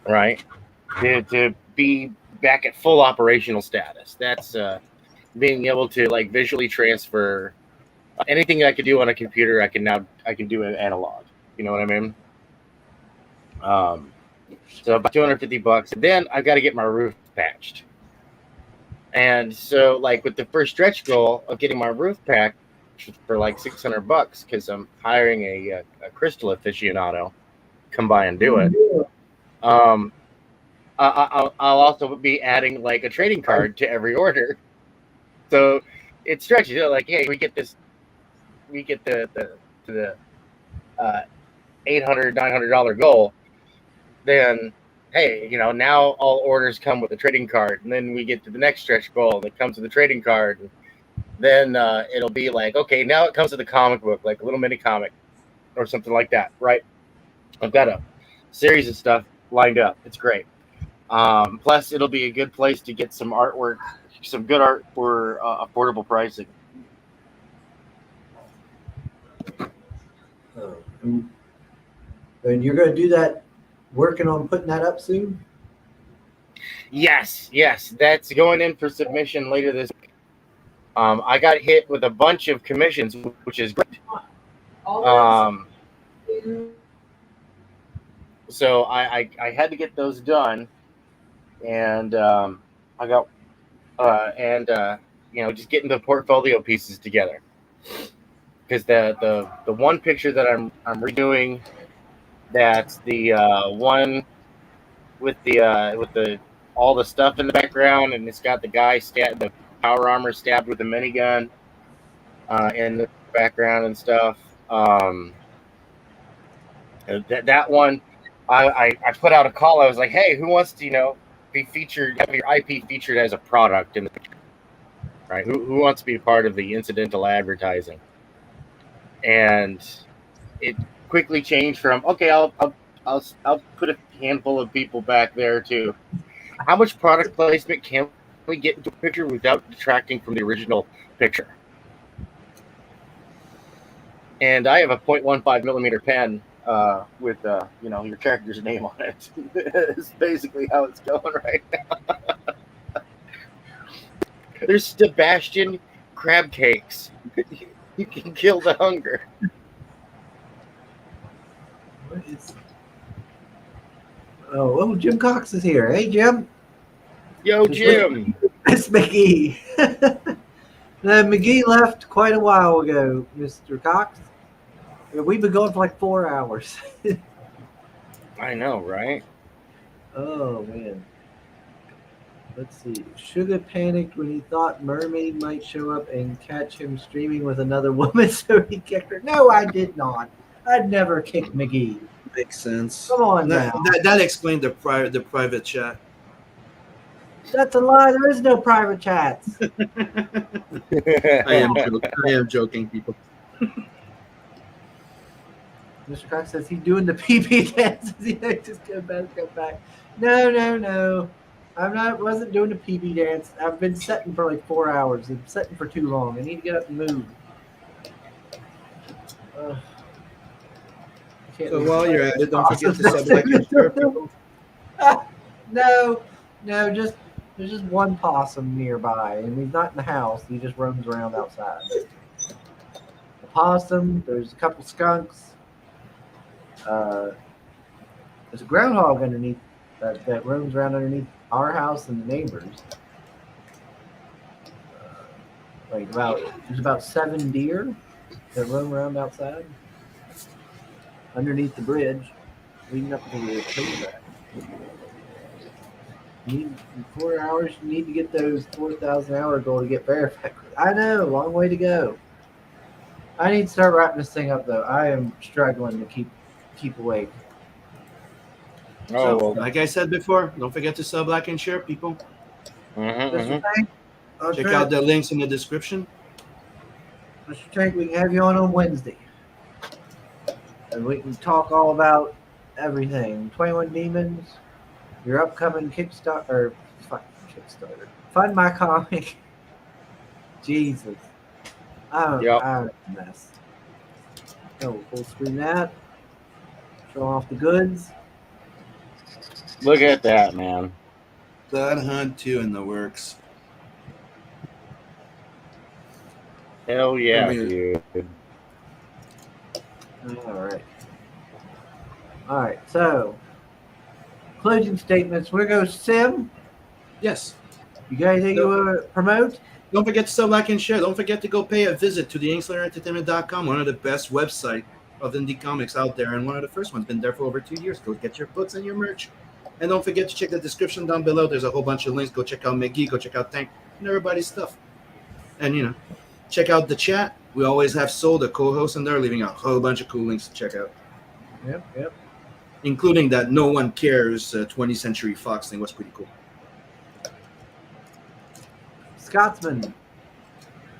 right? To be back at full operational status. That's being able to like visually transfer anything I could do on a computer. I can do it analog. You know what I mean? So about $250, and then I've got to get my roof patched. And so, like with the first stretch goal of getting my roof patched for like $600, because I'm hiring a crystal aficionado, come by and do it. I'll also be adding like a trading card to every order, so it stretches. Like, hey, we get the $800, $900 goal, then hey, now all orders come with a trading card, and then we get to the next stretch goal that comes with a trading card, and then it'll be like, okay, now it comes with a comic book, like a little mini comic or something like that, right? I've got a series of stuff lined up. It's great. Plus, it'll be a good place to get some artwork, some good art for affordable pricing. And you're going to do that, working on putting that up soon? Yes, that's going in for submission later this week. I got hit with a bunch of commissions, which is great. So I had to get those done, and I got just getting the portfolio pieces together, because the one picture that I'm redoing, that's the one with the all the stuff in the background, and it's got the guy the power armor stabbed with a minigun in the background and stuff. That one, I put out a call. I was like, hey, who wants to be featured, have your IP featured as a product in the picture, right? Who wants to be part of the incidental advertising? And it quickly changed from, okay, I'll put a handful of people back there to how much product placement can we get into a picture without detracting from the original picture. And I have a 0.15 millimeter pen with your character's name on it. It's basically how it's going right now. There's Sebastian crab cakes. You can kill the hunger. Oh, Jim Cox is here. Hey, Jim. Yo, Jim. It's McGhee. McGhee left quite a while ago, Mr. Cox. We've been going for like 4 hours. I know, right? Oh, man. Let's see. Sugar panicked when he thought Mermaid might show up and catch him streaming with another woman, so he kicked her. No, I did not. I'd never kick McGhee. Makes sense. Come on now. That explained the private chat. That's a lie. There is no private chats. I am joking, people. Mr. Cox says he's doing the PB dances. He just go back. No. Wasn't doing the PB dance. I've been setting for like 4 hours. I'm setting for too long. I need to get up and move. So while you're at it, don't forget to sub like and share, people. No, just there's just one possum nearby, and he's not in the house. He just roams around outside. A possum. There's a couple skunks. There's a groundhog underneath that roams around underneath our house and the neighbors. There's about 7 deer that roam around outside. underneath the bridge, leading up to the train track. You need in 4 hours. You need to get those 4,000 hour goal to get verified. I know, long way to go. I need to start wrapping this thing up though. I am struggling to keep awake. Oh, So, well, like I said before, don't forget to sub, like, and share, people. Mr. Tank, Check out the links in the description. Mr. Tank, we can have you on Wednesday, and we can talk all about everything. 21 Demons, your upcoming Kickstarter, Fund My Comic. Jesus, Yep. I'm a mess. Oh, full screen that. Show off the goods. Look at that, man. Blood Hunt 2 in the works. Hell yeah, I mean- dude. All right. So, closing statements. We're gonna go Sim. Yes. You got anything you want to promote? Don't forget to sub, like, and share. Don't forget to go pay a visit to the InkslayerEntertainment.com, one of the best websites of indie comics out there, and one of the first ones. Been there for over 2 years. Go get your books and your merch. And don't forget to check the description down below. There's a whole bunch of links. Go check out McGhee. Go check out Tank and everybody's stuff. And, check out the chat. We always have Soul, the co-host, and they're leaving a whole bunch of cool links to check out. Yep. Including that No One Cares 20th Century Fox thing was pretty cool. Scotsman,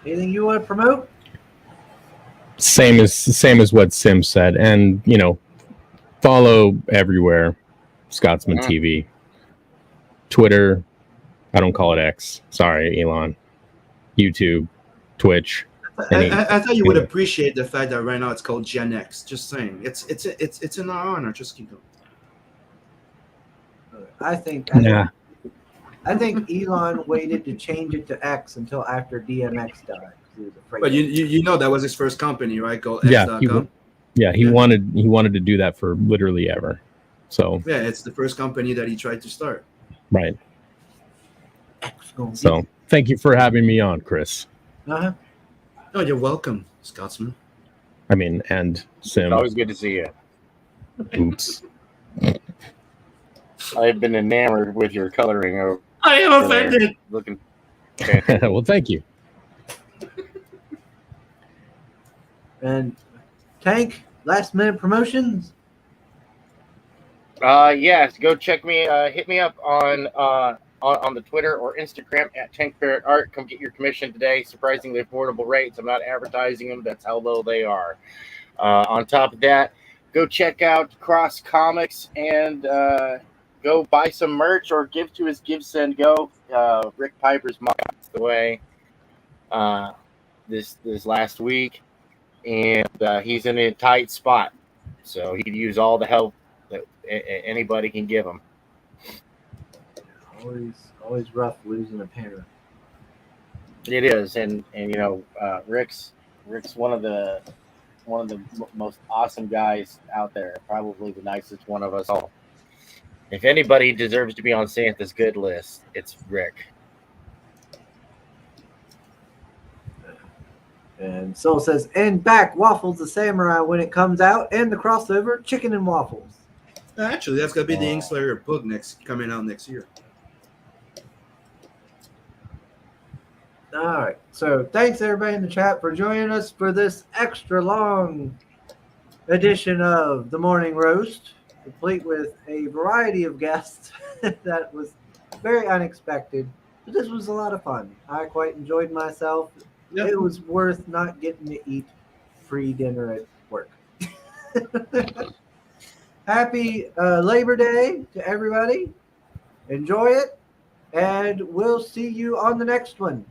anything you want to promote? Same as what Sim said, and follow everywhere. Scotsman TV, Twitter. I don't call it X. Sorry, Elon. YouTube, Twitch. I thought you would appreciate the fact that right now it's called Gen X. Just saying, it's in our honor. Just keep going. I think Elon waited to change it to X until after DMX died. He was afraid. But you know that was his first company, right? Called Yeah, X.com. he wanted to do that for literally ever. So yeah, it's the first company that he tried to start. Right. X So thank you for having me on, Chris. Uh-huh. Oh, you're welcome, Scotsman. I mean, and Sim. Always good to see you. Oops. I've been enamored with your coloring. I am offended. Looking. Well, thank you. And Tank, last minute promotions. Yes, go check me. Hit me up on the Twitter or Instagram at Tank Ferret Art. Come get your commission today. Surprisingly affordable rates. I'm not advertising them. That's how low they are. On top of that, go check out Cross Comics and go buy some merch or give to his Give Send Go. Rick Piper's mom passed away this last week, and he's in a tight spot, so he'd use all the help that anybody can give him. Always rough losing a parent. It is, and Rick's one of the most awesome guys out there. Probably the nicest one of us all. If anybody deserves to be on Santa's good list, it's Rick. And Soul says, and back Waffles the Samurai when it comes out, and the crossover Chicken and Waffles. Actually, that's gonna be the Inkslayer book coming out next year. All right. So thanks everybody in the chat for joining us for this extra long edition of the Morning Roast, complete with a variety of guests that was very unexpected. But this was a lot of fun. I quite enjoyed myself. Yep. It was worth not getting to eat free dinner at work. Happy Labor Day to everybody. Enjoy it. And we'll see you on the next one.